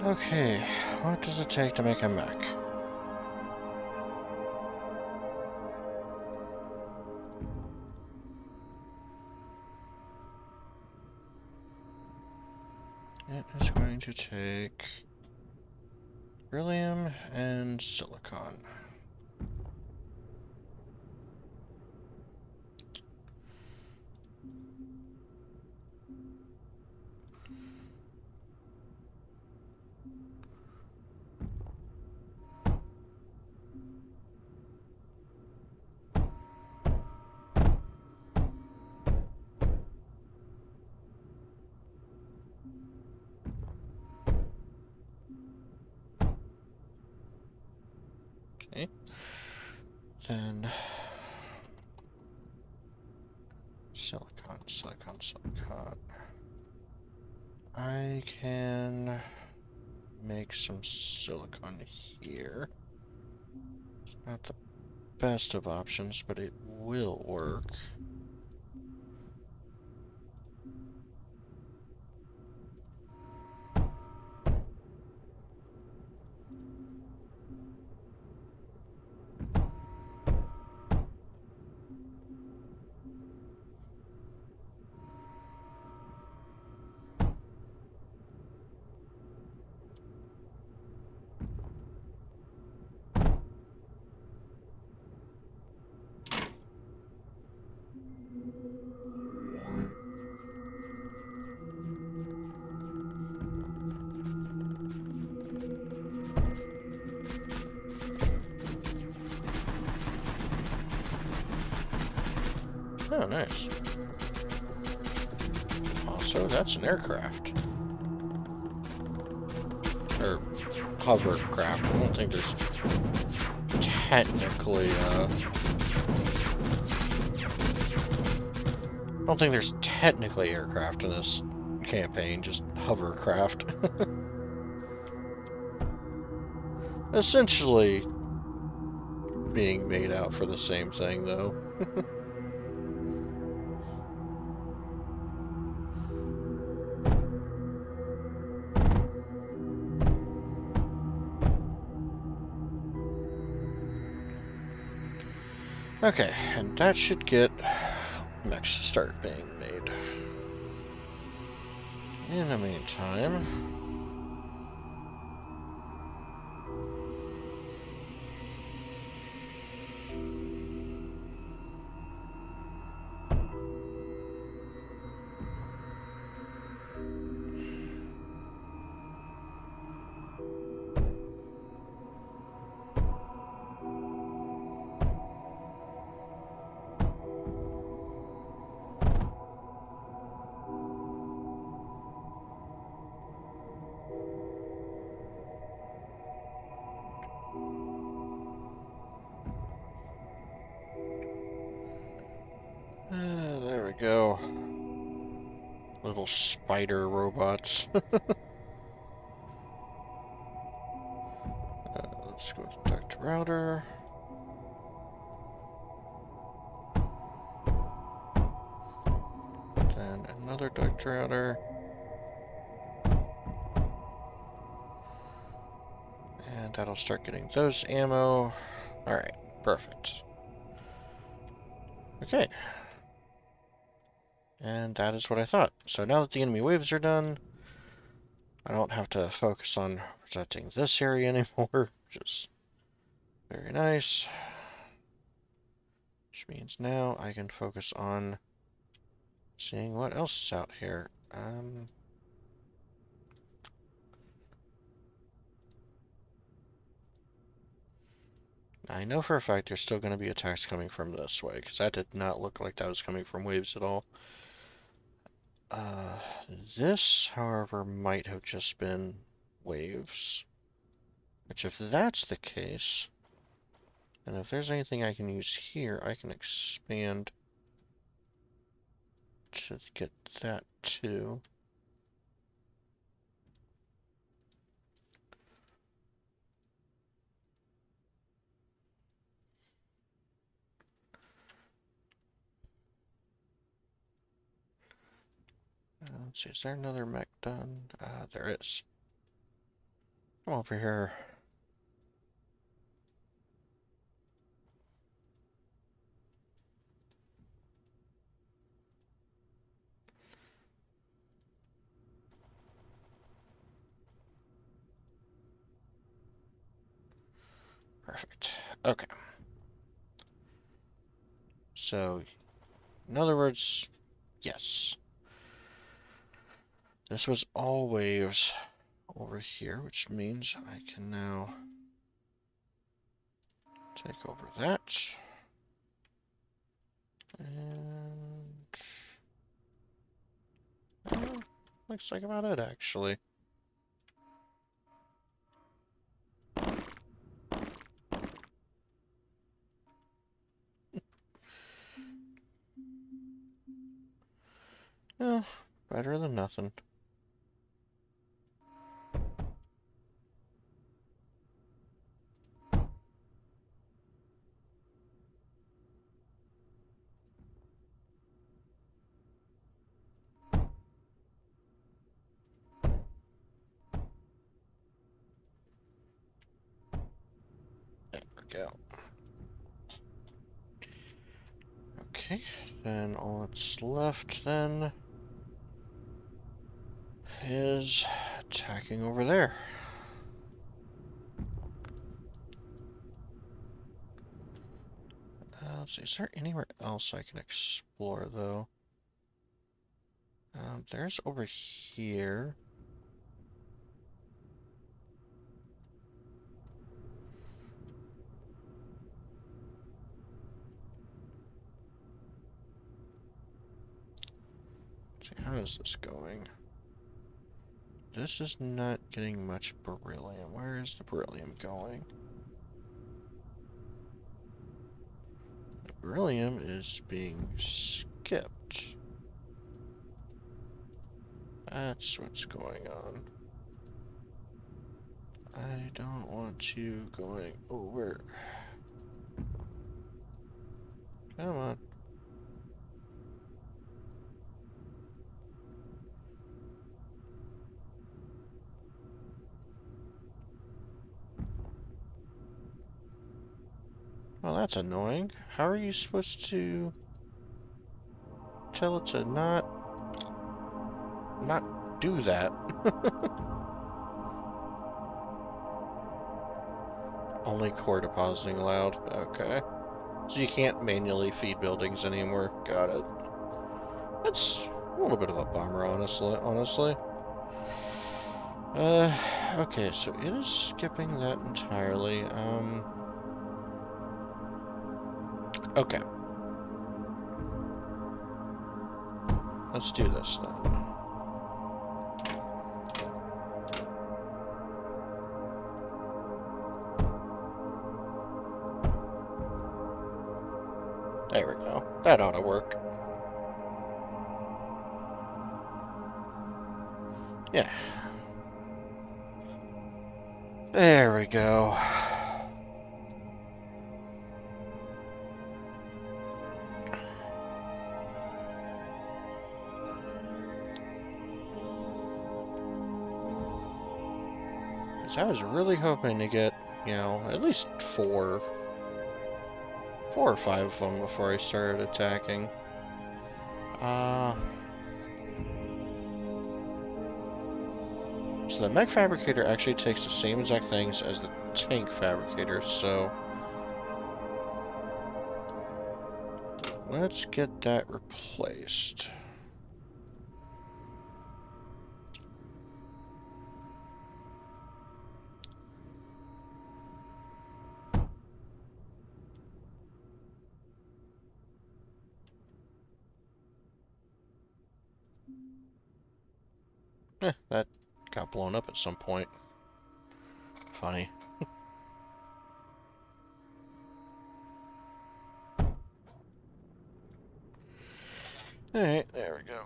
Okay, what does it take to make a mech? It is going to take beryllium and silicon. Okay, then silicon, silicon, silicon. I can make some silicon here. It's not the best of options, but it will work. Oh, nice. Also, that's an aircraft. Or hovercraft. I don't think there's technically, I don't think there's technically aircraft in this campaign, just hovercraft. Essentially being made out for the same thing, though. Okay, and that should get mechs to start being made. In the meantime, there we go. Little spider robots. Let's go to duct router. Then another duct router. And that'll start getting those ammo. Alright, perfect. Okay. And that is what I thought. So now that the enemy waves are done, I don't have to focus on protecting this area anymore, which is very nice. Which means now I can focus on seeing what else is out here. I know for a fact there's still going to be attacks coming from this way, because that did not look like that was coming from waves at all. Uh, this, however, might have just been waves. Which, if that's the case, and if there's anything I can use here, I can expand to get that too. Let's see, is there another mech done? There is. Come over here. Perfect. Okay. So, in other words, yes. This was all waves over here, which means I can now take over that. And looks like about it, actually. Yeah, better than nothing. There we go. Okay, then all that's left then is attacking over there. Let's see, is there anywhere else I can explore though? There's over here. is this going? This is not getting much beryllium. Where is the beryllium going? The beryllium is being skipped. That's what's going on. I don't want you going over. Come on. Well, that's annoying. How are you supposed to tell it to not do that? Only core depositing allowed. Okay. So you can't manually feed buildings anymore. Got it. That's a little bit of a bummer, honestly. Okay, so it is skipping that entirely. Okay. Let's do this then. There we go. That ought to work. Yeah. There we go. I was really hoping to get, you know, at least four or five of them before I started attacking. So the mech fabricator actually takes the same exact things as the tank fabricator, so let's get that replaced. That got blown up at some point. Funny. Alright, there we go.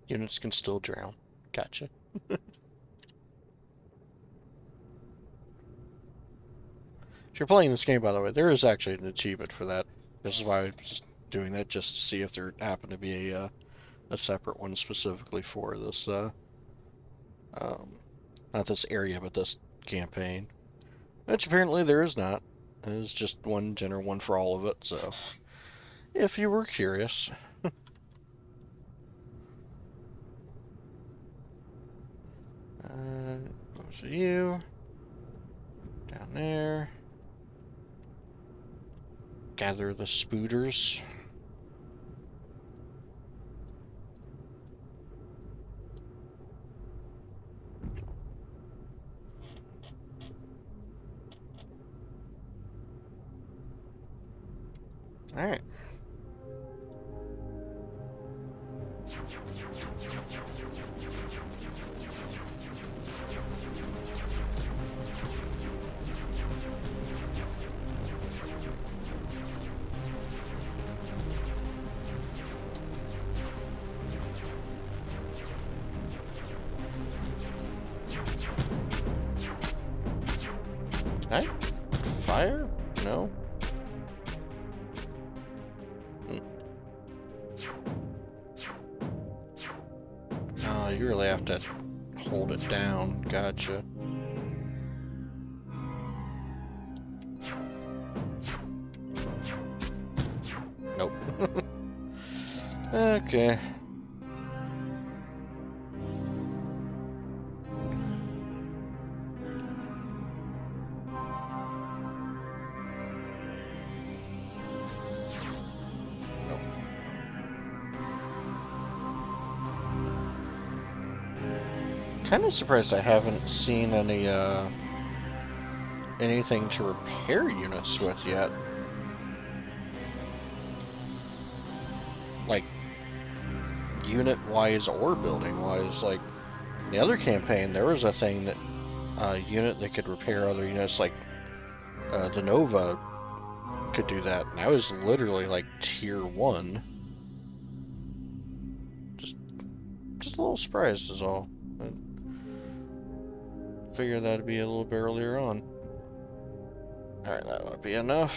Units can still drown. Gotcha. If you're playing this game, by the way, there is actually an achievement for that. This is why I was just doing that, just to see if there happened to be a separate one specifically for this, not this area, but this campaign. Which apparently there is not. It's just one general one for all of it, so if you were curious. Those are you. Down there. Gather the spooters. Alright. Can I fire? No? Oh, you really have to hold it down. Gotcha. Nope. Okay. kind of surprised I haven't seen any anything to repair units with yet. Like, unit-wise or building-wise. Like, in the other campaign, there was a thing that unit that could repair other units, like the Nova could do that, and I was literally like tier 1. Just a little surprised is all. I figured that'd be a little bit earlier on. Alright, that ought to be enough.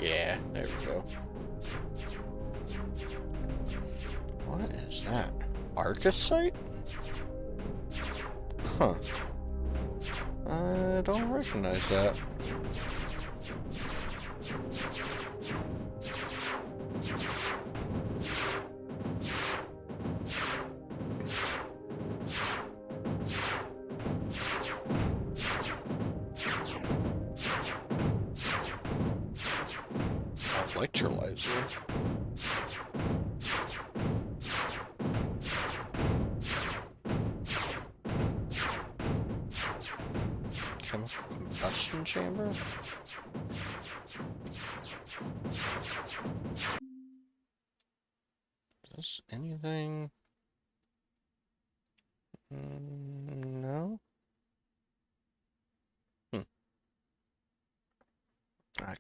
Yeah, there we go. What is that? Arcosite? Huh. I don't recognize that. Electrolyzer. Chemical combustion chamber? Is this anything? No?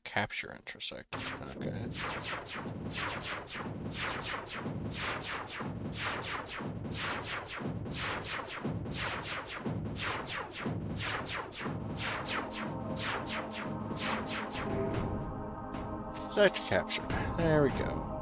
Capture intersect. Okay. Sector capture. There we go.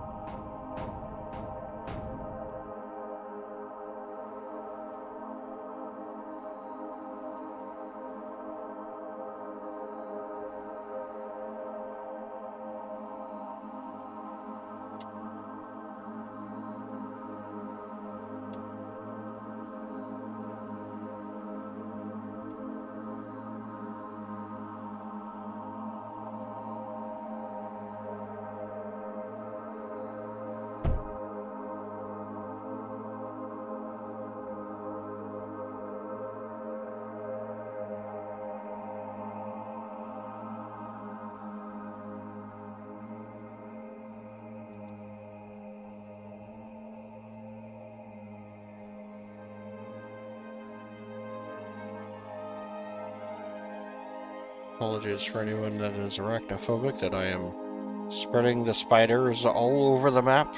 Apologies for anyone that is arachnophobic that I am spreading the spiders all over the map.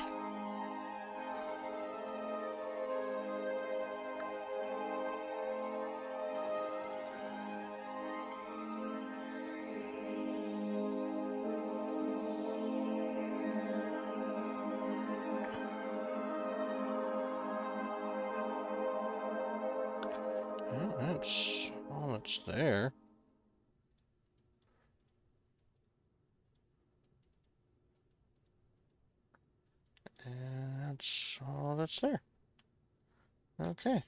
Well, that's all that's there. And that's all that's there. Okay.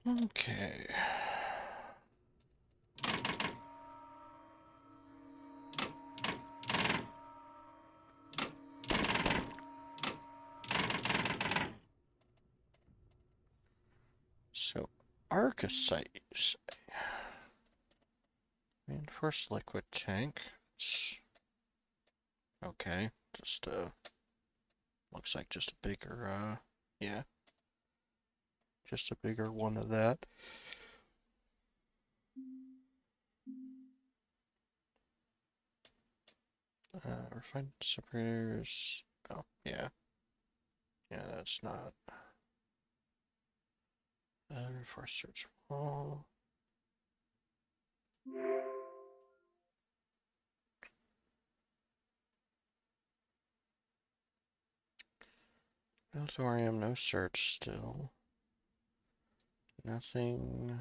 Okay. So, Arcosite. Reinforced liquid tank. It's okay. Just looks like just a bigger yeah, just a bigger one of that. Refined separators. Oh, yeah. Yeah, that's not. Reinforced search wall. No thorium, no search still. Nothing.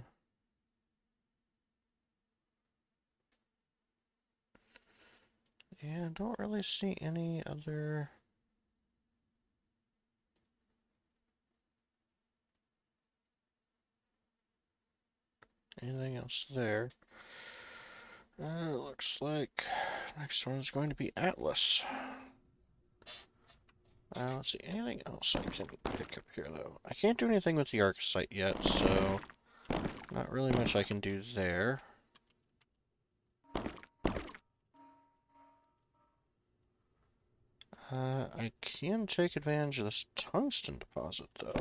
Yeah, don't really see any other. anything else there. Looks like next one is going to be Atlas. Let's see, anything else I can pick up here, though? I can't do anything with the Arcsite yet, so not really much I can do there. I can take advantage of this tungsten deposit, though.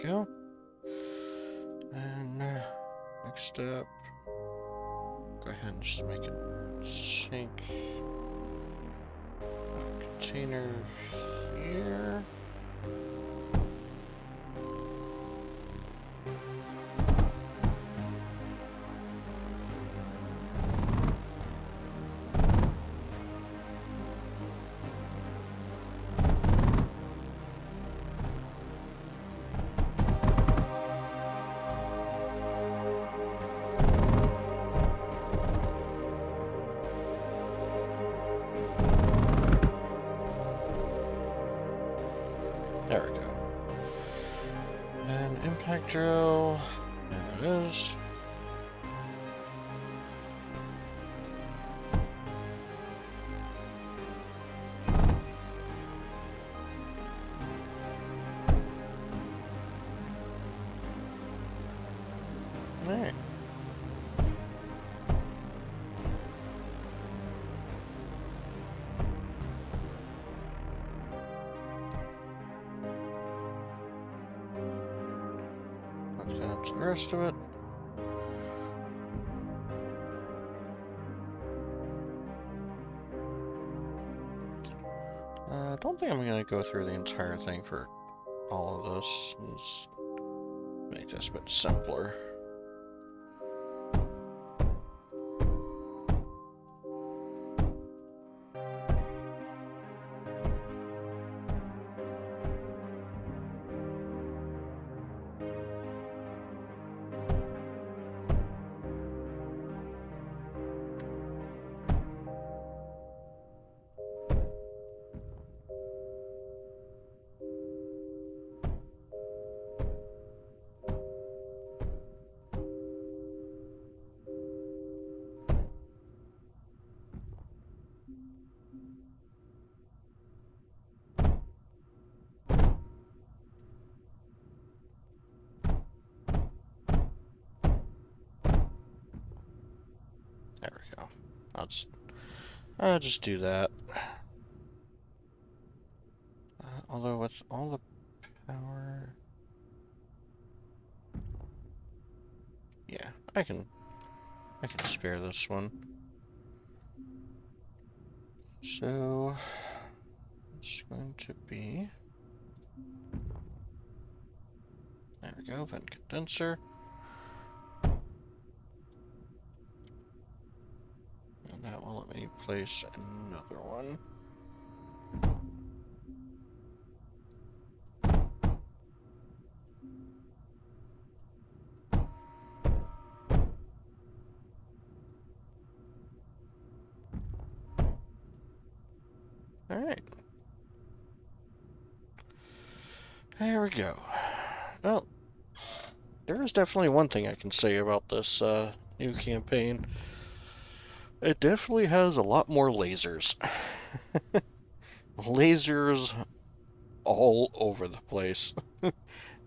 Go. And next up, go ahead and just make it sink. Container here. There we go. And impact drill. There it is. Alright. That's the rest of it. I don't think I'm going to go through the entire thing for all of this. Let's make this a bit simpler. There we go. I'll just do that. Although with all the power, yeah, I can spare this one. So it's going to be, there we go, vent condenser. And that will let me place another one. Alright. There we go. Well, there is definitely one thing I can say about this new campaign. It definitely has a lot more lasers. Lasers all over the place.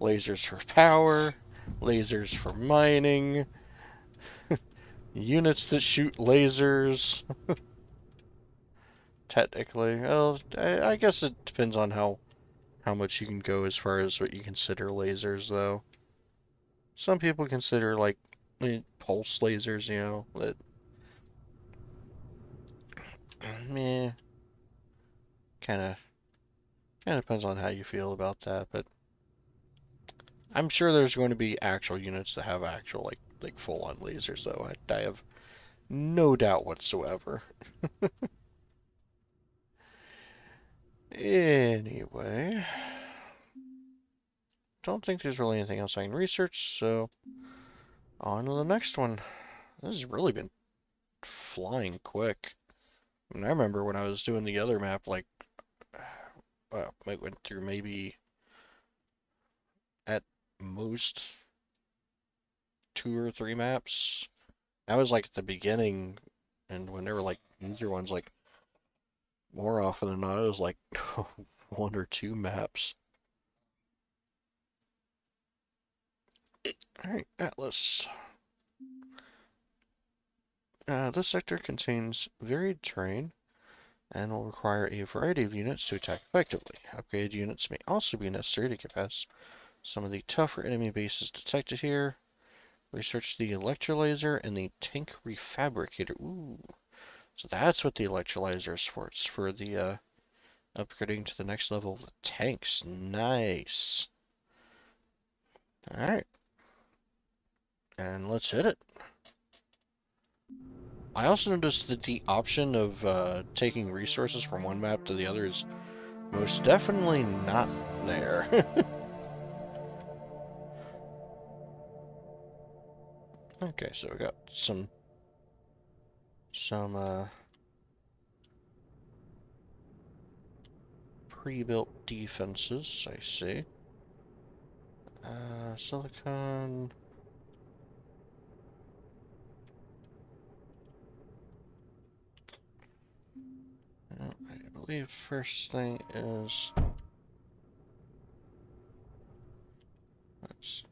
Lasers for power, lasers for mining, Units that shoot lasers, technically. Well, I guess it depends on how much you can go as far as what you consider lasers, though. Some people consider, like, pulse lasers, that, meh, kind of depends on how you feel about that, but I'm sure there's going to be actual units that have actual, like full-on lasers, though. I have no doubt whatsoever. Anyway, don't think there's really anything else I can research, so on to the next one. This has really been flying quick. I mean, I remember when I was doing the other map, like, well, I went through maybe at most 2 or 3 maps. That was like at the beginning, and when there were like easier ones, like more often than not, it was like 1 or 2 maps. Alright, Atlas. This sector contains varied terrain and will require a variety of units to attack effectively. Upgraded units may also be necessary to get past some of the tougher enemy bases detected here. Research the electrolyzer and the tank refabricator. Ooh, so that's what the electrolyzer is for. It's for the upgrading to the next level of the tanks. Nice. Alright, and let's hit it. I also noticed that the option of taking resources from one map to the other is most definitely not there. Okay, so we got some pre-built defenses, I see. Silicon. I believe first thing is let's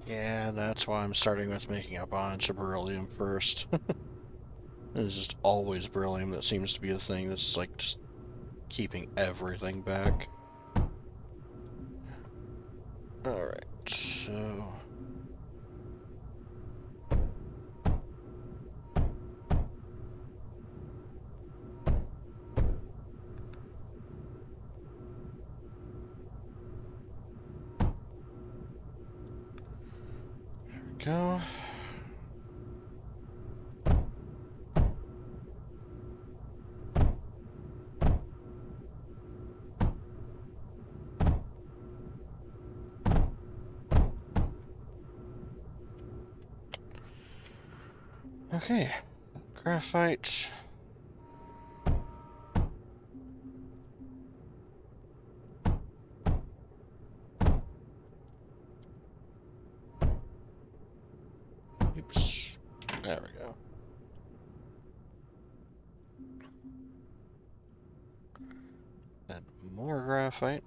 yeah, that's why I'm starting with making a bunch of beryllium first. It's just always beryllium that seems to be the thing that's like just keeping everything back. Alright, so there we go. Okay, graphite. Oops. There we go. And more graphite.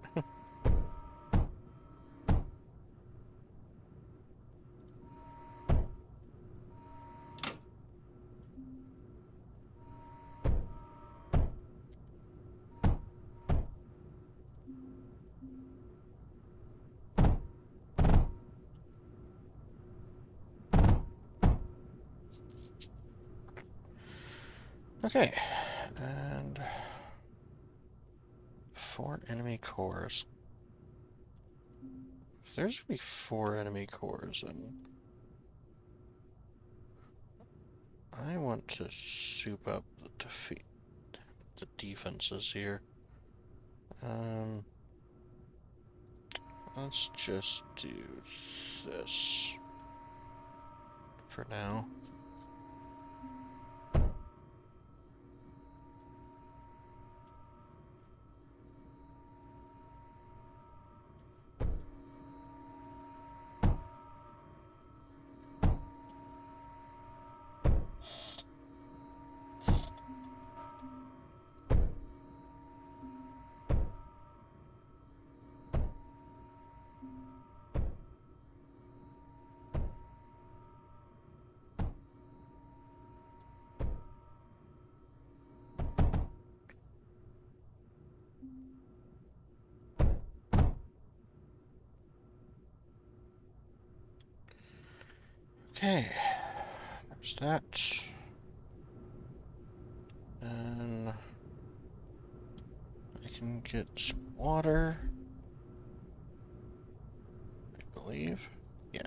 Okay, and 4 enemy cores. If there's gonna be 4 enemy cores, then I want to soup up the defenses here. let's just do this for now. Okay, there's that. And I can get some water, I believe. Yeah.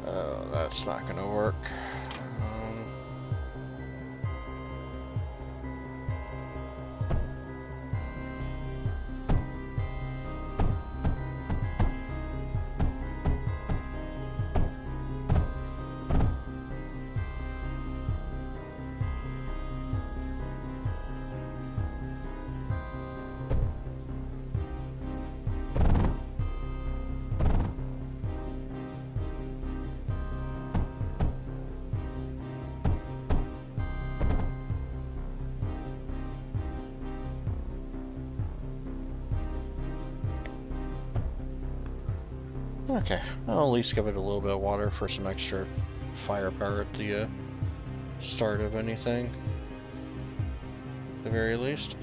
Oh, that's not gonna work. Okay, I'll at least give it a little bit of water for some extra firepower at the start of anything, at the very least.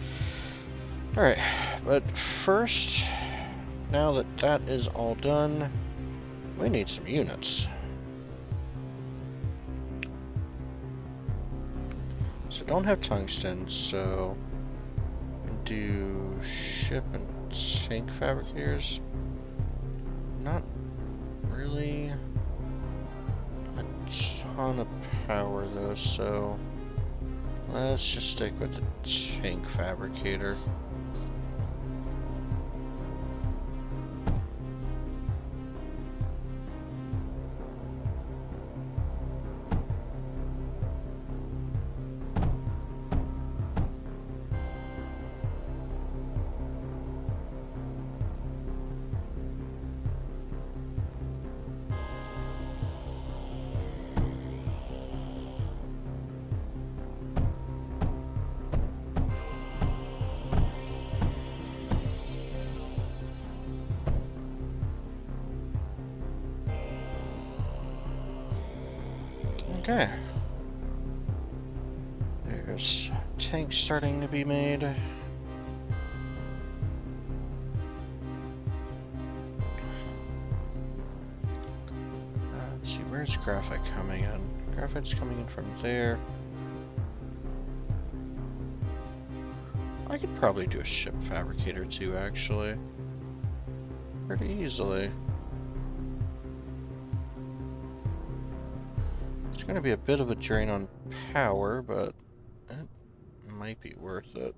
Alright, but first, now that that is all done, we need some units. So don't have tungsten, so do ship and tank fabricators. Not really a ton of power though, so let's just stick with the tank fabricator. Okay. There's tanks starting to be made. Let's see, where's graphite coming in? Graphite's coming in from there. I could probably do a ship fabricator too, actually. Pretty easily. It's going to be a bit of a drain on power, but it might be worth it.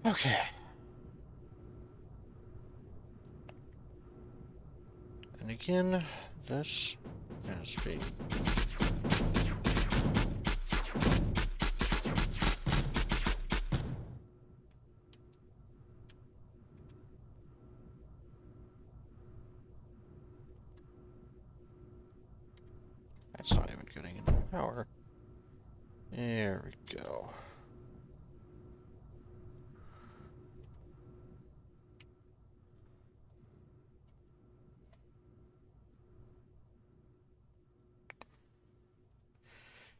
Okay. And again, this has been It's not even getting any power. There we go.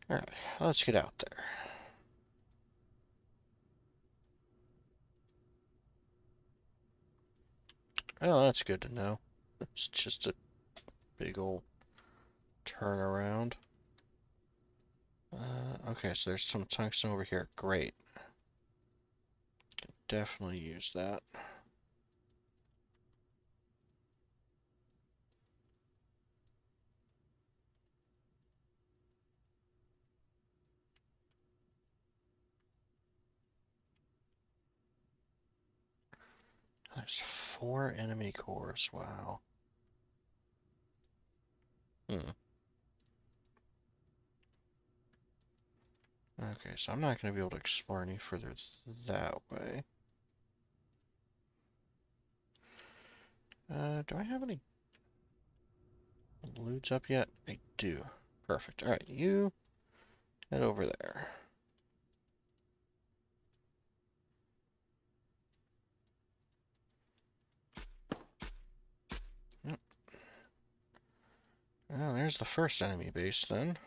Alright, let's get out there. Oh, that's good to know. It's just a big old turnaround. Okay, so there's some tungsten over here. Great. Can definitely use that. There's 4 enemy cores. Wow. Hmm. Okay, so I'm not going to be able to explore any further that way. Do I have any loots up yet? I do. Perfect. Alright, you head over there. Yep. Oh, there's the first enemy base then.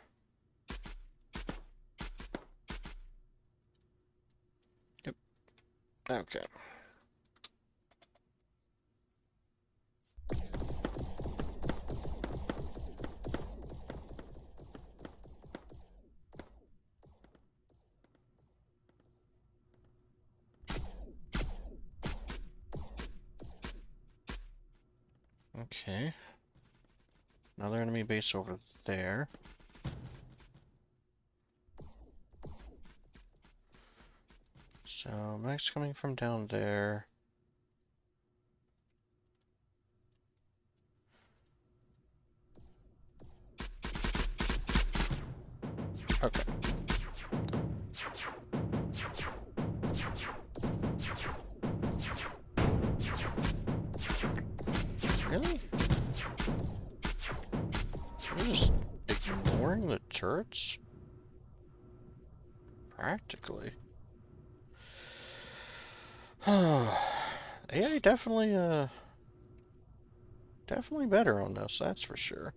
Yep. Okay. Okay. Another enemy base over there. So, Mech's coming from down there. Okay. Really? You're just ignoring the turrets? Practically. AI definitely better on this, that's for sure.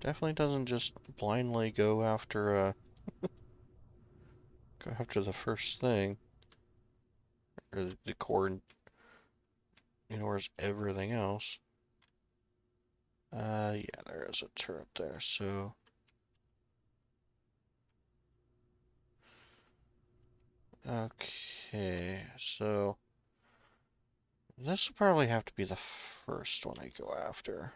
Definitely doesn't just blindly go after the first thing. Or the core ignores everything else. Yeah, there is a turret there, so... Okay, so... This will probably have to be the first one I go after.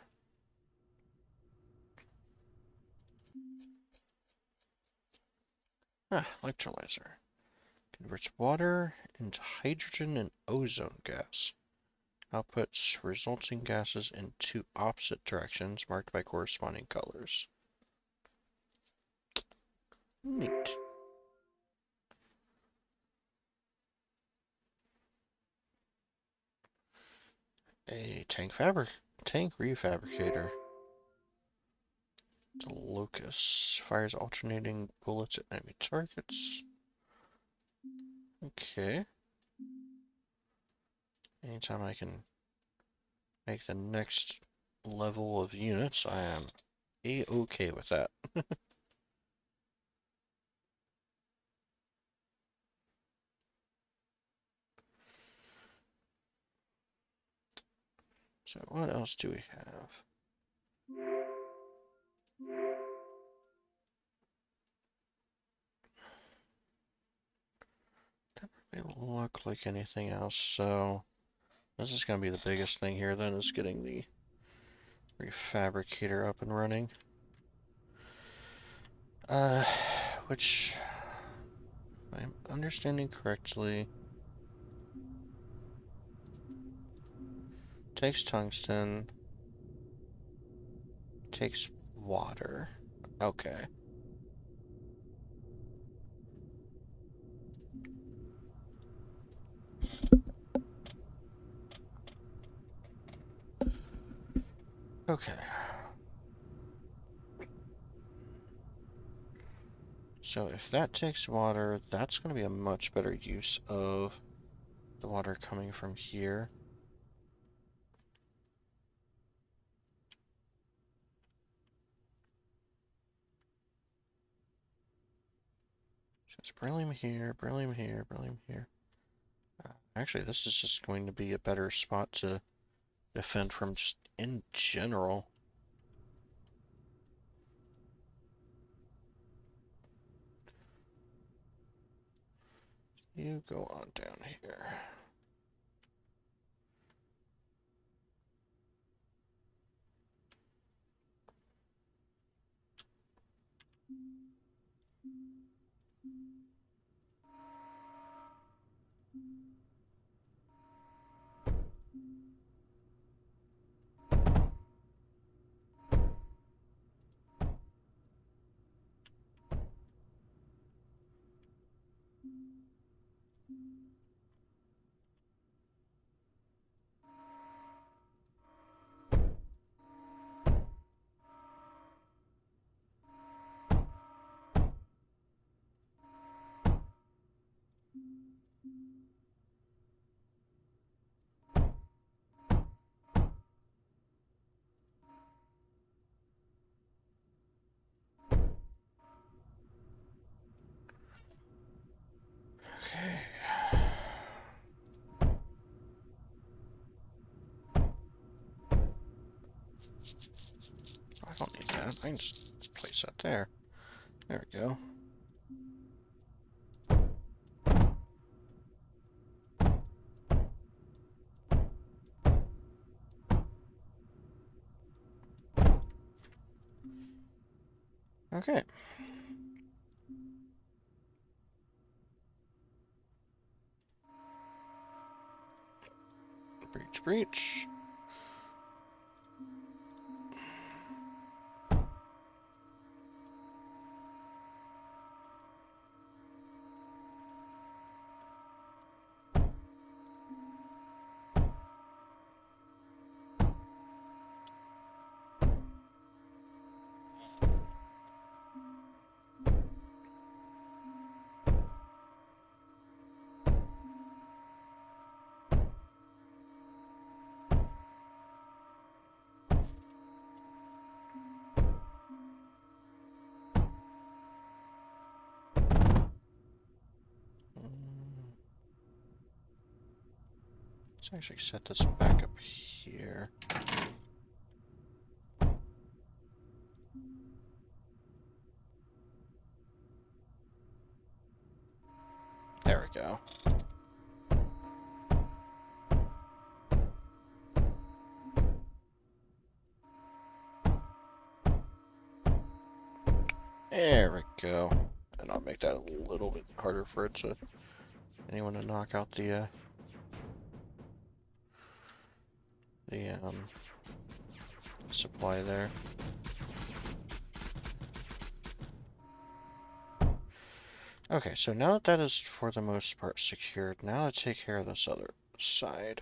Ah, electrolyzer. Converts water into hydrogen and ozone gas. Outputs resulting gases in 2 opposite directions marked by corresponding colors. Neat. A tank refabricator. The Locust fires alternating bullets at enemy targets. Okay. Anytime I can make the next level of units, I am a-okay with that. So what else do we have? Doesn't really look like anything else, so this is going to be the biggest thing here then, is getting the refabricator up and running. Which, if I'm understanding correctly, takes tungsten, takes water. Okay. Okay. So if that takes water, that's going to be a much better use of the water coming from here. So it's beryllium here, beryllium here, beryllium here. Actually, this is just going to be a better spot to defend from just in general. You go on down here. Okay. I don't need that. I can just place that there. There we go. Okay. Breach, breach. Let's actually set this back up here. There we go. There we go. And I'll make that a little bit harder for it to anyone to knock out the supply there. Okay, so now that that is for the most part secured, now to take care of this other side.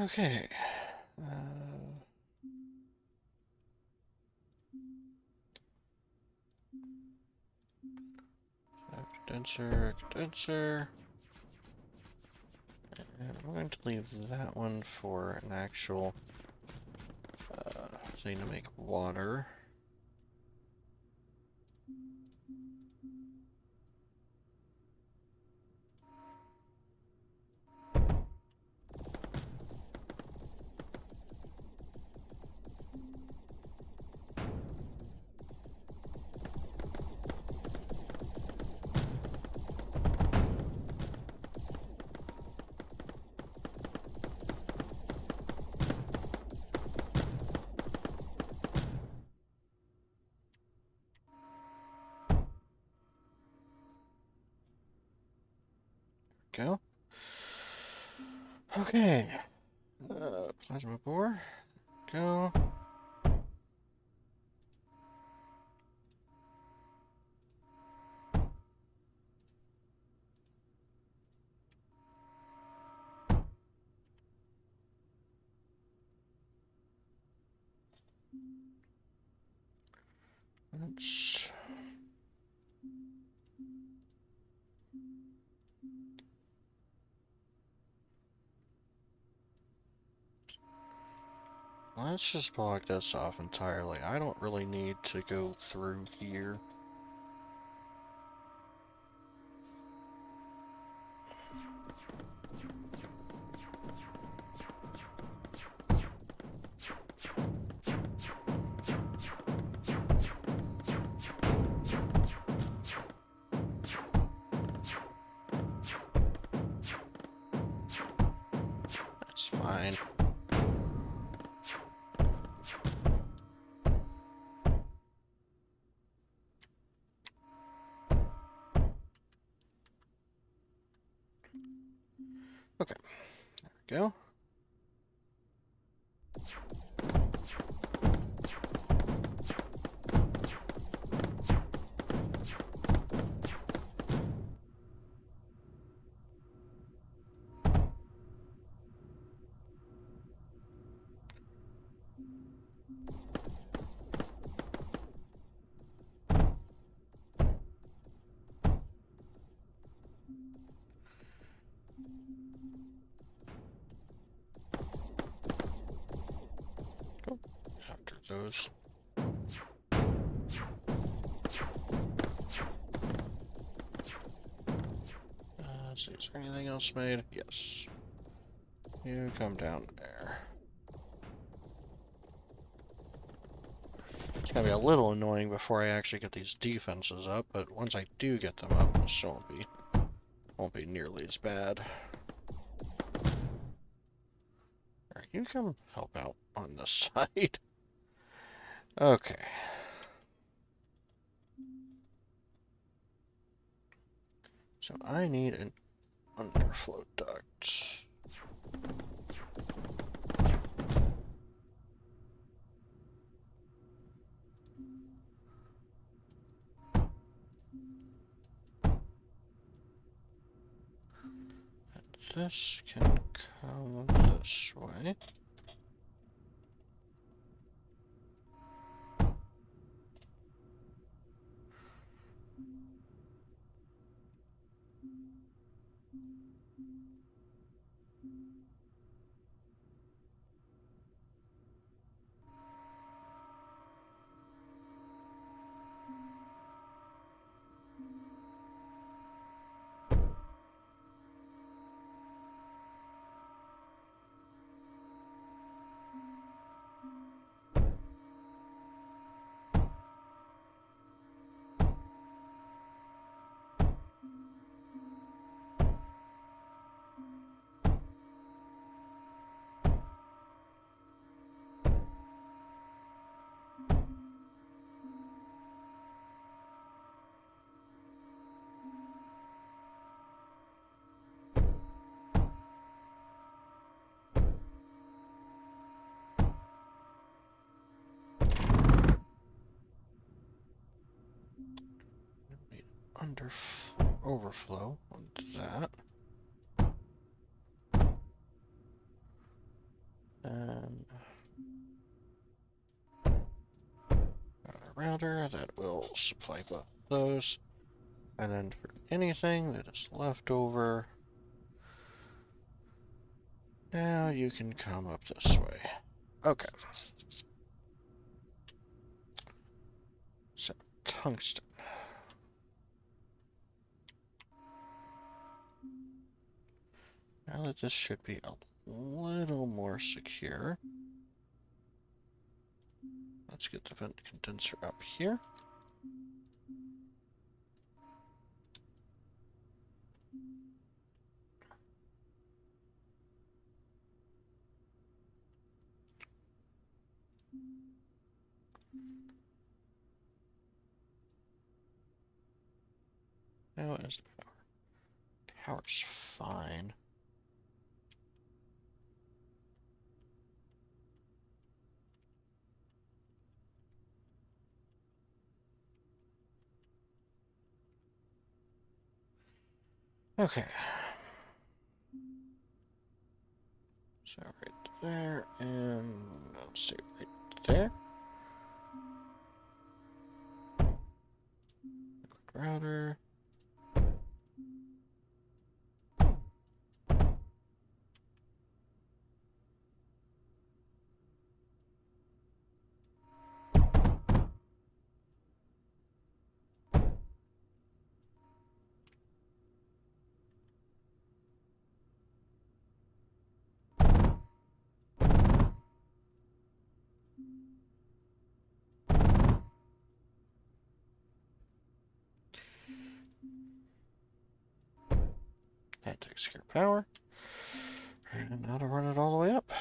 Okay. Condenser, condenser. And I'm going to leave that one for an actual thing to make water. Okay. Plasma bore. Go. Let's... Let's just block this off entirely. I don't really need to go through here. That's fine. Okay, there we go. Go after those. Let's see, is there anything else made? Yes. You come down there. It's gonna be a little annoying before I actually get these defenses up, but once I do get them up, this won't be nearly as bad. Alright, you come help out on this side. Okay. So I need an underflow duct. This can come this way. Need overflow on that. And got a router that will supply both those. And then for anything that is left over, now you can come up this way. Okay. So, tungsten. Now that this should be a little more secure, let's get the vent condenser up here. Now is the power. Power's fine. Okay. So right there, and let's see, right there. Router. That takes care of power. And now to run it all the way up.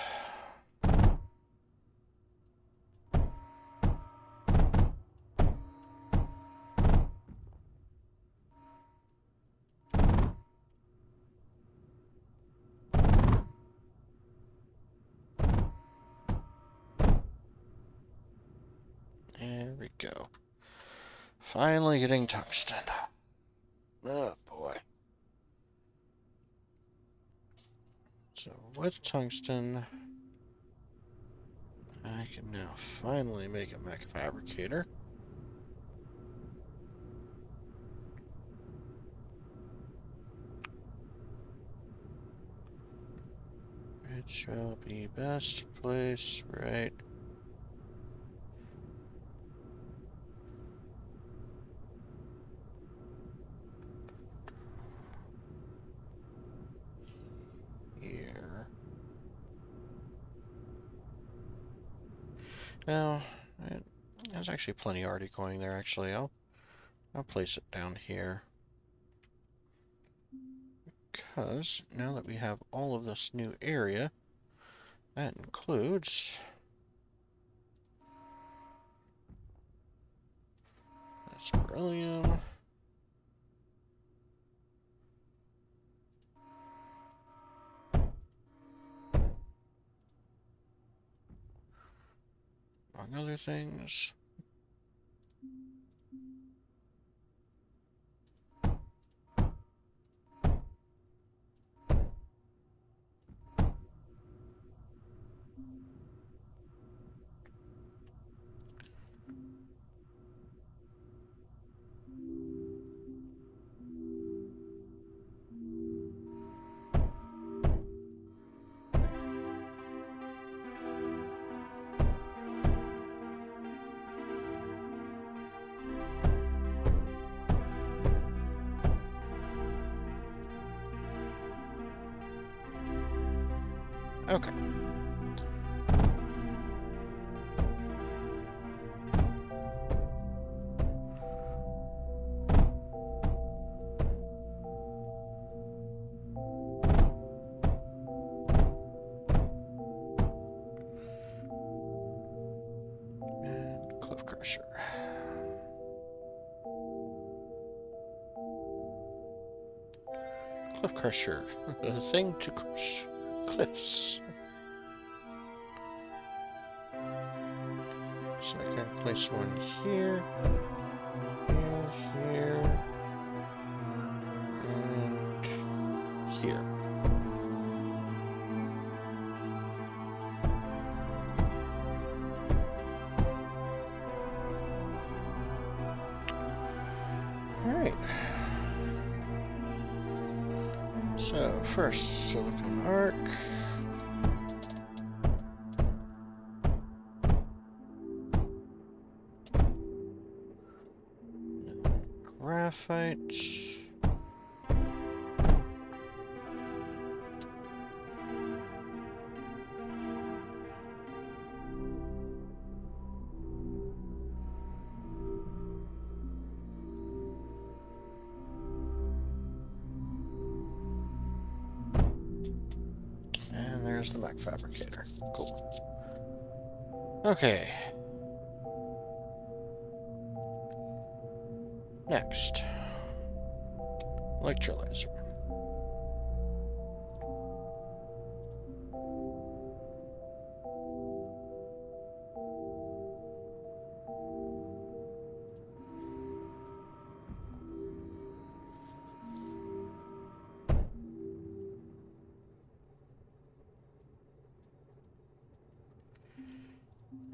There we go. Finally getting tungsten. Oh boy. So with tungsten, I can now finally make a mech fabricator. It shall be best place right here. Now, there's actually plenty already going there. Actually, I'll place it down here because now that we have all of this new area, that includes this beryllium. Among other things. Okay. And cliff crusher. Cliff crusher. The thing to crush cliffs. So I can place one here, here, and here. Alright. So, first, silicon arc. Graphite. And there's the mech fabricator. Cool. Okay. Next. Electrolyzer.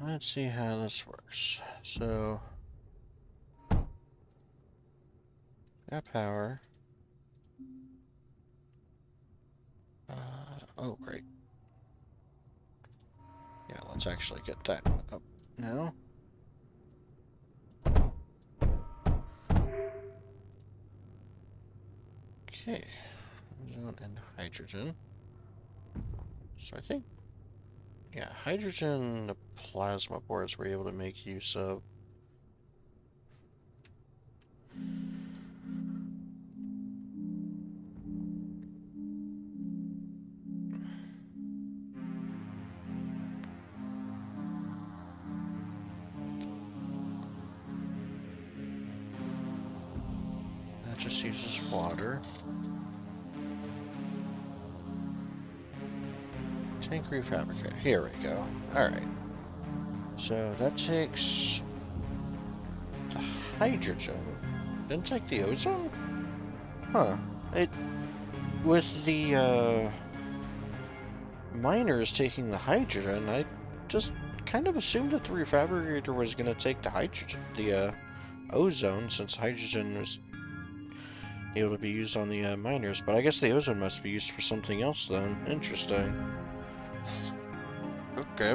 let's see how this works. So, got power. Oh, right. Yeah, let's actually get that up now. Okay, ozone and hydrogen. So I think, yeah, hydrogen, the plasma boards were able to make use of. That just uses water. Tank refabricator. Here we go. Alright. So that takes the hydrogen. Didn't take the ozone? Huh. With the miners taking the hydrogen, I just kind of assumed that the refabricator was gonna take the hydrogen, the ozone, since hydrogen was able to be used on the miners, but I guess the ozone must be used for something else then. Interesting. Okay.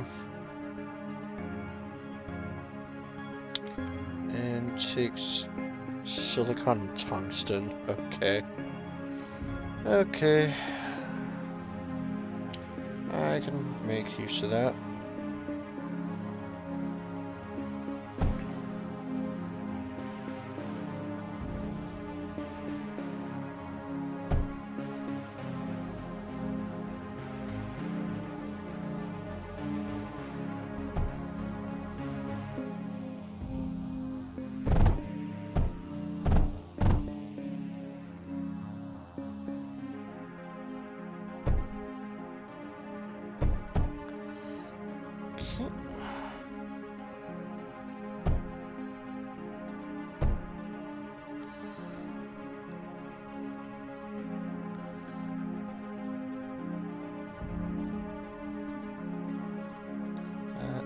And takes silicon and tungsten. Okay. Okay. I can make use of that.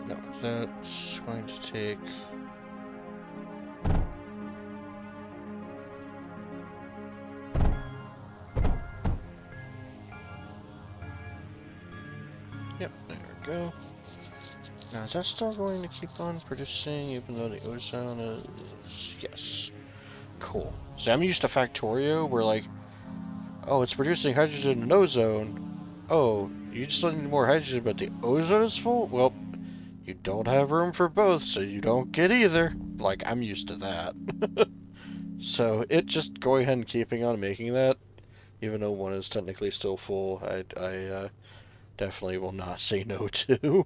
No, that's going to take... Yep, there we go. Now, is that still going to keep on producing even though the ozone is... Yes. Cool. See, I'm used to Factorio where, like, oh, it's producing hydrogen and ozone. Oh, you just need more hydrogen, but the ozone is full? Well, you don't have room for both, so you don't get either. Like, I'm used to that. So, it just going ahead and keeping on making that, even though one is technically still full, I definitely will not say no to.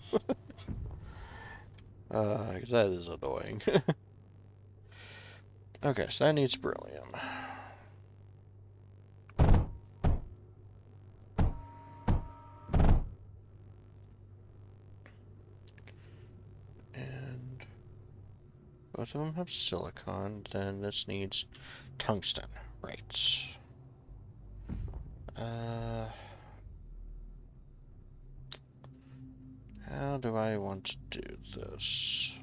'Cause that is annoying. Okay, so that needs beryllium. And both of them have silicon, then this needs tungsten. Right. How do I want to do this?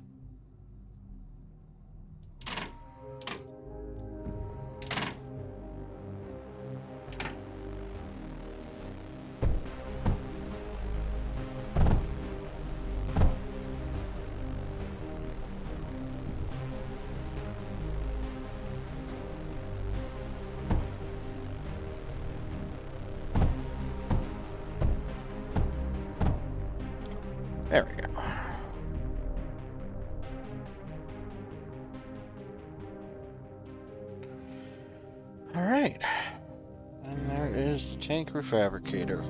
There we go. Alright. And there is the tank refabricator.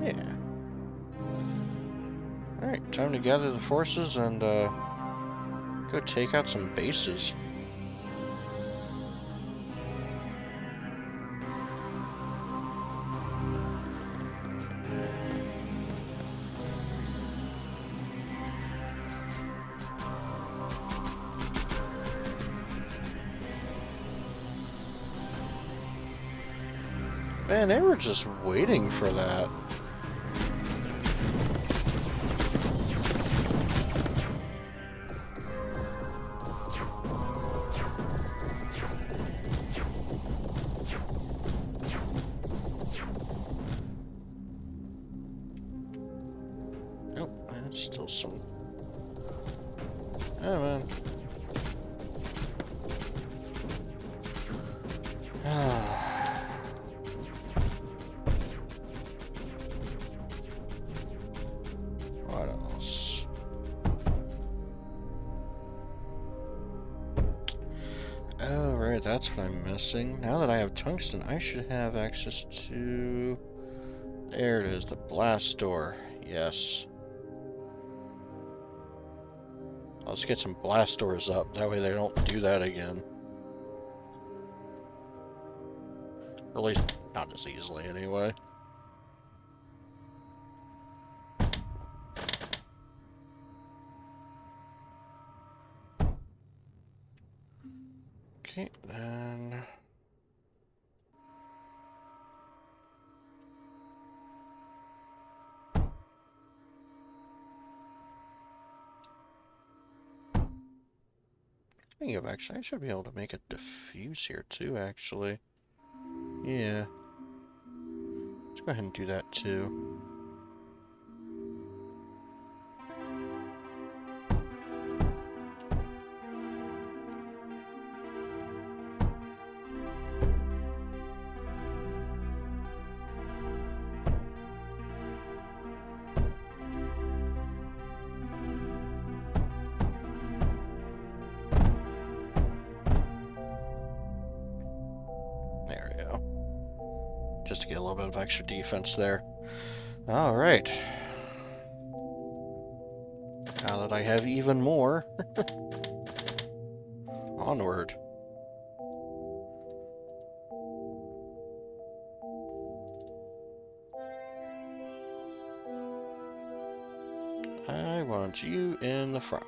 Yeah. Alright, time to gather the forces and go take out some bases. Man, they were just waiting for that. Nope, there's still some... Oh, man. What else? Oh, right, that's what I'm missing. Now that I have tungsten, I should have access to... There it is, the blast door. Yes. Let's get some blast doors up. That way they don't do that again. Or at least not as easily, anyway. Okay, then... Speaking of, actually, I should be able to make a diffuse here too, actually. Yeah. Let's go ahead and do that too. There we go. Just to get a little bit of extra defense there. Alright. Now that I have even more, onward. I want you in the front.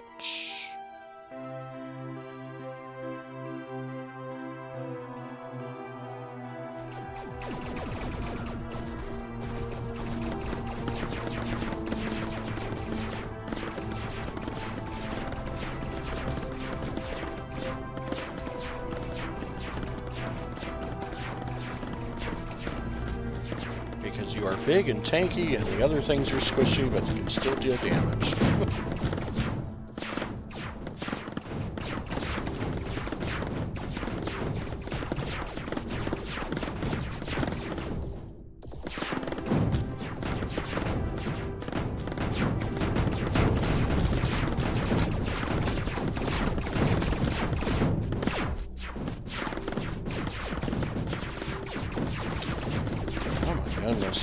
Because you are big and tanky and the other things are squishy, but you can still deal damage. Goodness.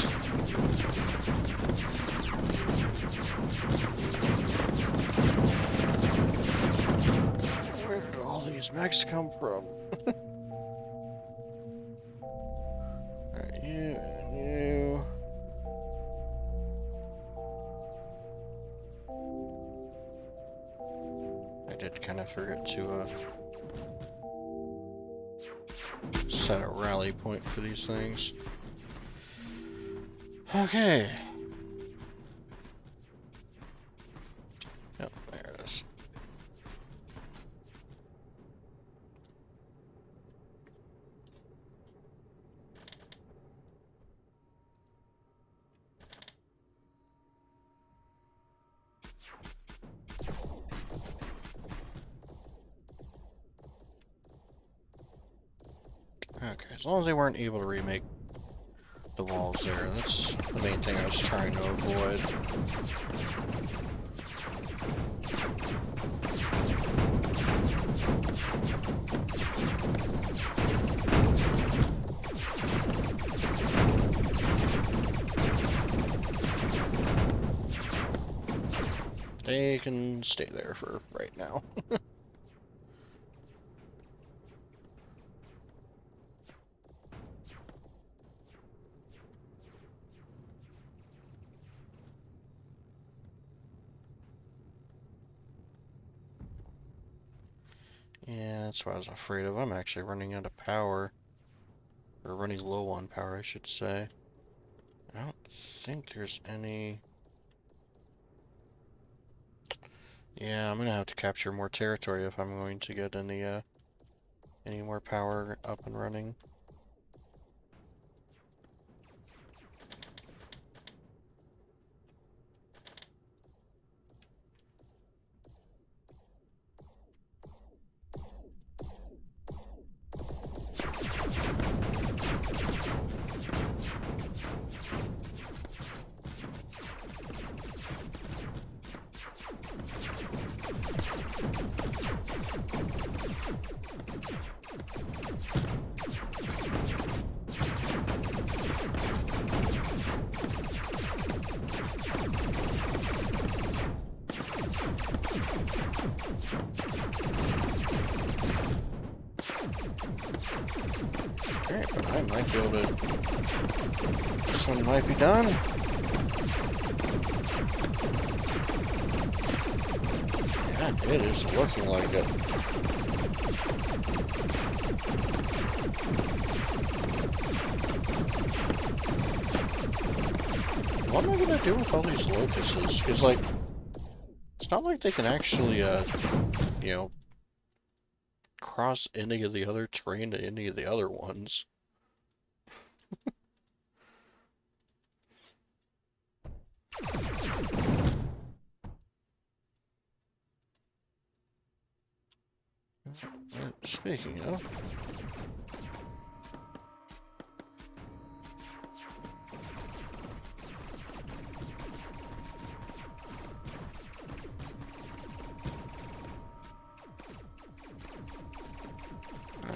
Where did all these mechs come from? Alright, you and you. I did kind of forget to set a rally point for these things. Okay. Yep, there it is. Okay, as long as they weren't able to remake the walls there, that's the main thing I was trying to avoid. They can stay there for right now. Yeah, that's what I was afraid of. I'm actually running out of power. Or running low on power, I should say. I don't think there's any... Yeah, I'm gonna have to capture more territory if I'm going to get any more power up and running. Alright, but I might be able to... This one might be done. Yeah, it is looking like it. What am I gonna do with all these locusts? Because, like, it's not like they can actually, you know, cross any of the other terrain to any of the other ones. Speaking of...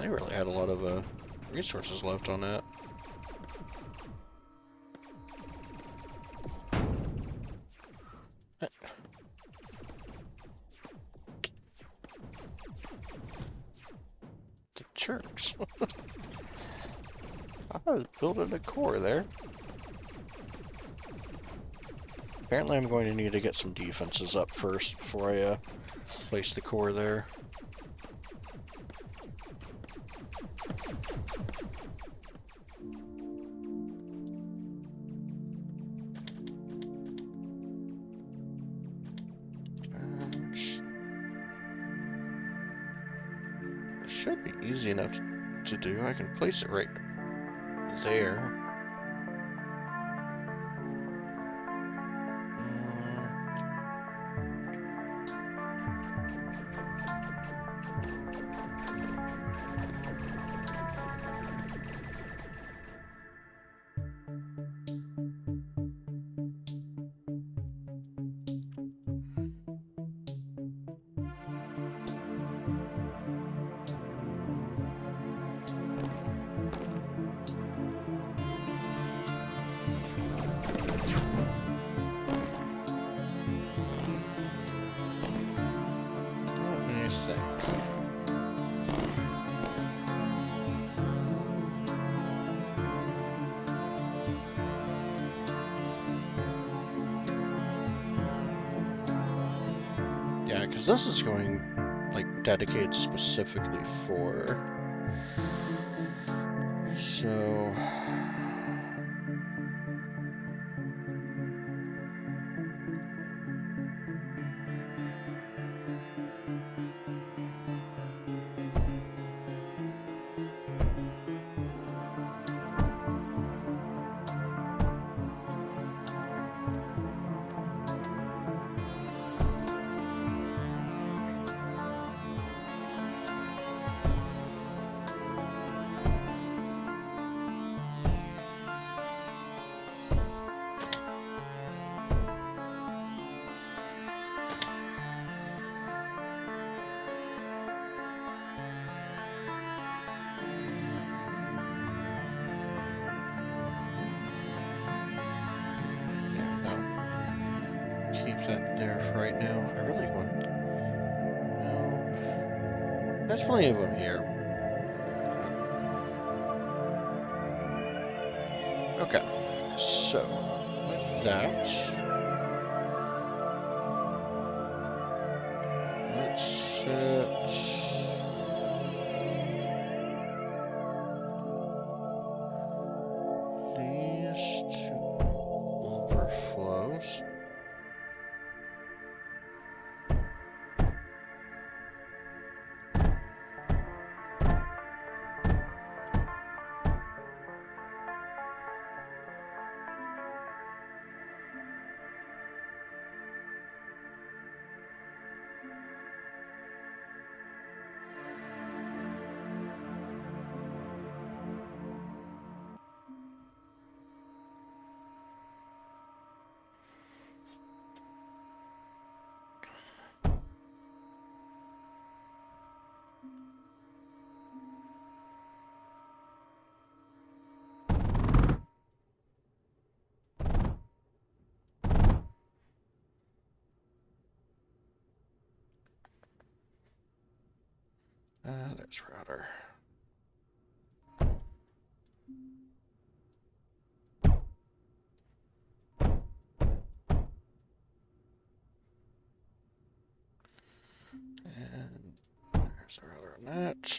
They really had a lot of resources left on that. The jerks. I was building a core there. Apparently I'm going to need to get some defenses up first before I place the core there. Should be easy enough to do. I can place it right there. Yeah, because this is going, like, dedicated specifically for... So... that there for right now. I really want... No. There's plenty of them here. Okay. So, with that... Let's set... There's router. And there's the router on that.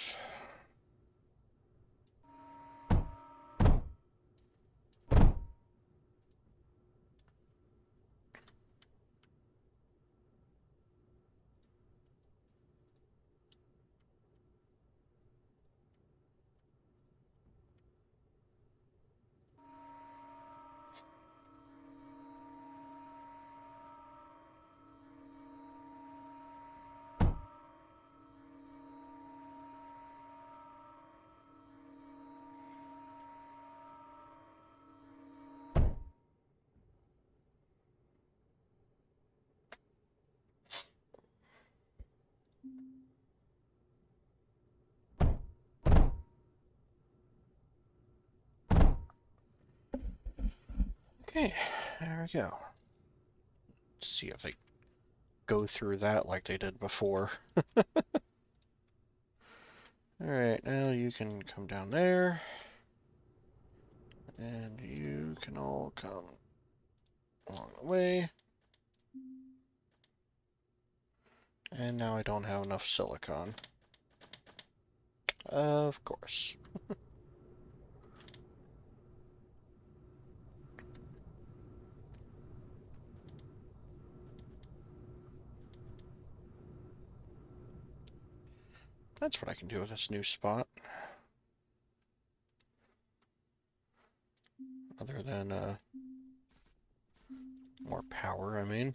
Okay, there we go. Let's see if they go through that like they did before. Alright, now you can come down there. And you can all come along the way. And now I don't have enough silicon. Of course. That's what I can do with this new spot. Other than, more power, I mean.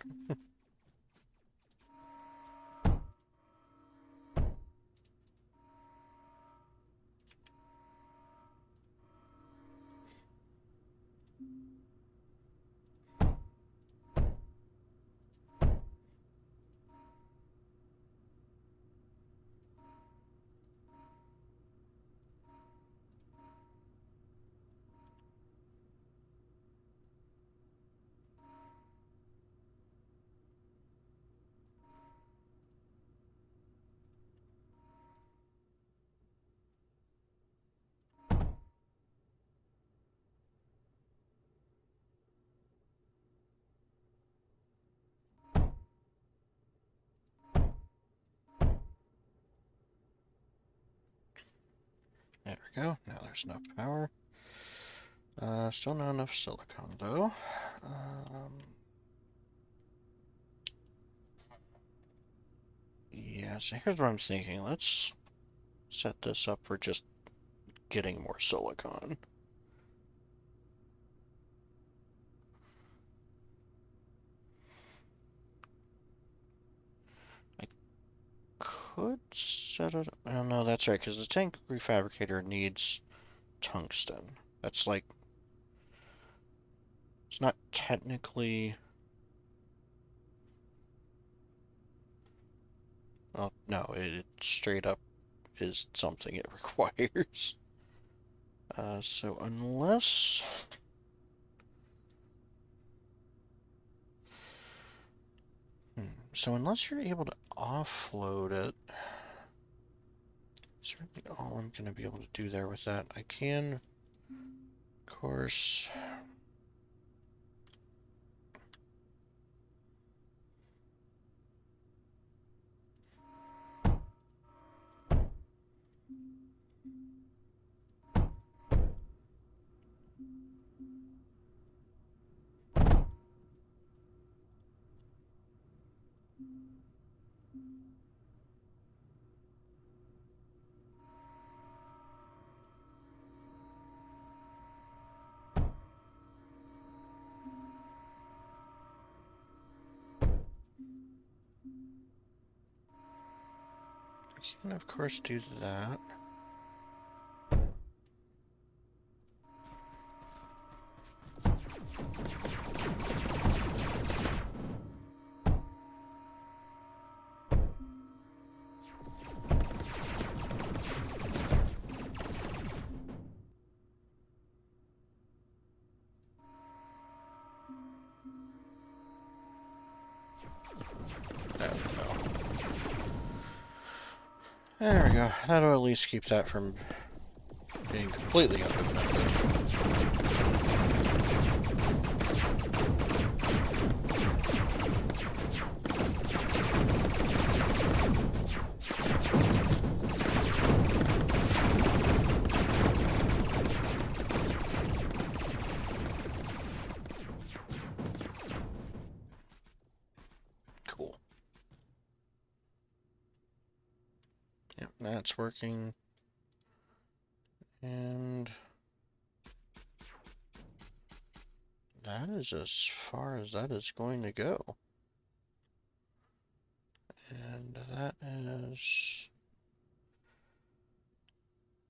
There we go. Now there's enough power. Still not enough silicon, though. Yeah, so here's what I'm thinking. Let's set this up for just getting more silicon. I could set it up. Oh, no, that's right, because the tank refabricator needs tungsten. That's like, it's not technically. Well, no, it straight up is something it requires. So unless. So unless you're able to offload it, that's really all I'm going to be able to do there with that. I can, of course. I can, of course, do that. There we go. There we go. That'll at least keep that from being completely undefended. Cool. Yep, that's working. And that is as far as that is going to go. And that is...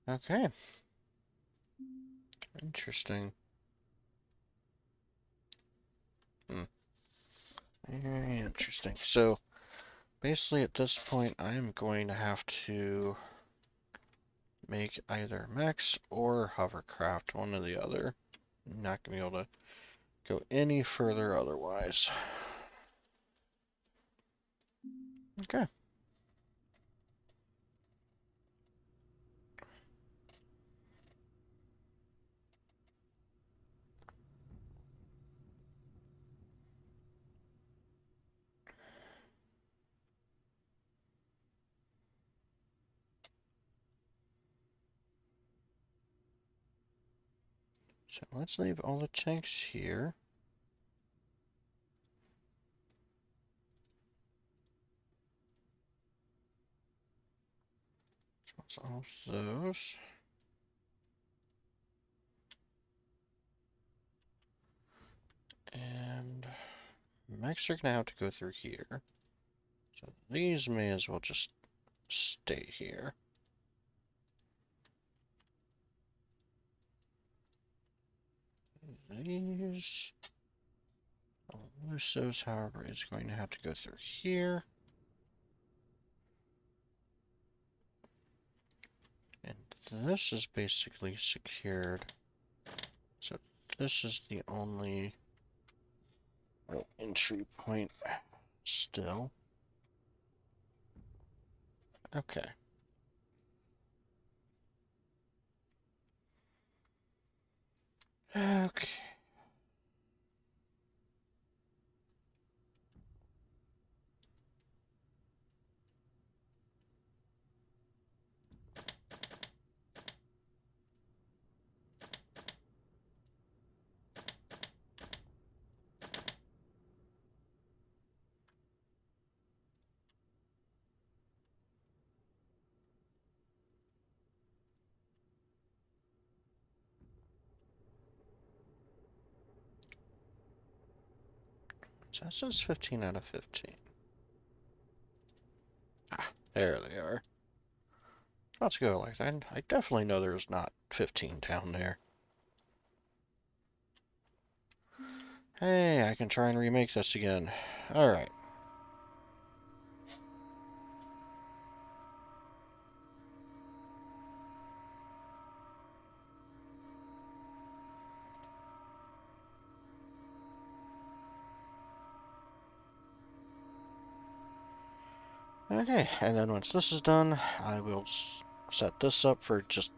Okay. Interesting. Very interesting. So, basically at this point, I'm going to have to make either mechs or hovercraft, one or the other. I'm not going to be able to go any further otherwise. Okay. So let's leave all the tanks here. So that's all of those. And mechs are going to have to go through here. So these may as well just stay here. These... Lusos, however, is going to have to go through here. And this is basically secured. So this is the only entry point still. Okay. Okay. So that says 15 out of 15. Ah, there they are. Let's go like that. I definitely know there's not 15 down there. Hey, I can try and remake this again. Alright. Okay, and then once this is done, I will set this up for just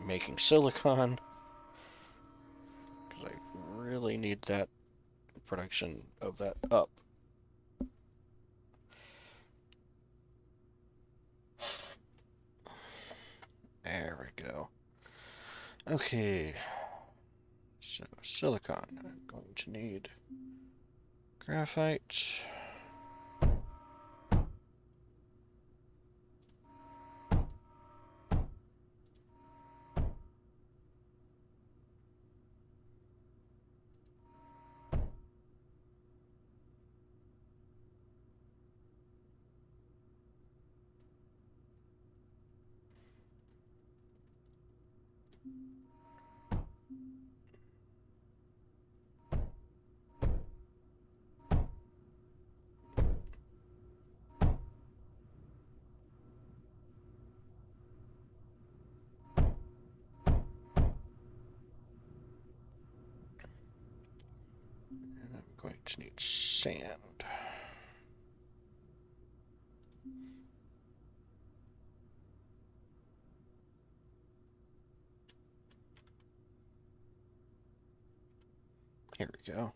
making silicon. Because I really need that production of that up. There we go. Okay. So, silicon. I'm going to need graphite. And I'm going to need sand. we go.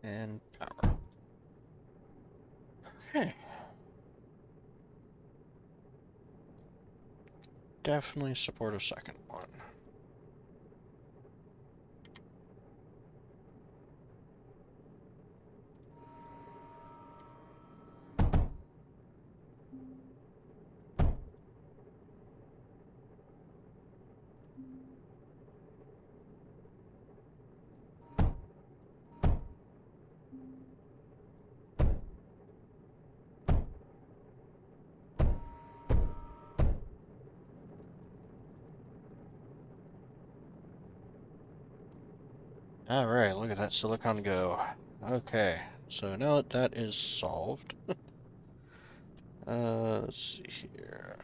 And power. Okay. Definitely support a second one. Alright, look at that silicon go. Okay, so now that that is solved, let's see here.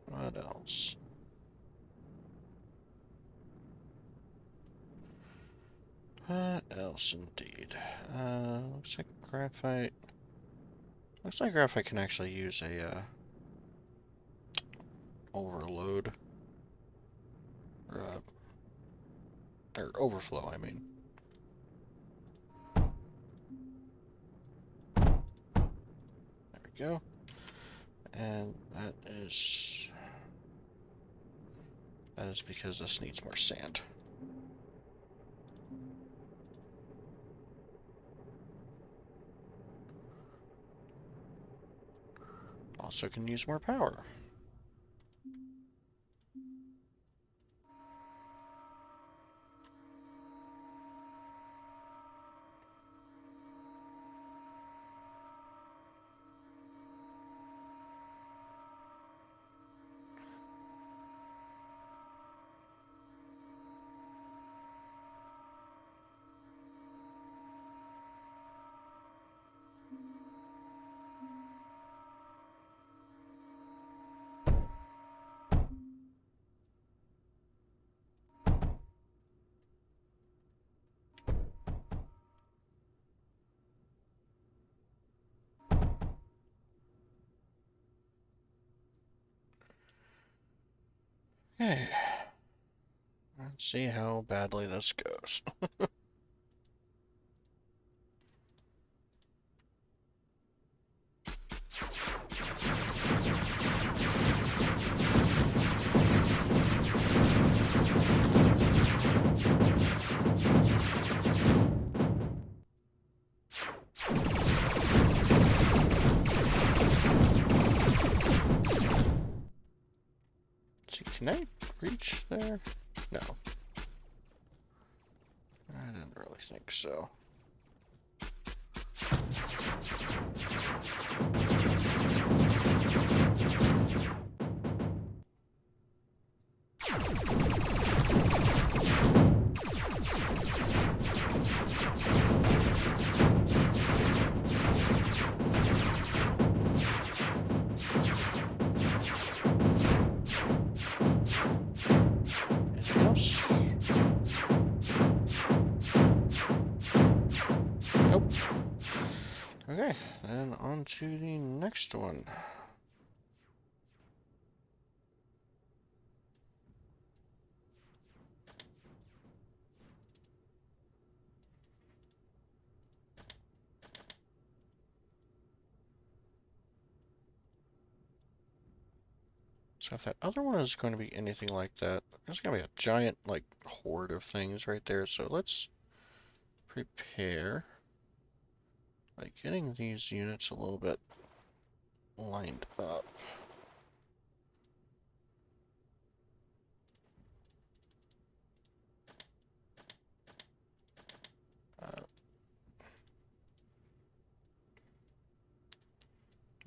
What else? What else indeed? Looks like graphite. Looks like graphite can actually use a overload or overflow, I mean. There we go. And that is because this needs more sand. Also can use more power. Okay. Let's see how badly this goes. See, can I reach there? No. I didn't really think so. Anything else? Nope. Okay, then on to the next one. So if that other one is going to be anything like that, there's going to be a giant, like, horde of things right there. So let's prepare. by getting these units a little bit lined up.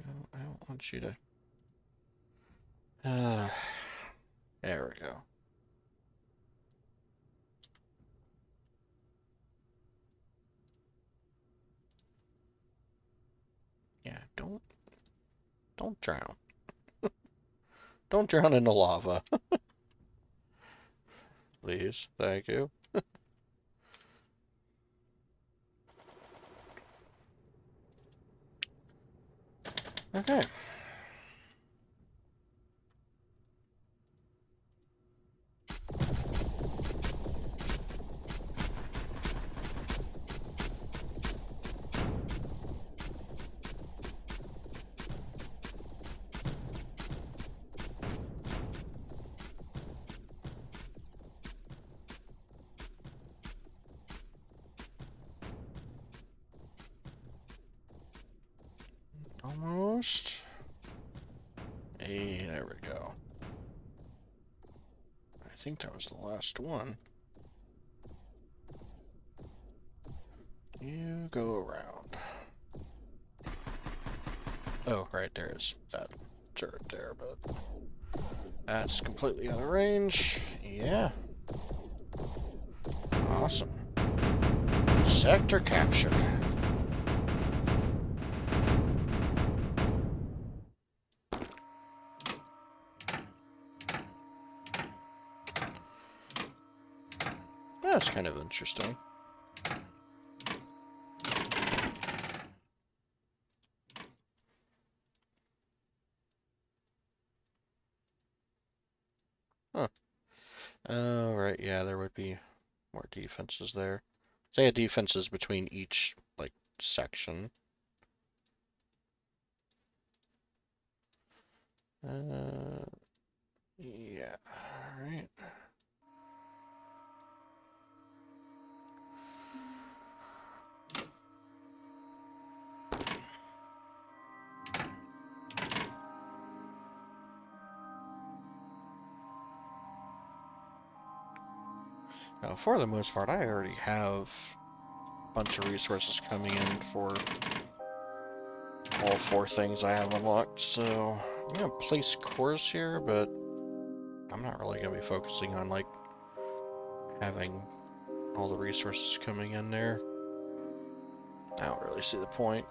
No, I don't want you to. There we go. Yeah, don't drown. Don't drown in the lava. Please, thank you. Okay. Almost. Hey, there we go. I think that was the last one. You go around. Oh, right, there's that turret there, but that's completely out of range. Yeah. Awesome. Sector captured. That's kind of interesting. Huh. Oh, right, yeah, there would be more defenses there. They had defenses between each, like, section. Yeah, alright. Now, for the most part, I already have a bunch of resources coming in for all 4 things I have unlocked, so I'm gonna place cores here, but I'm not really gonna be focusing on, like, having all the resources coming in there. I don't really see the point.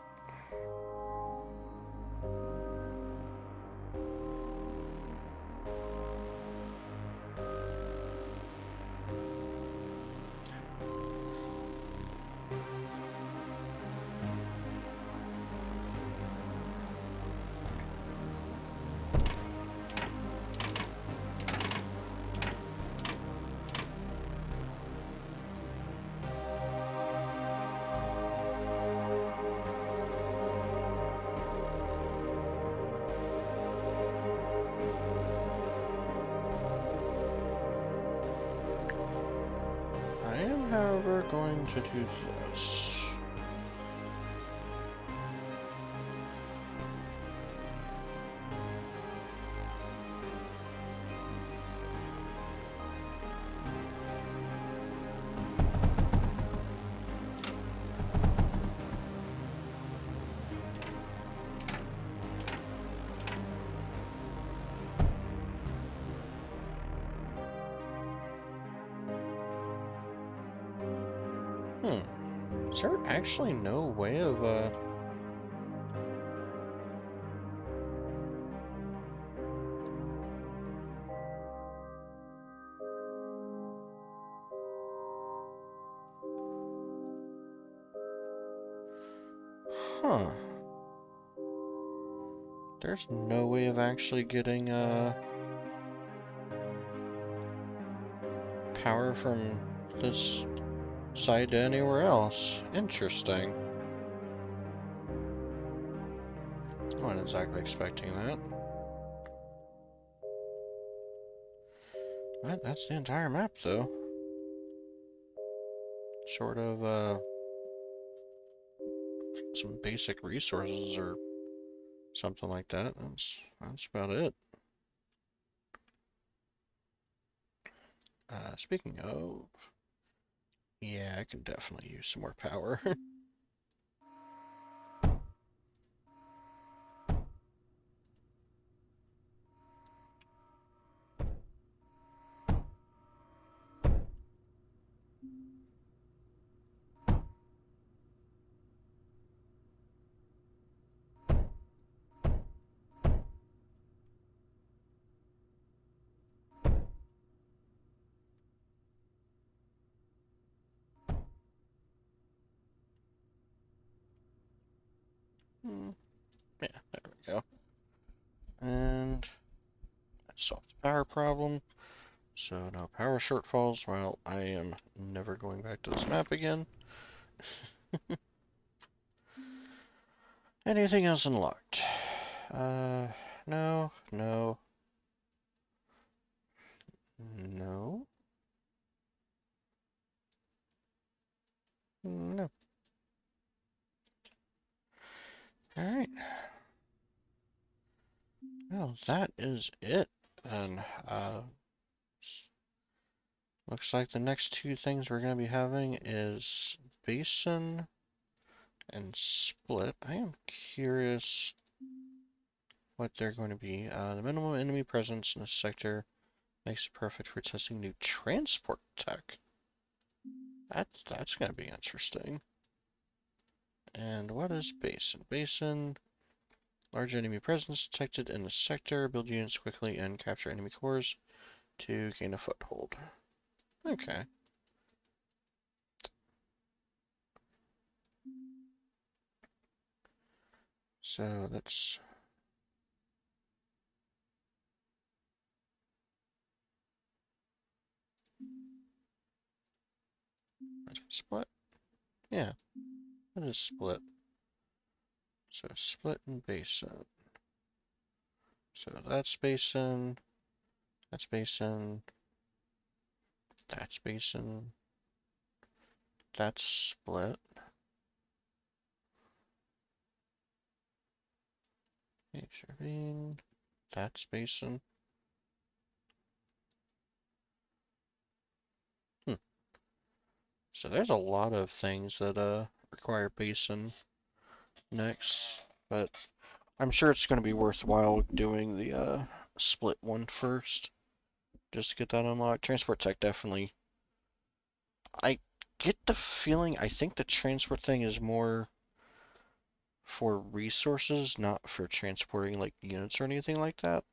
I am, however, going to do this. Is there actually no way of, Huh. There's no way of actually getting, power from this side to anywhere else. Interesting. I wasn't exactly expecting that. But that's the entire map, though. Sort of some basic resources or something like that. That's about it. Speaking of, yeah, I can definitely use some more power. Hmm, yeah, there we go. And that solved the power problem. So no power shortfalls. Well, I am never going back to this map again. Anything else unlocked? No, no, no, no. Alright, well, that is it then. Looks like the next two things we're going to be having is Basin and Split. I am curious what they're going to be. The minimum enemy presence in this sector makes it perfect for testing new transport tech. That's going to be interesting. And what is Basin? Basin, large enemy presence detected in the sector. Build units quickly and capture enemy cores to gain a foothold. Okay. So that's Split. Yeah, that is Split. So Split and Basin. So that's Basin, that's Basin, that's Basin, that's Split. Ravine, that's Basin. Hmm. So there's a lot of things that require Basin next, but I'm sure it's going to be worthwhile doing the Split one first, just to get that unlocked. Transport tech definitely. I get the feeling, I think the transport thing is more for resources, not for transporting like units or anything like that.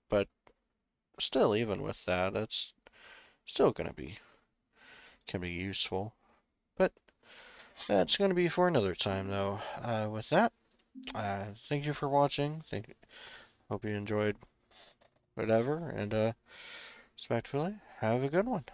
But still, even with that, it's still gonna be can be useful. But that's gonna be for another time, though. With that, thank you for watching. Hope you enjoyed whatever, and respectfully, have a good one.